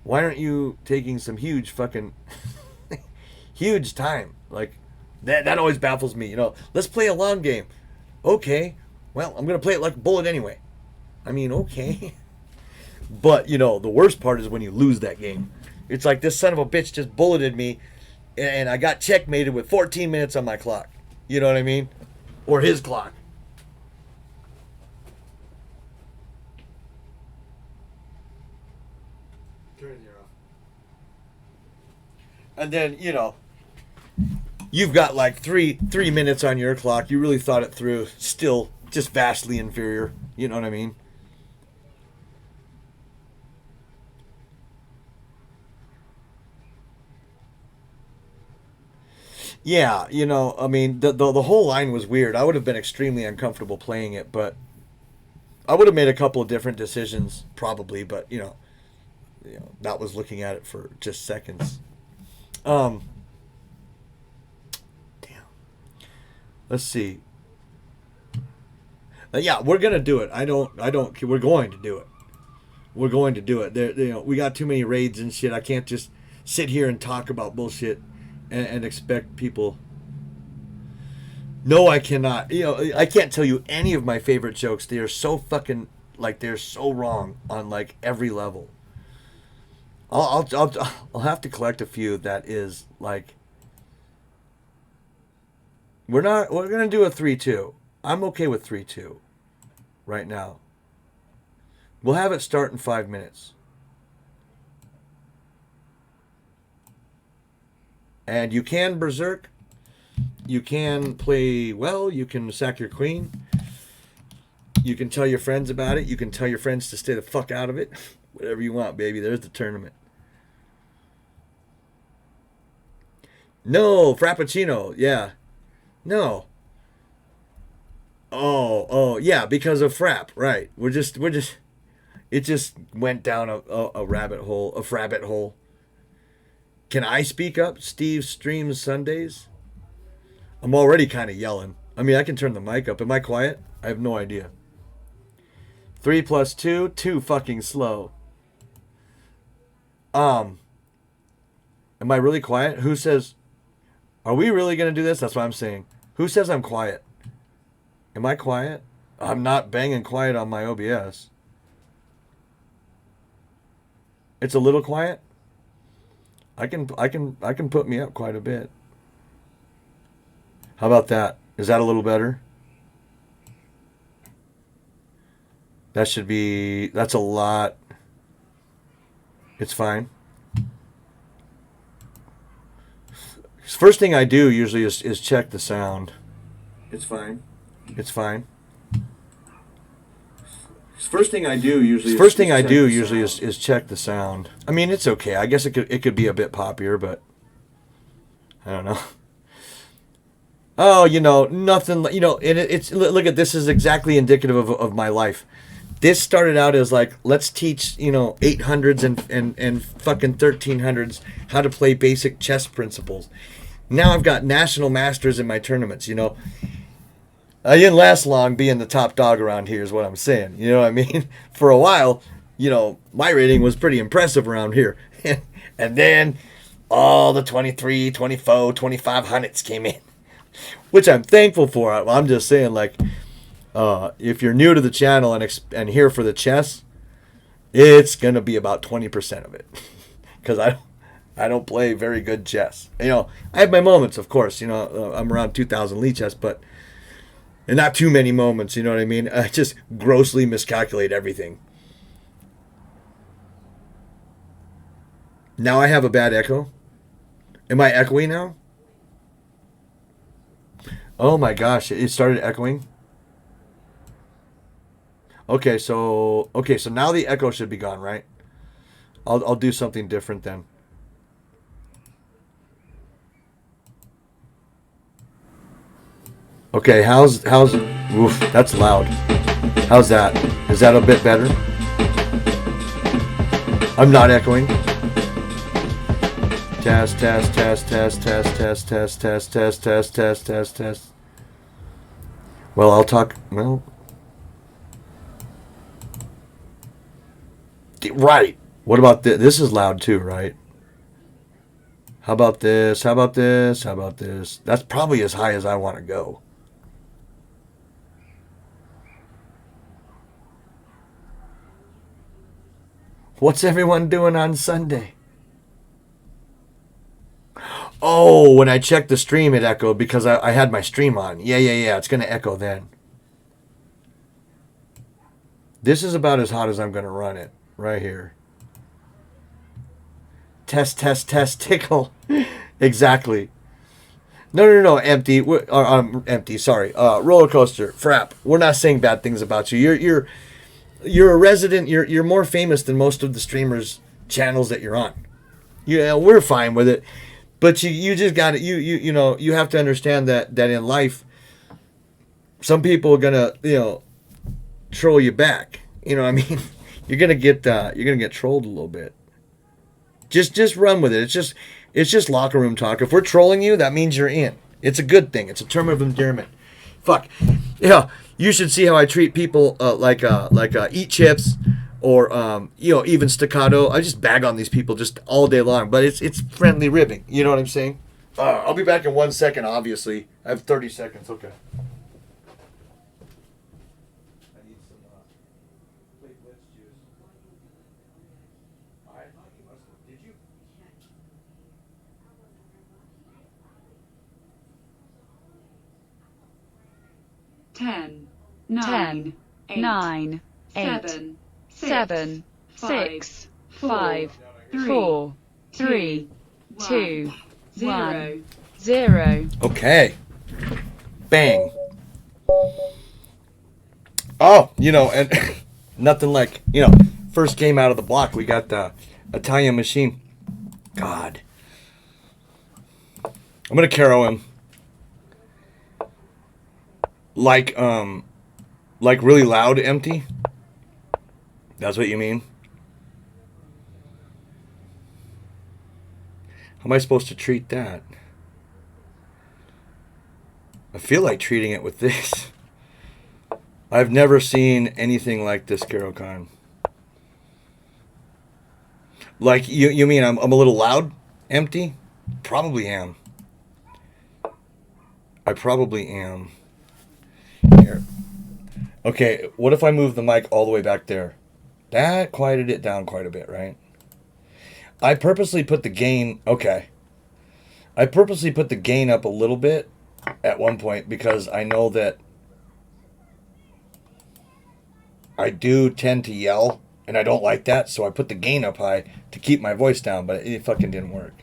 why aren't you taking some huge fucking huge time? Like, that always baffles me. You know, let's play a long game. Okay, well, I'm going to play it like a bullet anyway. I mean, okay. But, you know, the worst part is when you lose that game. It's like this son of a bitch just bulleted me and I got checkmated with 14 minutes on my clock. You know what I mean? Or his clock. And then, you know, you've got like three minutes on your clock. You really thought it through. Still just vastly inferior. You know what I mean? Yeah, you know, I mean, the whole line was weird. I would have been extremely uncomfortable playing it, but I would have made a couple of different decisions, probably. But you know, that was looking at it for just seconds. Damn. Let's see. Yeah, we're gonna do it. I don't. We're going to do it. We're going to do it. There, you know, we got too many raids and shit. I can't just sit here and talk about bullshit and expect people. No, I cannot. You know, I can't tell you any of my favorite jokes. They are so fucking like they're so wrong on like every level. I'll have to collect a few that is like. We're gonna do a 3-2. I'm okay with 3-2 right now. We'll have it start in 5 minutes. And you can berserk. You can play well. You can sack your queen. You can tell your friends about it. You can tell your friends to stay the fuck out of it. Whatever you want, baby. There's the tournament. No, Frappuccino. Yeah. No. Oh, yeah, because of Frap, right. We're just, it just went down a rabbit hole, a frabbit hole. Can I speak up? Steve streams Sundays. I'm already kind of yelling. I mean, I can turn the mic up. Am I quiet? I have no idea. 3 plus 2, 2 fucking slow. Am I really quiet? Who says, are we really going to do this? That's what I'm saying. Who says I'm quiet? Am I quiet? I'm not banging quiet on my OBS. It's a little quiet. I can put me up quite a bit. How about that? Is that a little better? That should be, that's a lot. It's fine. First thing I do usually is check the sound. It's fine. It's fine. First thing I do usually is check the sound. I mean, it's okay. I guess it could be a bit poppier, but I don't know. Oh, nothing. It's look at this is exactly indicative of my life. This started out as like, let's teach 800s and fucking 1300s how to play basic chess principles. Now I've got national masters in my tournaments. I didn't last long being the top dog around here is what I'm saying. You know what I mean? For a while, my rating was pretty impressive around here. And then all the 23, 24, 2500s came in, which I'm thankful for. I'm just saying, like, if you're new to the channel and here for the chess, it's going to be about 20% of it. Because I don't play very good chess. I have my moments, of course. I'm around 2,000 lead chess, and not too many moments, you know what I mean? I just grossly miscalculate everything. Now I have a bad echo. Am I echoing now? Oh my gosh, it started echoing. Okay, so now the echo should be gone, right? I'll do something different then. Okay, how's oof, that's loud. How's that? Is that a bit better? I'm not echoing. Test. Well, I'll talk. Well, right. What about this? This is loud too, right? How about this? How about this? How about this? That's probably as high as I want to go. What's everyone doing on Sunday? Oh, when I checked the stream, it echoed because I had my stream on. Yeah. It's going to echo then. This is about as hot as I'm going to run it right here. Test, tickle. Exactly. No, empty. Empty. Sorry. Roller coaster. Frap. We're not saying bad things about you. You're a resident. You're more famous than most of the streamers' channels that you're on. Yeah, we're fine with it. But you just got it. You have to understand that in life, some people are gonna troll you back. You know what I mean? You're gonna get trolled a little bit. Just run with it. It's just locker room talk. If we're trolling you, that means you're in. It's a good thing. It's a term of endearment. Fuck. Yeah, you should see how I treat people like Eat Chips or even Staccato. I just bag on these people just all day long, but it's friendly ribbing. You know what I'm saying? I'll be back in 1 second. Obviously, I have 30 seconds. Okay. I need some platelets juice. I thought you must have. Did you? 10, 9, 8, 7, 6, 5, 4, 3, 2, 1, 0. Okay. Bang. Oh, and nothing like, first game out of the block, we got the Italian machine. God. I'm going to Caro him. Like really loud empty? That's what you mean? How am I supposed to treat that? I feel like treating it with this. I've never seen anything like this, Carol Khan. Like, you mean I'm a little loud? Empty? Probably am. I probably am. Here. Okay, what if I move the mic all the way back there? That quieted it down quite a bit, right? I purposely put the gain... Okay. I purposely put the gain up a little bit at one point because I know that I do tend to yell, and I don't like that, so I put the gain up high to keep my voice down, but it fucking didn't work.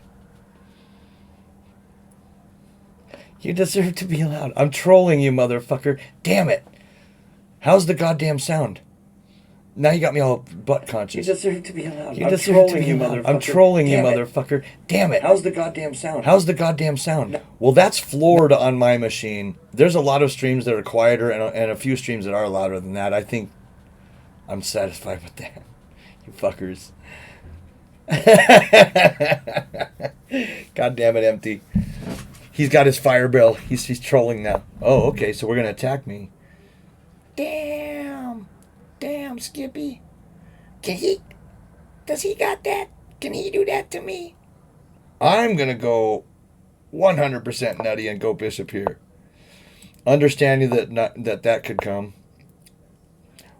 You deserve to be allowed. I'm trolling you, motherfucker. Damn it. How's the goddamn sound? Now you got me all butt conscious. You deserve to be allowed. You deserve to be allowed. I'm trolling you, motherfucker. Damn it. How's the goddamn sound? How's the goddamn sound? No. Well, that's floored on my machine. There's a lot of streams that are quieter and a few streams that are louder than that. I think I'm satisfied with that. You fuckers. God damn it, Empty. He's got his fire bill. He's trolling now. Oh, okay, so we're going to attack me. Damn, Skippy. Does he got that? Can he do that to me? I'm going to go 100% nutty and go bishop here. Understanding that could come.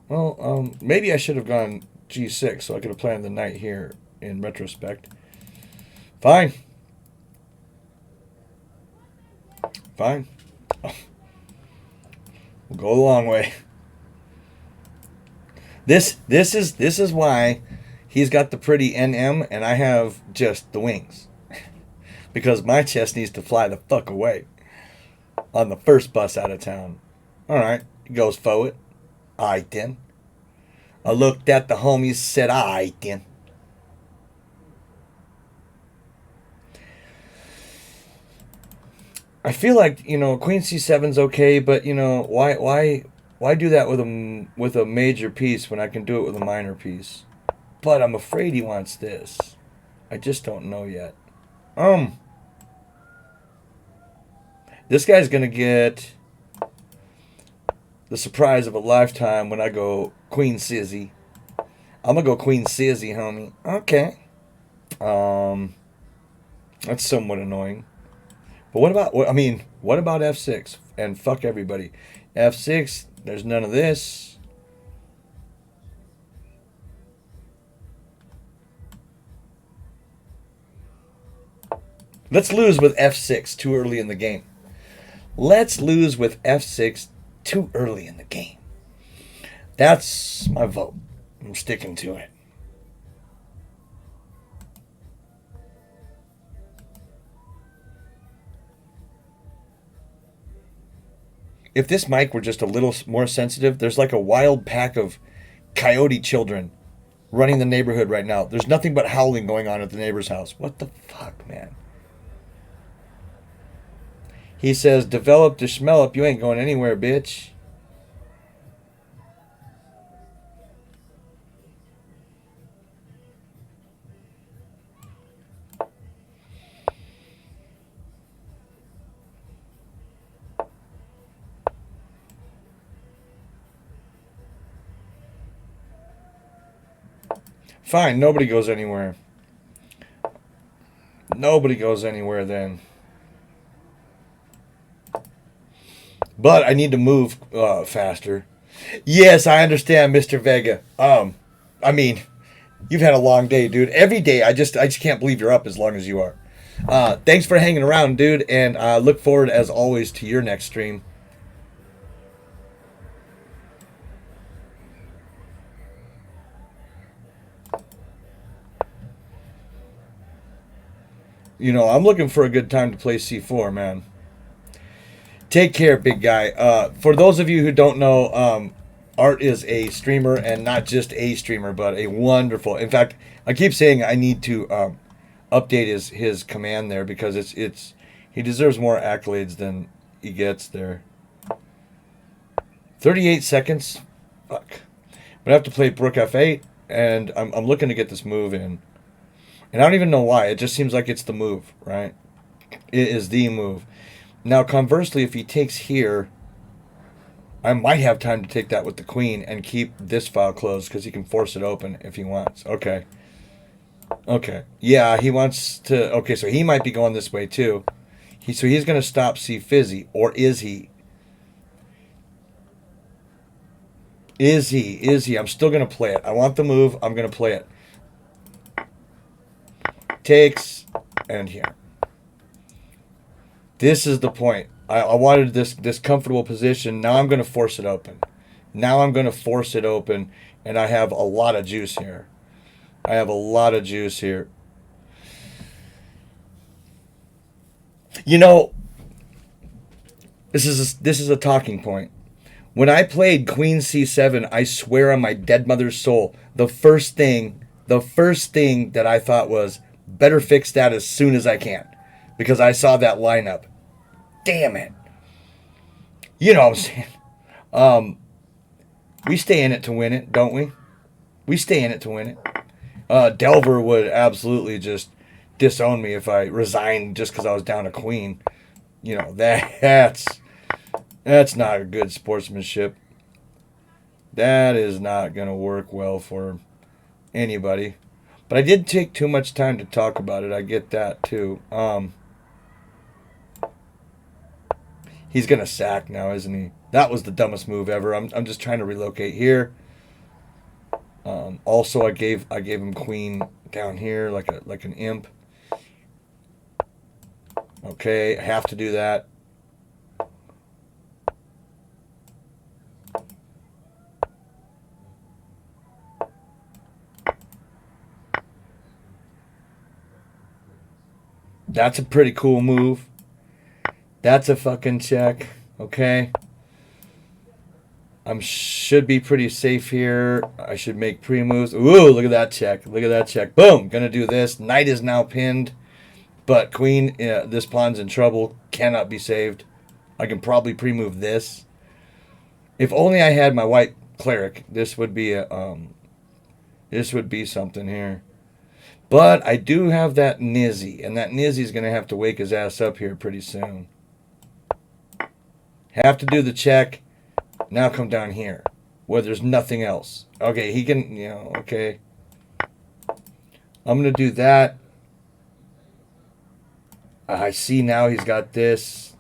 Well, maybe I should have gone g6 so I could have planned the knight here in retrospect. Fine. Fine. We'll go the long way. This is why he's got the pretty NM and I have just the wings. Because my chest needs to fly the fuck away on the first bus out of town. Alright, he goes forward. Aight then. I looked at the homies, said aight then. I feel like, Queen C7's okay, but why do that with a major piece when I can do it with a minor piece? But I'm afraid he wants this. I just don't know yet. This guy's gonna get the surprise of a lifetime when I go Queen Sizzy. I'm gonna go Queen Sizzy, homie. Okay. That's somewhat annoying. But what about F6? And fuck everybody. F6, there's none of this. Let's lose with F6 too early in the game. Let's lose with F6 too early in the game. That's my vote. I'm sticking to it. If this mic were just a little more sensitive, there's like a wild pack of coyote children running the neighborhood right now. There's nothing but howling going on at the neighbor's house. What the fuck, man? He says, develop to schmellop. You ain't going anywhere, bitch. Fine, nobody goes anywhere. Nobody goes anywhere then. But I need to move faster. Yes, I understand, Mr. Vega. I mean, you've had a long day, dude. Every day, I just can't believe you're up as long as you are. Thanks for hanging around, dude, and I look forward, as always, to your next stream. I'm looking for a good time to play C4, man. Take care, big guy. For those of you who don't know, Art is a streamer, and not just a streamer, but a wonderful. In fact, I keep saying I need to update his command there because he deserves more accolades than he gets there. 38 seconds. Fuck. I'm gonna have to play Brook F8, and I'm looking to get this move in. And I don't even know why. It just seems like it's the move, right? It is the move. Now, conversely, if he takes here, I might have time to take that with the queen and keep this file closed because he can force it open if he wants. Okay. Okay. Yeah, he wants to... Okay, so he might be going this way too. So he's going to stop C fizzy. Or is he? Is he? Is he? I'm still going to play it. I want the move. I'm going to play it. Takes. And here. This is the point. I wanted this comfortable position. Now I'm going to force it open. Now I'm going to force it open. And I have a lot of juice here. I have a lot of juice here. You know, this is a talking point. When I played Queen C7, I swear on my dead mother's soul, the first thing that I thought was, better fix that as soon as I can. Because I saw that lineup. Damn it. You know what I'm saying? We stay in it to win it, don't we? We stay in it to win it. Delver would absolutely just disown me if I resigned just because I was down a queen. You know, that's not a good sportsmanship. That is not going to work well for anybody. But I did take too much time to talk about it. I get that too. He's going to sack now, isn't he? That was the dumbest move ever. I'm just trying to relocate here. Also, I gave him queen down here like an imp. Okay, I have to do that. That's a pretty cool move. That's a fucking check. Okay. I should be pretty safe here. I should make pre-moves. Ooh, look at that check. Look at that check. Boom. Gonna do this. Knight is now pinned. But queen, this pawn's in trouble. Cannot be saved. I can probably pre-move this. If only I had my white cleric, this would be something here. But I do have that Nizzy, and that Nizzy's going to have to wake his ass up here pretty soon. Have to do the check. Now come down here, where there's nothing else. Okay, he can, okay. I'm going to do that. I see now he's got this.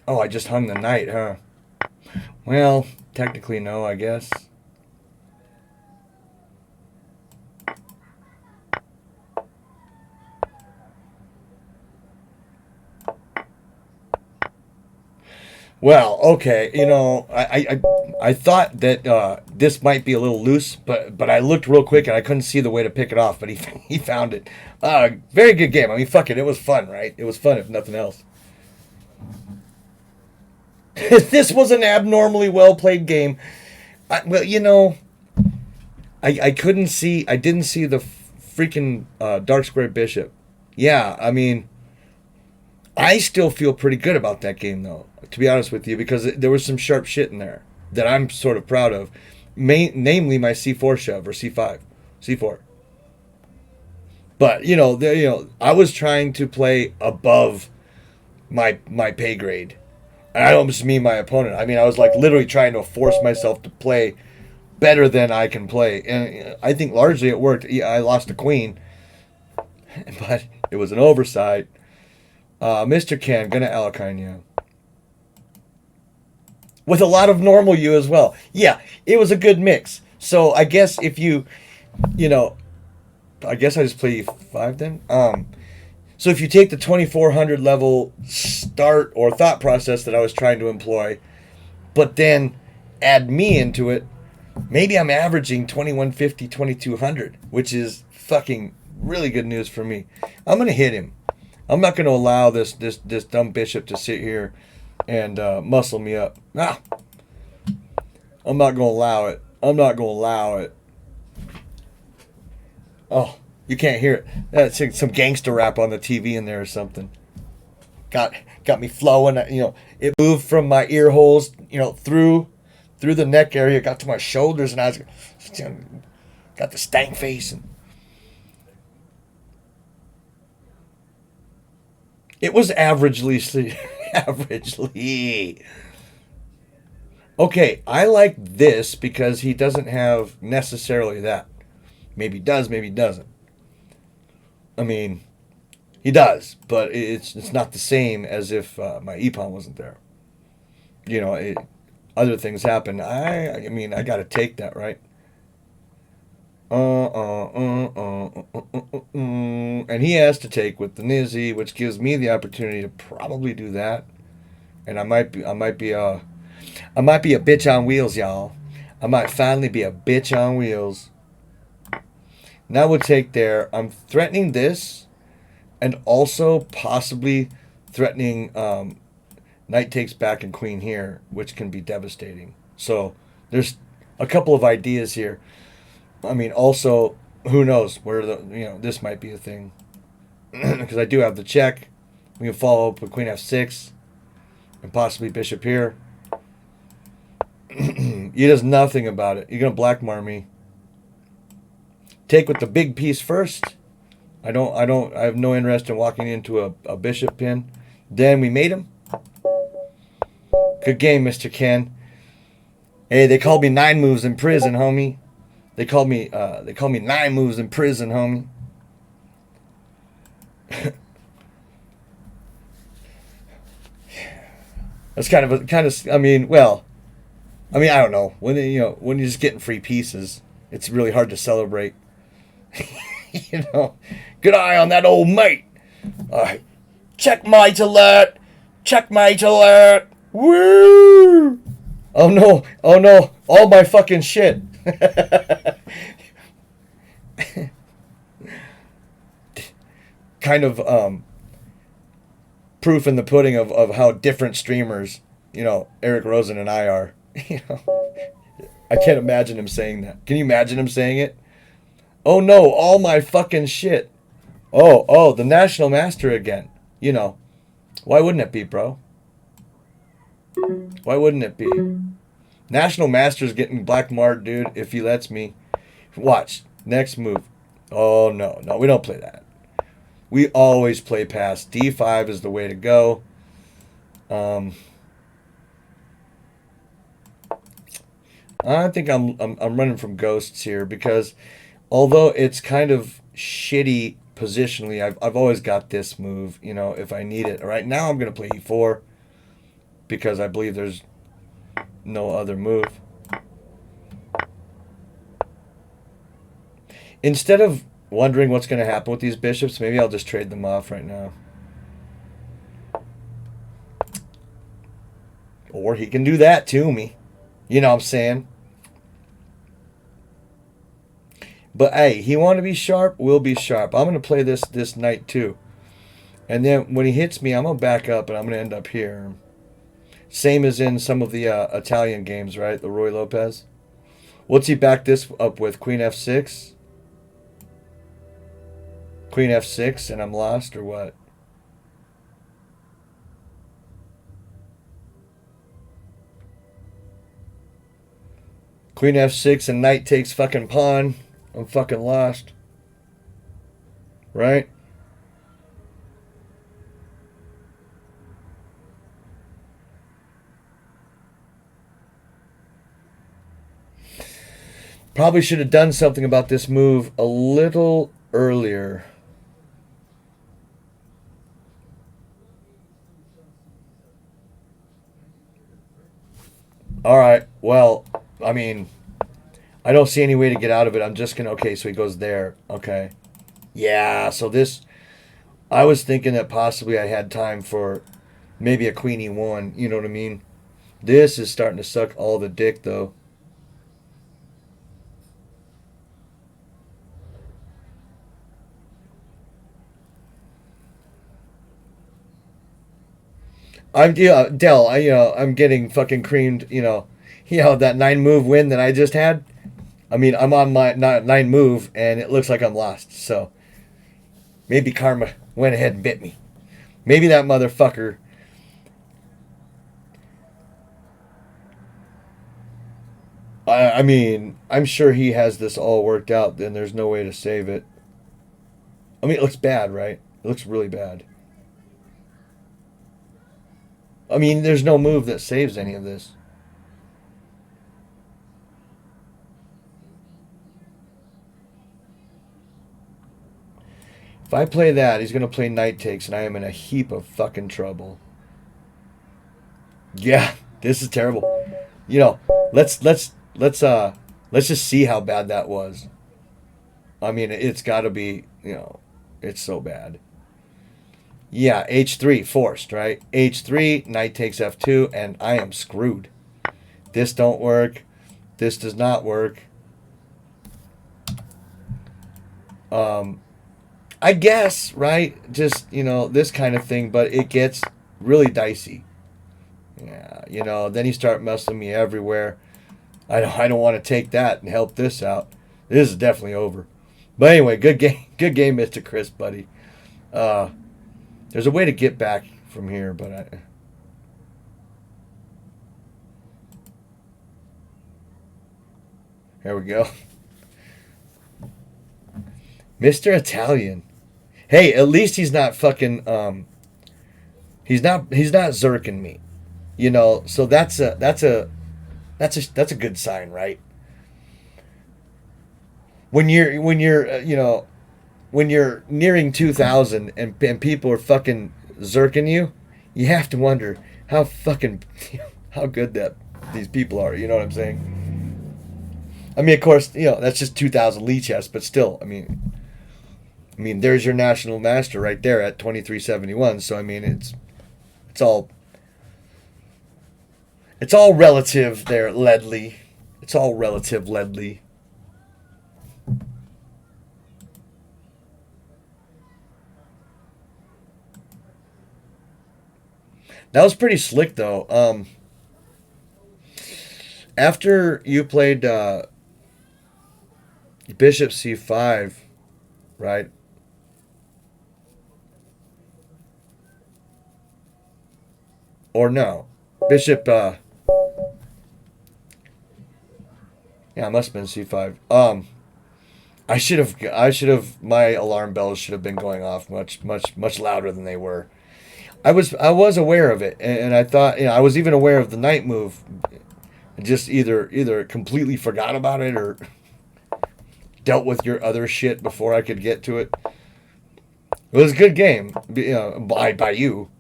Oh, I just hung the knight, huh? Well, technically no, I guess. Well, okay, I thought that this might be a little loose, but I looked real quick and I couldn't see the way to pick it off, but he found it. Very good game. I mean, fuck it was fun, right? It was fun if nothing else. This was an abnormally well played game. I couldn't see. I didn't see the freaking dark square bishop. Yeah, I mean, I still feel pretty good about that game, though, to be honest with you, because there was some sharp shit in there that I'm sort of proud of. Namely, my C4 shove or C5, C4. But I was trying to play above my pay grade. And I don't just mean my opponent. I mean, I was like literally trying to force myself to play better than I can play. And I think largely it worked. Yeah, I lost a queen, but it was an oversight. Mr. Ken, gonna Alakine you. With a lot of normal you as well. Yeah, it was a good mix. So I guess if I guess I just play E5 then. So if you take the 2400 level start or thought process that I was trying to employ, but then add me into it, maybe I'm averaging 2150, 2200, which is fucking really good news for me. I'm going to hit him. I'm not going to allow this dumb bishop to sit here and muscle me up. I'm not going to allow it. I'm not going to allow it. Oh. You can't hear it. That's some gangster rap on the TV in there or something. Got me flowing. It moved from my ear holes, through the neck area, got to my shoulders, and I was got the stank face. And It was averagely averagely. Okay, I like this because he doesn't have necessarily that. Maybe he does, maybe he doesn't. I mean, he does, but it's not the same as if my EPON wasn't there. You know, other things happen. I mean, I got to take that, right? And he has to take with the Nizzy, which gives me the opportunity to probably do that. And I might be a bitch on wheels, y'all. I might finally be a bitch on wheels. Now we'll take there. I'm threatening this, and also possibly threatening knight takes back and queen here, which can be devastating. So there's a couple of ideas here. I mean, also, who knows where this might be a thing, because I do have the check. We can follow up with queen f6 and possibly bishop here. He does nothing about it. You're gonna blackmar me. Take with the big piece first. I have no interest in walking into a bishop pin. Then we made him. Good game, Mr. Ken. Hey, they called me 9 moves in prison, homie. They called me 9 moves in prison, homie. That's kind of I mean, I don't know. When when you're just getting free pieces, it's really hard to celebrate. Good eye on that old mate. Checkmate alert! Checkmate alert! Woo! Oh no! Oh no! All my fucking shit. Kind of proof in the pudding of how different streamers, Eric Rosen and I are. I can't imagine him saying that. Can you imagine him saying it? Oh no, all my fucking shit. Oh, the National Master again. Why wouldn't it be, bro? Why wouldn't it be? National Master's getting blackmarred, dude, if he lets me. Watch. Next move. Oh, no, we don't play that. We always play past. D5 is the way to go. I think I'm running from ghosts here because although it's kind of shitty positionally, I've always got this move, if I need it. Right now I'm going to play E4 because I believe there's no other move. Instead of wondering what's going to happen with these bishops, maybe I'll just trade them off right now. Or he can do that to me. You know what I'm saying? But hey, he want to be sharp, we'll be sharp. I'm going to play this knight too. And then when he hits me, I'm going to back up and I'm going to end up here. Same as in some of the Italian games, right? The Roy Lopez. What's he back this up with? Queen f6? Queen f6 and I'm lost or what? Queen f6 and knight takes fucking pawn. I'm fucking lost. Right? Probably should have done something about this move a little earlier. All right. Well, I mean, I don't see any way to get out of it. I'm just going to... Okay, so he goes there. Okay. Yeah, so this... I was thinking that possibly I had time for maybe a queen e1. You know what I mean? This is starting to suck all the dick, though. Dell, I'm getting fucking creamed, that 9 move win that I just had. I mean, I'm on my 9 move, and it looks like I'm lost. So, maybe karma went ahead and bit me. Maybe that motherfucker... I mean, I'm sure he has this all worked out, then there's no way to save it. I mean, it looks bad, right? It looks really bad. I mean, there's no move that saves any of this. If I play that, he's gonna play knight takes, and I am in a heap of fucking trouble. Yeah, this is terrible. You know, let's just see how bad that was. I mean, it's got to be, it's so bad. Yeah, h3 forced, right? h3, knight takes f2, and I am screwed. This don't work. This does not work. I guess, right? Just, this kind of thing, but it gets really dicey. Yeah, then you start messing me everywhere. I don't want to take that and help this out. This is definitely over. But anyway, good game, Mr. Chris, buddy. There's a way to get back from here, but here we go. Mr. Italian. Hey, at least he's not fucking he's not zerking me. So that's a good sign, right? When you're when you're nearing 2,000 and people are fucking zerking you, you have to wonder how fucking how good that these people are. You know what I'm saying? I mean, of course, that's just 2,000 Lee chests, but still, I mean, there's your national master right there at 2371. So I mean, it's all relative there, Ledley. It's all relative, Ledley. That was pretty slick, though. After you played Bishop C5, right? Or no, Bishop. Yeah, it must have been C5. I should have. My alarm bells should have been going off much louder than they were. I was aware of it, and I thought, I was even aware of the knight move. Just either completely forgot about it or dealt with your other shit before I could get to it. It was a good game, by you.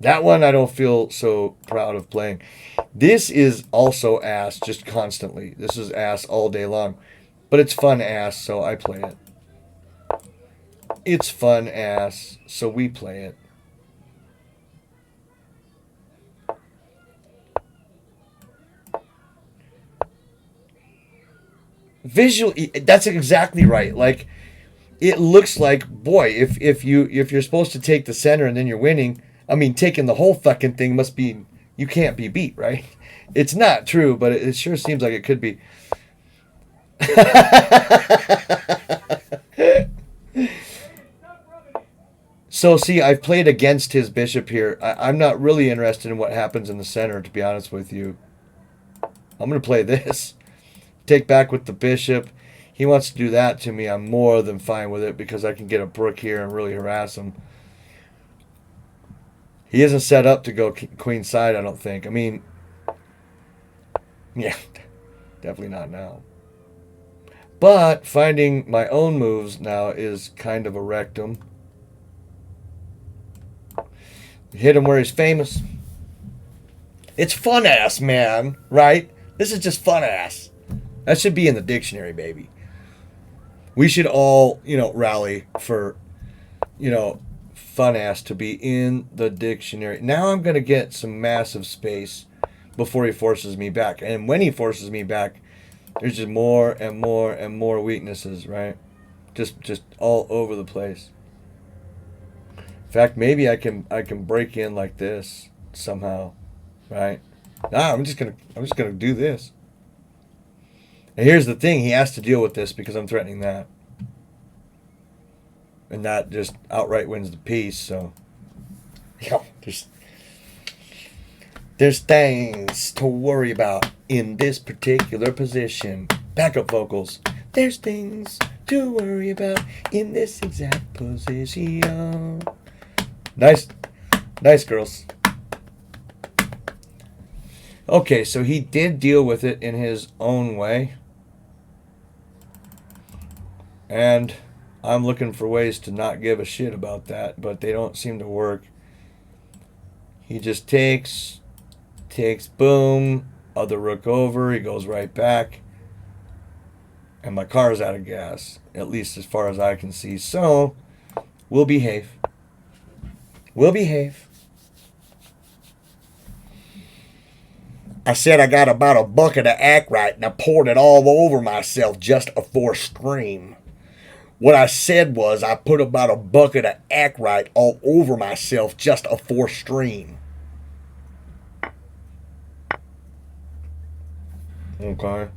That one I don't feel so proud of playing. This is also ass, just constantly. This is ass all day long, but it's fun ass, so I play it. It's fun ass, so we play it. Visually, that's exactly right. Like, it looks like, boy, if you're supposed to take the center and then you're winning, I mean, taking the whole fucking thing must be, you can't be beat, right? It's not true, but it sure seems like it could be. So, see, I've played against his bishop here. I'm not really interested in what happens in the center, to be honest with you. I'm going to play this. Take back with the bishop. He wants to do that to me. I'm more than fine with it because I can get a brook here and really harass him. He isn't set up to go queen side, I don't think. I mean, yeah, definitely not now. But finding my own moves now is kind of a rectum. Hit him where he's famous. It's fun ass, man, right? This is just fun ass. That should be in the dictionary, baby. We should all, rally for, fun ass to be in the dictionary. Now I'm going to get some massive space before he forces me back. And when he forces me back, there's just more and more and more weaknesses, right? Just all over the place. In fact, maybe I can break in like this somehow, right? Nah, I'm just gonna do this. And here's the thing, he has to deal with this because I'm threatening that. And that just outright wins the piece, so there's things to worry about in this particular position. Backup vocals. There's things to worry about in this exact position. Nice girls. Okay, so he did deal with it in his own way. And I'm looking for ways to not give a shit about that, but they don't seem to work. He just takes, boom, other rook over, he goes right back. And my car's out of gas, at least as far as I can see. So, we'll behave. We'll behave. I said I got about a bucket of Ackright and I poured it all over myself just for skreem. What I said was I put about a bucket of Ackright all over myself just for skreem. Okay.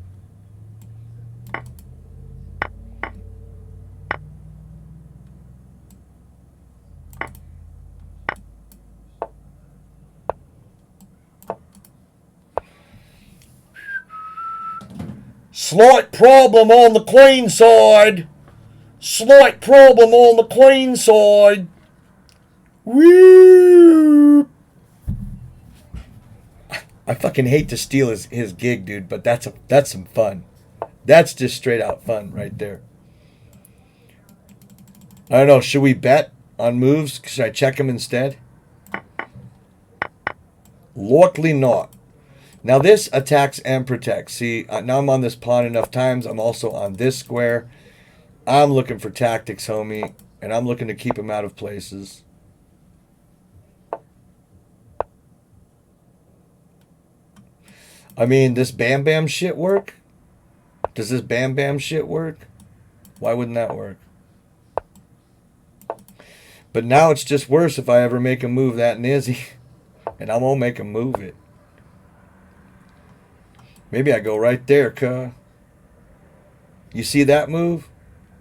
Slight problem on the queen side. Slight problem on the queen side. Woo! I fucking hate to steal his gig, dude, but that's some fun. That's just straight out fun right there. I don't know. Should we bet on moves? Should I check him instead? Likely not. Now this attacks and protects. See, now I'm on this pawn enough times. I'm also on this square. I'm looking for tactics, homie. And I'm looking to keep him out of places. I mean, this Bam Bam shit work? Does this Bam Bam shit work? Why wouldn't that work? But now it's just worse if I ever make him move that nizzy. And I'm going to make him move it. Maybe I go right there, cuh. You see that move?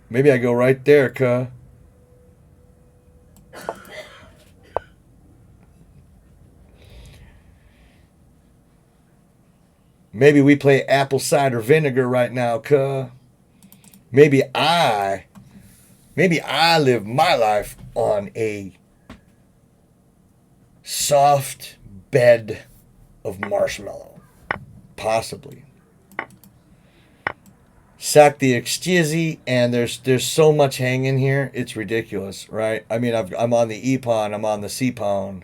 Maybe I go right there, cuh. Maybe we play apple cider vinegar right now, cuh. Maybe I live my life on a soft bed of marshmallow. Possibly. Sack the Exchizzy, and there's so much hanging here. It's ridiculous, right? I mean, I'm on the E pawn. I'm on the C pawn.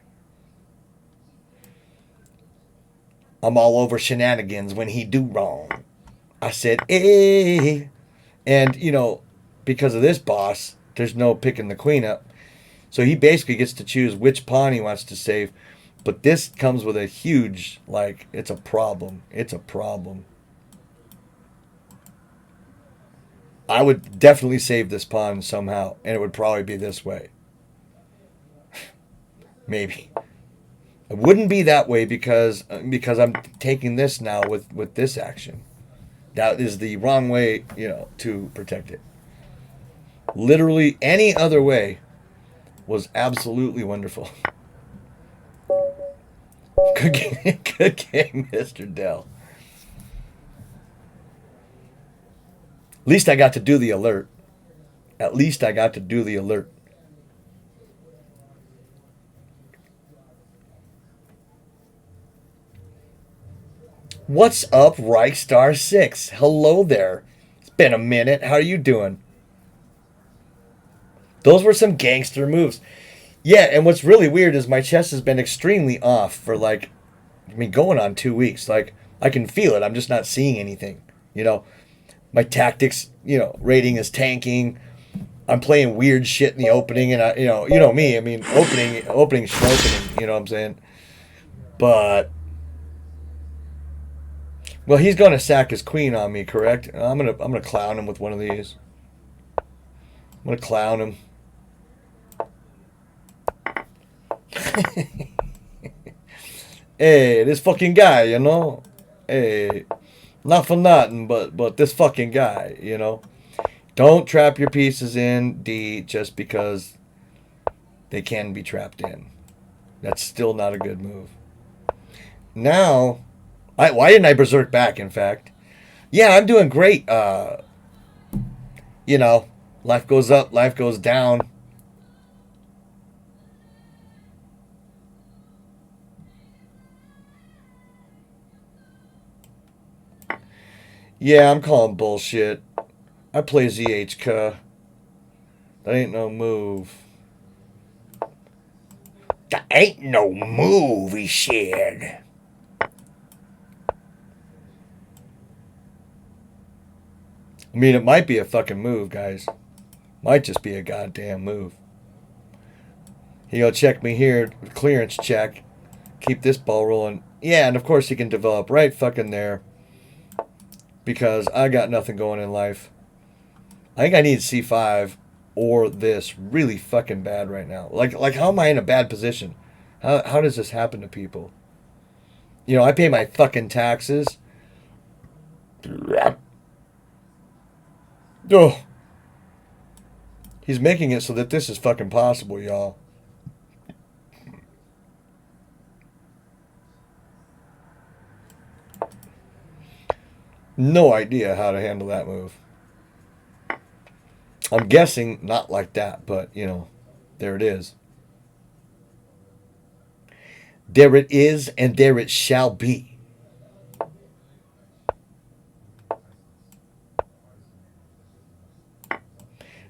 I'm all over shenanigans when he do wrong. I said, eh. And, you know, because of this boss, there's no picking the queen up. So he basically gets to choose which pawn he wants to save. But this comes with a huge, like, it's a problem. It's a problem. I would definitely save this pawn somehow, and it would probably be this way. Maybe. It wouldn't be that way because I'm taking this now with this action. That is the wrong way, you know, to protect it. Literally any other way was absolutely wonderful. Good game, Mr. Dell. At least I got to do the alert. At least I got to do the alert. What's up, Reichstar6? Hello there. It's been a minute. How are you doing? Those were some gangster moves. Yeah, and what's really weird is my chess has been extremely off for like, I mean, going on 2 weeks. Like, I can feel it. I'm just not seeing anything. You know, my tactics, you know, rating is tanking. I'm playing weird shit in the opening, and you know me. I mean, opening, schmopening. You know what I'm saying? But well, he's going to sack his queen on me, correct? I'm gonna clown him with one of these. I'm gonna clown him. Hey, this fucking guy, you know. Hey, not for nothing, but this fucking guy, you know. Don't trap your pieces in, D, just because they can be trapped in. That's still not a good move. Now, why didn't I berserk back, in fact? Yeah, I'm doing great. You know, life goes up, life goes down. Yeah, I'm calling bullshit. I play ZHK. That ain't no move. That ain't no move, he said. I mean, it might be a fucking move, guys. Might just be a goddamn move. He gonna check me here. Clearance check. Keep this ball rolling. Yeah, and of course he can develop right fucking there. Because I got nothing going in life. I think I need C5 or this really fucking bad right now. Like how am I in a bad position? How does this happen to people? You know, I pay my fucking taxes. Oh. He's making it so that this is fucking possible, y'all. No idea how to handle that move. I'm guessing not like that, but, you know, there it is. There it is, and there it shall be.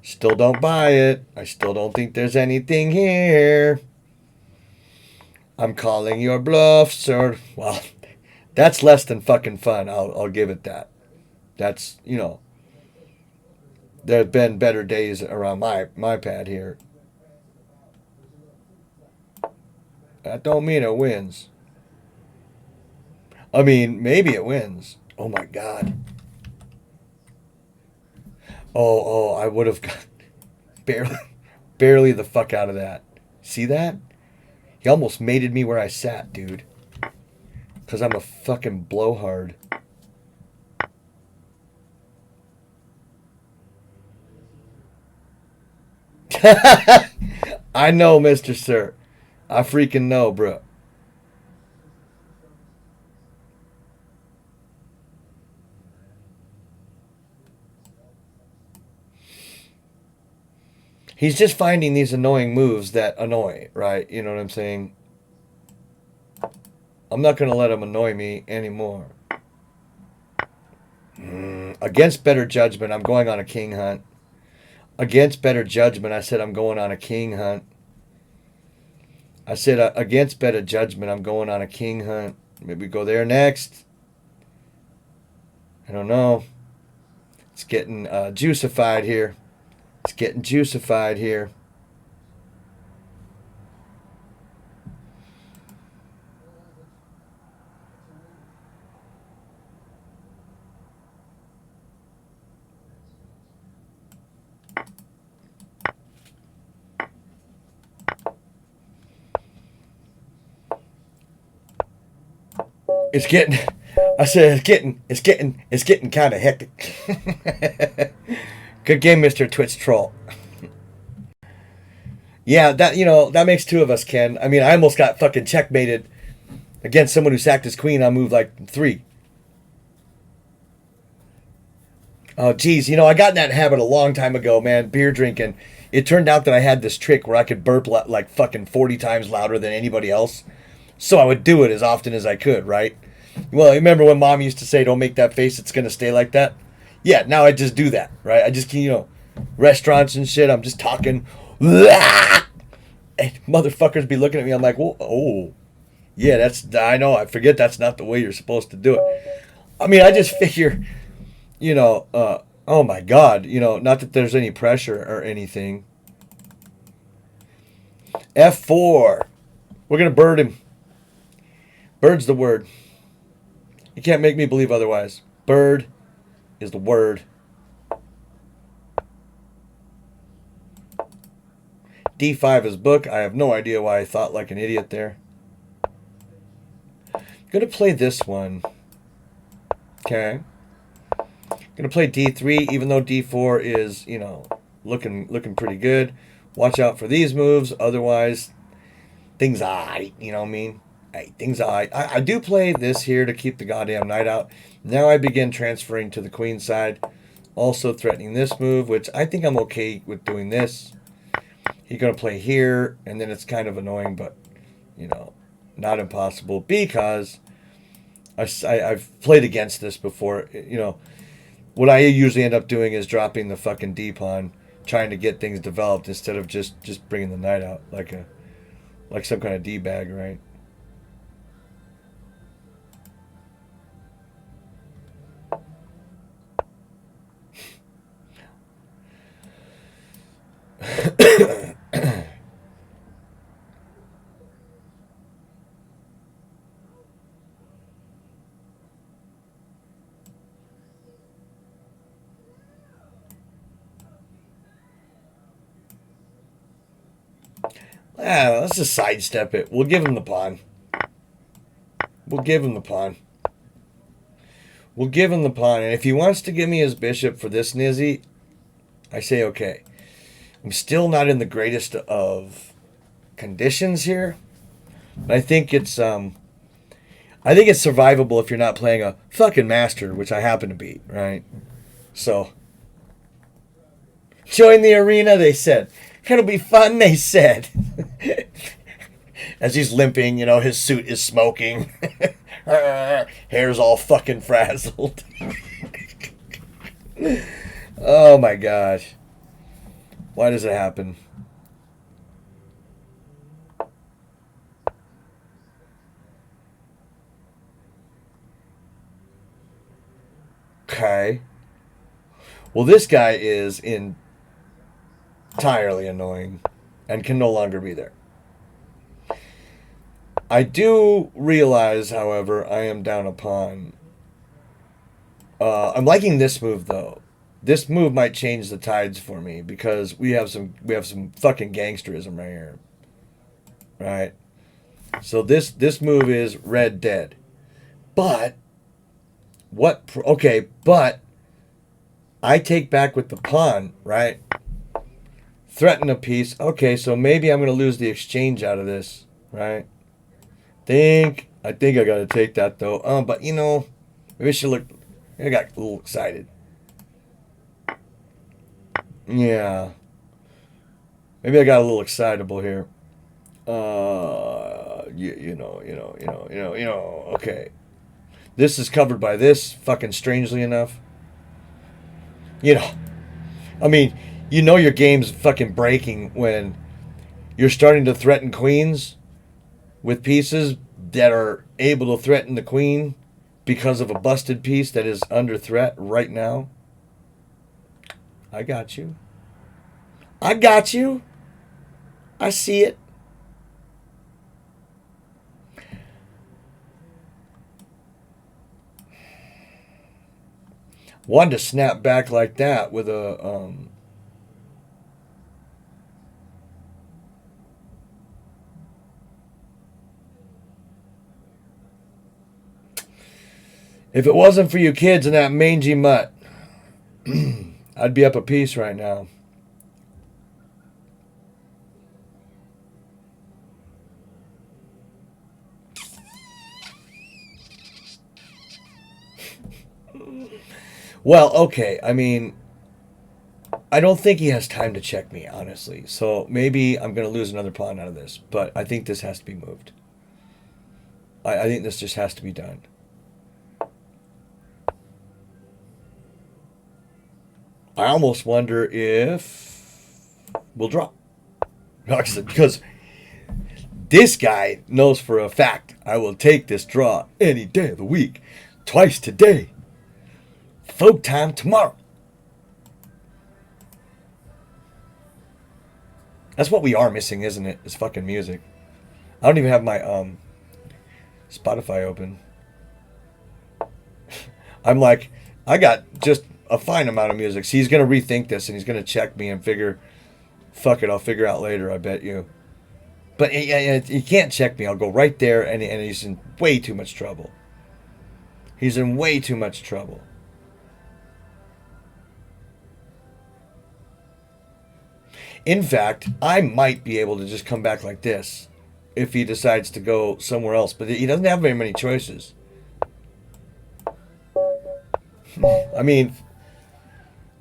Still don't buy it. I still don't think there's anything here. I'm calling your bluff, sir. Well, that's less than fucking fun. I'll give it that. That's, you know, there have been better days around my pad here. That don't mean it wins. I mean, maybe it wins. Oh my god. Oh, I would have got barely the fuck out of that. See that? He almost mated me where I sat, dude. Because I'm a fucking blowhard. I know, Mr. Sir. I freaking know, bro. He's just finding these annoying moves that annoy, right? You know what I'm saying? I'm not going to let him annoy me anymore. Against better judgment, I'm going on a king hunt. Against better judgment, I said I'm going on a king hunt. I said against better judgment, I'm going on a king hunt. Maybe go there next. I don't know. It's getting juicified here. It's getting juicified here. It's getting, I said it's getting kind of hectic. Good game, Mr. Twitch Troll. Yeah, that makes two of us, Ken. I mean, I almost got fucking checkmated against someone who sacked his queen on move like 3. Oh, geez, I got in that habit a long time ago, man, beer drinking. It turned out that I had this trick where I could burp like fucking 40 times louder than anybody else. So I would do it as often as I could, right? Well, you remember when Mom used to say, don't make that face, it's going to stay like that? Yeah, now I just do that, right? I just, restaurants and shit, I'm just talking. And motherfuckers be looking at me, I'm like, whoa, oh, yeah, I know, I forget that's not the way you're supposed to do it. I mean, I just figure, oh my God, not that there's any pressure or anything. F4. We're going to bird him. Bird's the word. You can't make me believe otherwise. Bird is the word. D5 is book. I have no idea why I thought like an idiot there. I'm going to play this one. Okay. I'm going to play D3, even though D4 is, looking pretty good. Watch out for these moves. Otherwise, things alright. You know what I mean? Hey, things alright. I do play this here to keep the goddamn knight out. Now I begin transferring to the queen side. Also threatening this move, which I think I'm okay with doing this. He's going to play here, and then it's kind of annoying, but, not impossible, because I've played against this before. You know, what I usually end up doing is dropping the fucking D pawn, trying to get things developed instead of just bringing the knight out like some kind of D bag, right? Let's just sidestep it. We'll give him the pawn. We'll give him the pawn. We'll give him the pawn. And if he wants to give me his bishop for this nizzy, I say okay. I'm still not in the greatest of conditions here. But I think it's survivable if you're not playing a fucking master, which I happen to be, right? So join the arena, they said. It'll be fun, they said. As he's limping, you know, his suit is smoking. Hair's all fucking frazzled. Oh my gosh. Why does it happen? Okay. Well, this guy is entirely annoying and can no longer be there. I do realize, however, I am down a pawn. I'm liking this move though. This move might change the tides for me because we have some fucking gangsterism right here. Right? So this move is red dead. But but I take back with the pawn, right? Threaten a piece. Okay, so maybe I'm going to lose the exchange out of this, right? I think I got to take that though. But you know, maybe I got a little excited. Yeah. Maybe I got a little excitable here. You know. Okay. This is covered by this, fucking strangely enough. You know. I mean, you know your game's fucking breaking when you're starting to threaten queens with pieces that are able to threaten the queen because of a busted piece that is under threat right now. I got you. I got you. I see it. Wanted to snap back like that with a if it wasn't for you kids and that mangy mutt, I'd be up a piece right now. Well, okay. I mean, I don't think he has time to check me, honestly. So maybe I'm going to lose another pawn out of this. But I think this has to be moved. I think this just has to be done. I almost wonder if we'll draw. Because this guy knows for a fact I will take this draw any day of the week. Twice today. Folk time tomorrow. That's what we are missing, isn't it? Is fucking music. I don't even have my Spotify open. I'm like, I got just a fine amount of music. So he's going to rethink this and he's going to check me and figure, fuck it, I'll figure out later, I bet you. But he can't check me. I'll go right there and he's in way too much trouble. He's in way too much trouble. In fact, I might be able to just come back like this if he decides to go somewhere else. But he doesn't have very many choices. I mean,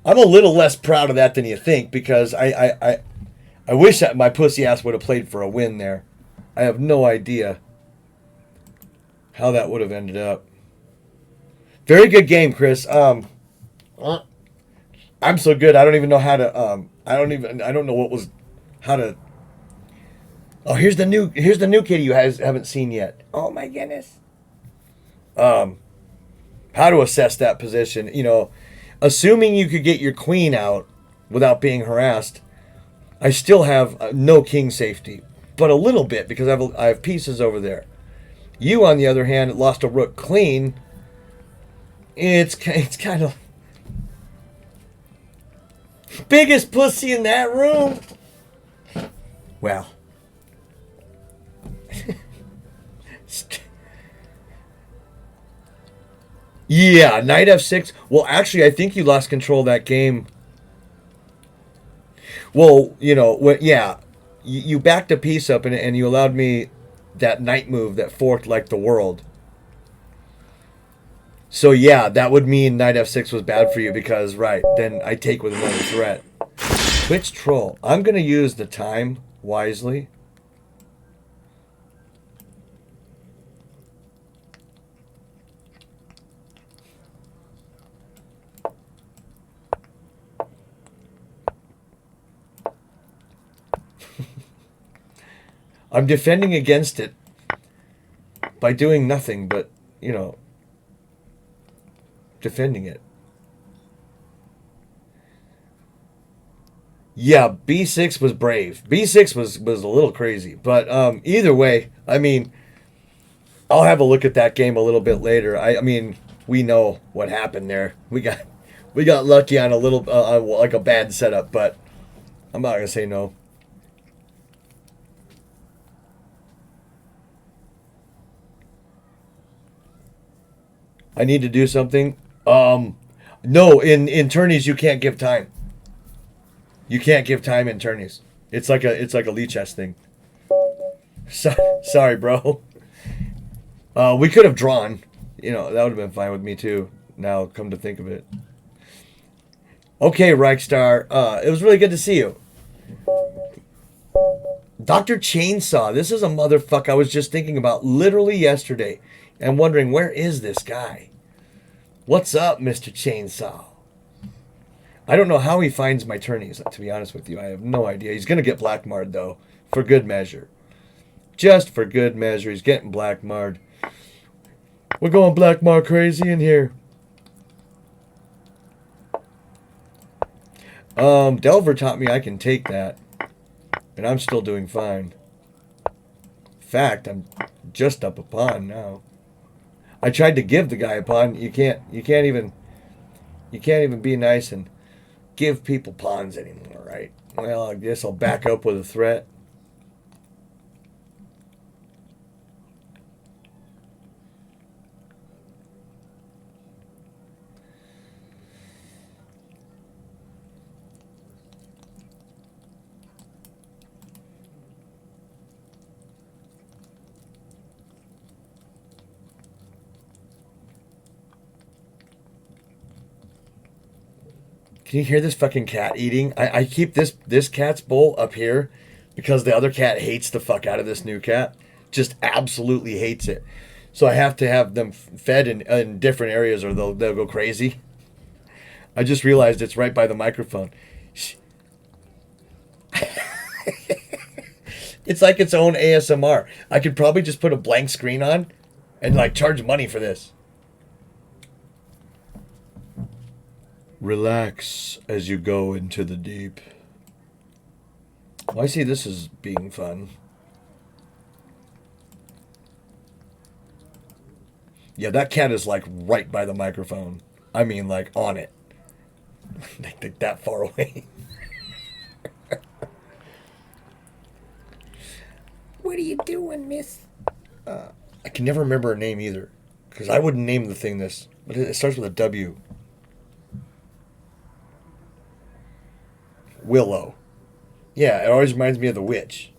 I'm a little less proud of that than you think because I wish that my pussy ass would have played for a win there. I have no idea how that would have ended up. Very good game, Chris. I'm so good. I don't even know how to. I don't know what was, how to. Oh, here's the new kitty you guys haven't seen yet. Oh my goodness. How to assess that position? Assuming you could get your queen out without being harassed. I still have no king safety, but a little bit because I have pieces over there. You, on the other hand, lost a rook clean. It's kind of biggest pussy in that room. Well, yeah, knight f6. Well, actually, I think you lost control of that game. Well, yeah, you backed a piece up and you allowed me that knight move that forked like the world. So yeah, that would mean knight f6 was bad for you because, right, then I take with another threat. Twitch troll. I'm going to use the time wisely. I'm defending against it by doing nothing but, defending it. Yeah, b6 was brave. b6 was a little crazy, but either way, I mean, I'll have a look at that game a little bit later. I mean, we know what happened there. We got lucky on a little like a bad setup, but I'm not gonna say no. I need to do something. No, in tourneys you can't give time. You can't give time in tourneys. It's like a Lee chess thing. Sorry, bro. We could have drawn. That would have been fine with me too. Now, come to think of it. Okay, Reichstar. It was really good to see you. Dr. Chainsaw. This is a motherfucker I was just thinking about literally yesterday and wondering, where is this guy? What's up, Mr. Chainsaw? I don't know how he finds my tourneys, to be honest with you. I have no idea. He's going to get black marred, though, for good measure. Just for good measure. He's getting black marred. We're going black mar crazy in here. Delver taught me I can take that. And I'm still doing fine. In fact, I'm just up a pawn now. I tried to give the guy a pawn. You can't even be nice and give people pawns anymore, right? Well, I guess I'll back up with a threat. Can you hear this fucking cat eating? I keep this cat's bowl up here because the other cat hates the fuck out of this new cat. Just absolutely hates it. So I have to have them fed in different areas or they'll go crazy. I just realized it's right by the microphone. It's like its own ASMR. I could probably just put a blank screen on and like charge money for this. Relax as you go into the deep. Well, I see this as being fun. Yeah, that cat is like right by the microphone. I mean, like on it. Like that far away. What are you doing, miss? I can never remember her name either. Because I wouldn't name the thing this. But it starts with a W. Willow. Yeah, it always reminds me of the witch.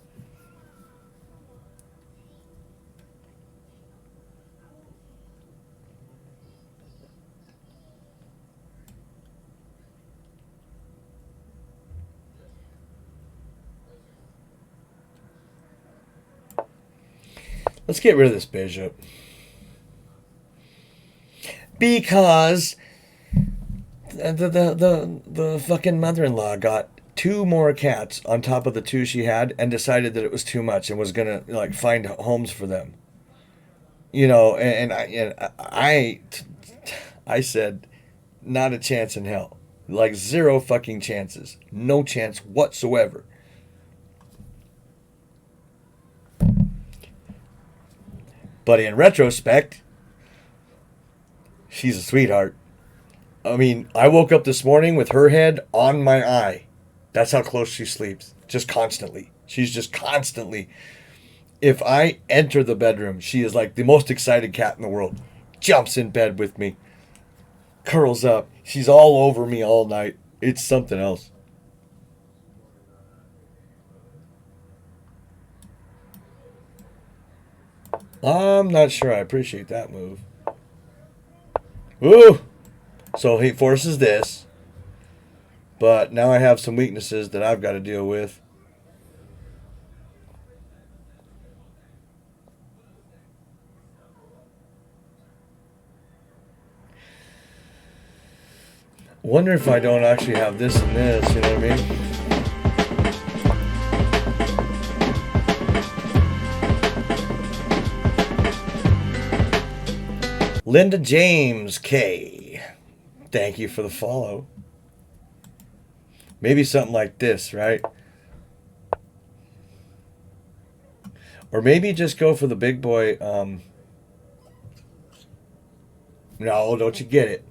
Let's get rid of this bishop. Because the fucking mother-in-law got 2 more cats on top of the 2 she had and decided that it was too much and was gonna like find homes for them. You know, I said, not a chance in hell. Like 0 fucking chances. No chance whatsoever. But in retrospect, she's a sweetheart. I mean, I woke up this morning with her head on my eye. That's how close she sleeps. Just constantly. She's just constantly. If I enter the bedroom, she is like the most excited cat in the world. Jumps in bed with me. Curls up. She's all over me all night. It's something else. I'm not sure I appreciate that move. Ooh! So he forces this. But now I have some weaknesses that I've got to deal with. Wonder if I don't actually have this and this, you know what I mean? Linda James K. Thank you for the follow. Maybe something like this, right? Or maybe just go for the big boy. No, don't you get it?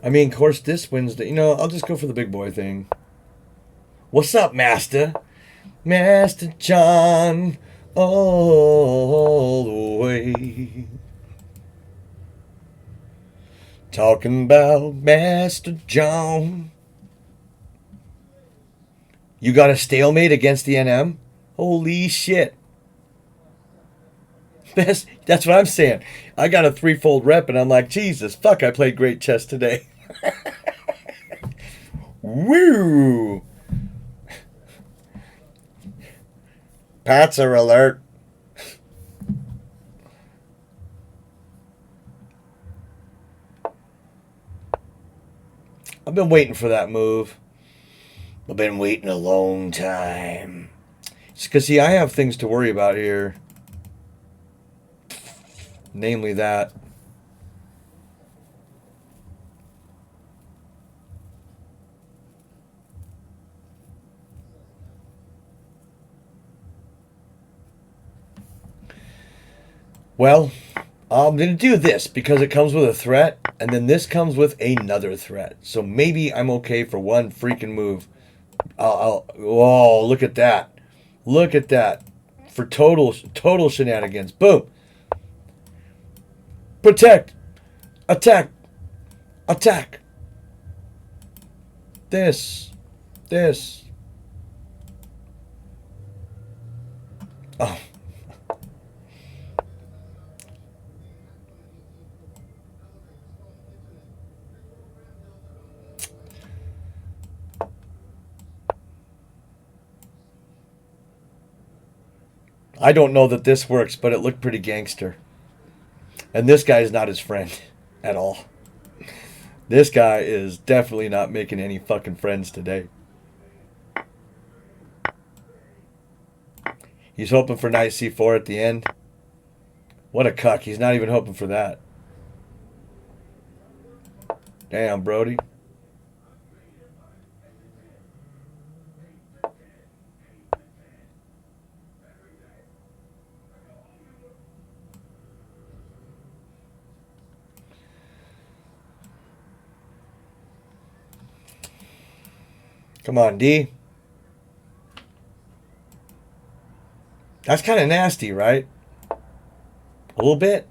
I mean, of course, this Wednesday, I'll just go for the big boy thing. What's up, Master? Master John, all the way. Talking about Master John. You got a stalemate against the NM? Holy shit. That's what I'm saying. I got a 3-fold rep and I'm like, Jesus, fuck, I played great chess today. Woo! Patzer alert. I've been waiting for that move. I've been waiting a long time. It's because, see, I have things to worry about here. Namely that. Well, I'm going to do this because it comes with a threat, and then this comes with another threat. So maybe I'm okay for one freaking move. Oh, look at that. Look at that. For total shenanigans. Boom. Protect. Attack. Attack. This. Oh. I don't know that this works, but it looked pretty gangster. And this guy is not his friend at all. This guy is definitely not making any fucking friends today. He's hoping for knight c4 at the end. What a cuck. He's not even hoping for that. Damn, Brody. Come on, D. That's kind of nasty, right? A little bit.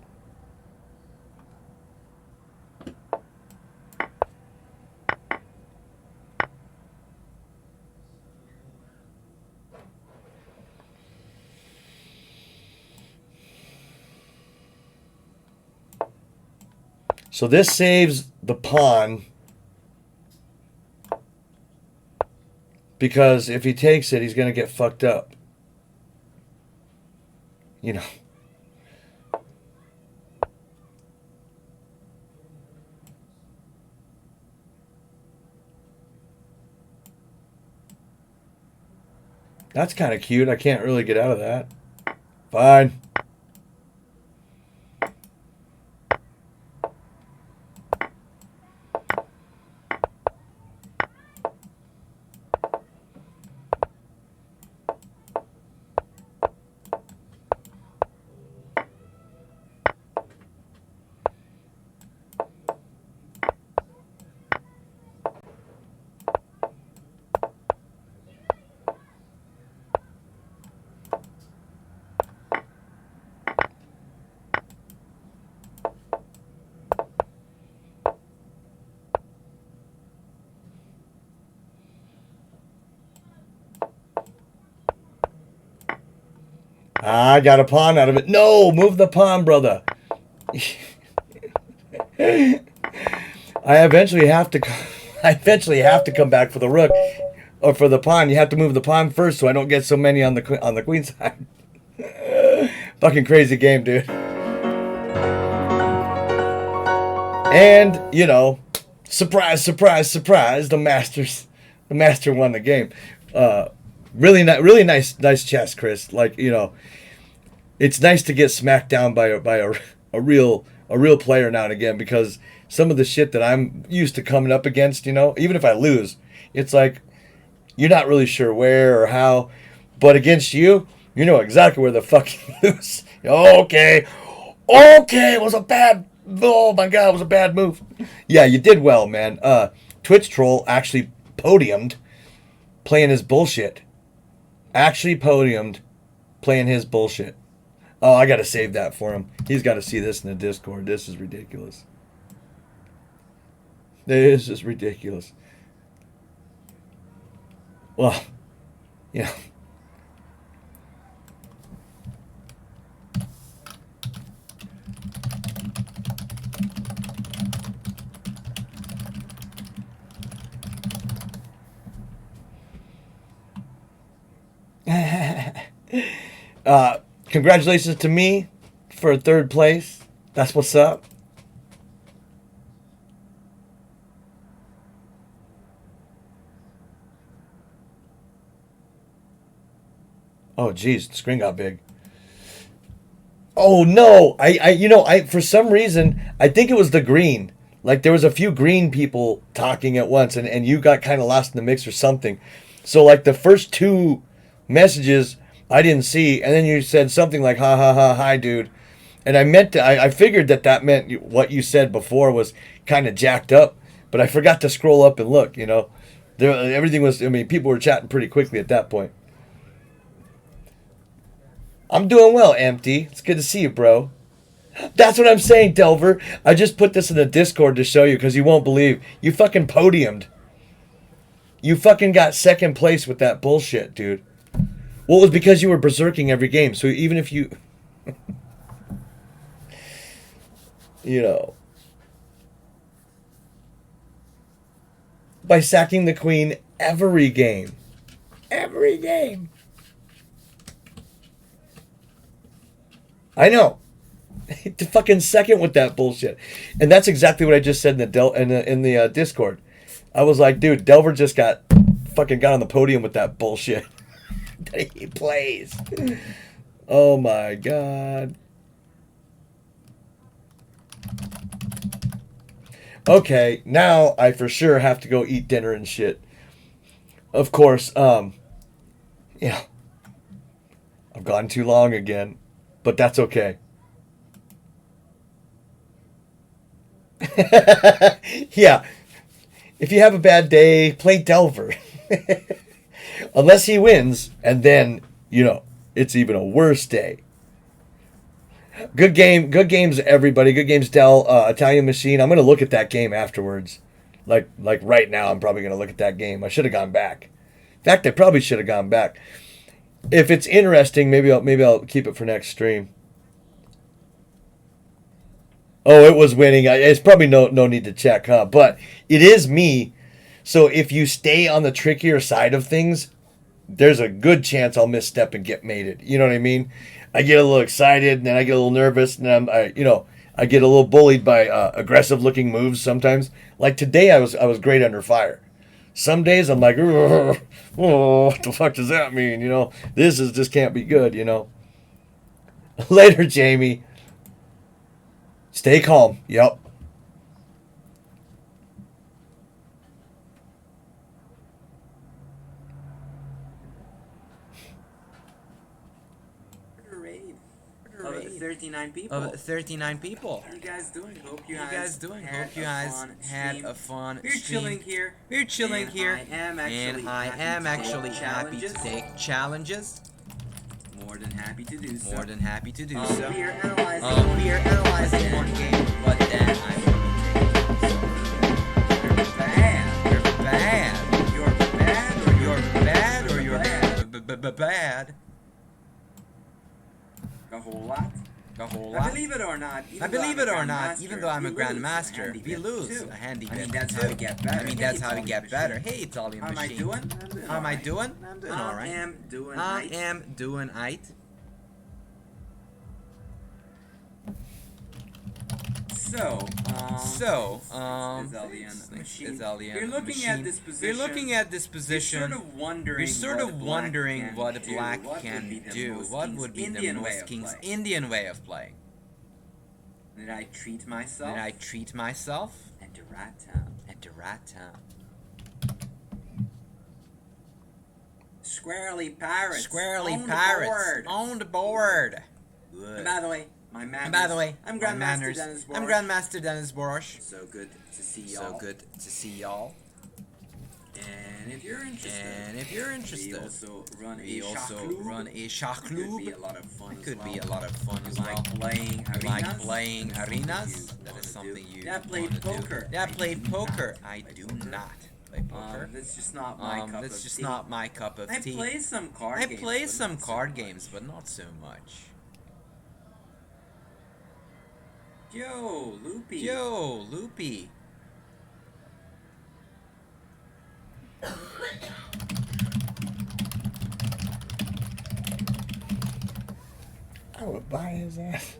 So this saves the pawn. Because if he takes it, he's going to get fucked up. You know. That's kind of cute. I can't really get out of that. Fine. I got a pawn out of it. No, move the pawn, brother. I eventually have to. I eventually have to come back for the rook, or for the pawn. You have to move the pawn first, so I don't get so many on the queen side. Fucking crazy game, dude. And you know, surprise, surprise, surprise. The master won the game. Really nice chess, Chris. Like, you know, it's nice to get smacked down by a real player now and again, because some of the shit that I'm used to coming up against, you know, even if I lose, it's like you're not really sure where or how, but against you, you know exactly where the fuck you lose. Okay, it was a bad. Oh my god, it was a bad move. Yeah, you did well, man. Twitch troll actually podiumed playing his bullshit. Actually podiumed playing his bullshit. Oh, I gotta save that for him. He's got to see this in the Discord. This is ridiculous. This is ridiculous. Well, yeah. Congratulations to me for third place. That's what's up. Oh, geez, the screen got big. Oh no, I for some reason I think it was the green. Like there was a few green people talking at once, and you got kind of lost in the mix or something. So like the first two messages I didn't see, and then you said something like "ha ha ha hi dude," and I meant to. I figured that meant what you said before was kind of jacked up, but I forgot to scroll up and look. You know, everything was. I mean, people were chatting pretty quickly at that point. I'm doing well, Empty. It's good to see you, bro. That's what I'm saying, Delver. I just put this in the Discord to show you because you won't believe. You fucking podiumed. You fucking got second place with that bullshit, dude. Well, it was because you were berserking every game. So even if you... you know... by sacking the queen every game. Every game. I know. To fucking second with that bullshit. And that's exactly what I just said in the Discord. I was like, dude, Delver just got on the podium with that bullshit. That he plays. Oh my god. Okay, now I for sure have to go eat dinner and shit. Of course, yeah. I've gone too long again, but that's okay. Yeah. If you have a bad day, play Delver. Unless he wins, and then, you know, it's even a worse day. Good game. Good games, everybody. Good games, Del. Italian Machine. I'm going to look at that game afterwards. Like right now, I'm probably going to look at that game. I should have gone back. In fact, I probably should have gone back. If it's interesting, maybe I'll keep it for next stream. Oh, it was winning. It's probably no need to check, huh? But it is me. So if you stay on the trickier side of things, there's a good chance I'll misstep and get mated. You know what I mean? I get a little excited, and then I get a little nervous, and then I get a little bullied by aggressive looking moves sometimes. Like today, I was great under fire. Some days I'm like, oh, what the fuck does that mean? You know, this is just can't be good. You know. Later, Jamie. Stay calm. Yep. Of 39 people. Of 39 people. How you guys doing? Hope you guys doing? Hope you guys had a fun We're stream. chilling here. We're chilling And here. I am actually happy to take challenges. More than happy to do so. More than happy to do so. We are analyzing one game, but then I'm You're bad. You're bad. You're bad or you're bad. A whole lot. A whole I lot. believe it or not, even though I'm a grandmaster, we lose a handy bit. I mean, that's how we get better. Hey, Italian How machine. am I doing? How am I doing? I'm doing alright. I am doing aight. So, You're looking at this position. You're sort of wondering what black can do. What would be the most king's Indian way of playing? Did I treat myself? And to Rat Town. Squarely Pirates. On the board. Good. And by the way, my I'm Grandmaster Grandmaster Dennis Borosh. So good to see y'all. And if you're interested, we also run a Shah Could Club. be a lot of fun. It could be a lot of fun as well. Playing arenas. That is something you That played poker. I do not play poker. That's just not my cup of tea. I play some card games, but not so much. Yo, Loopy. I would buy his ass.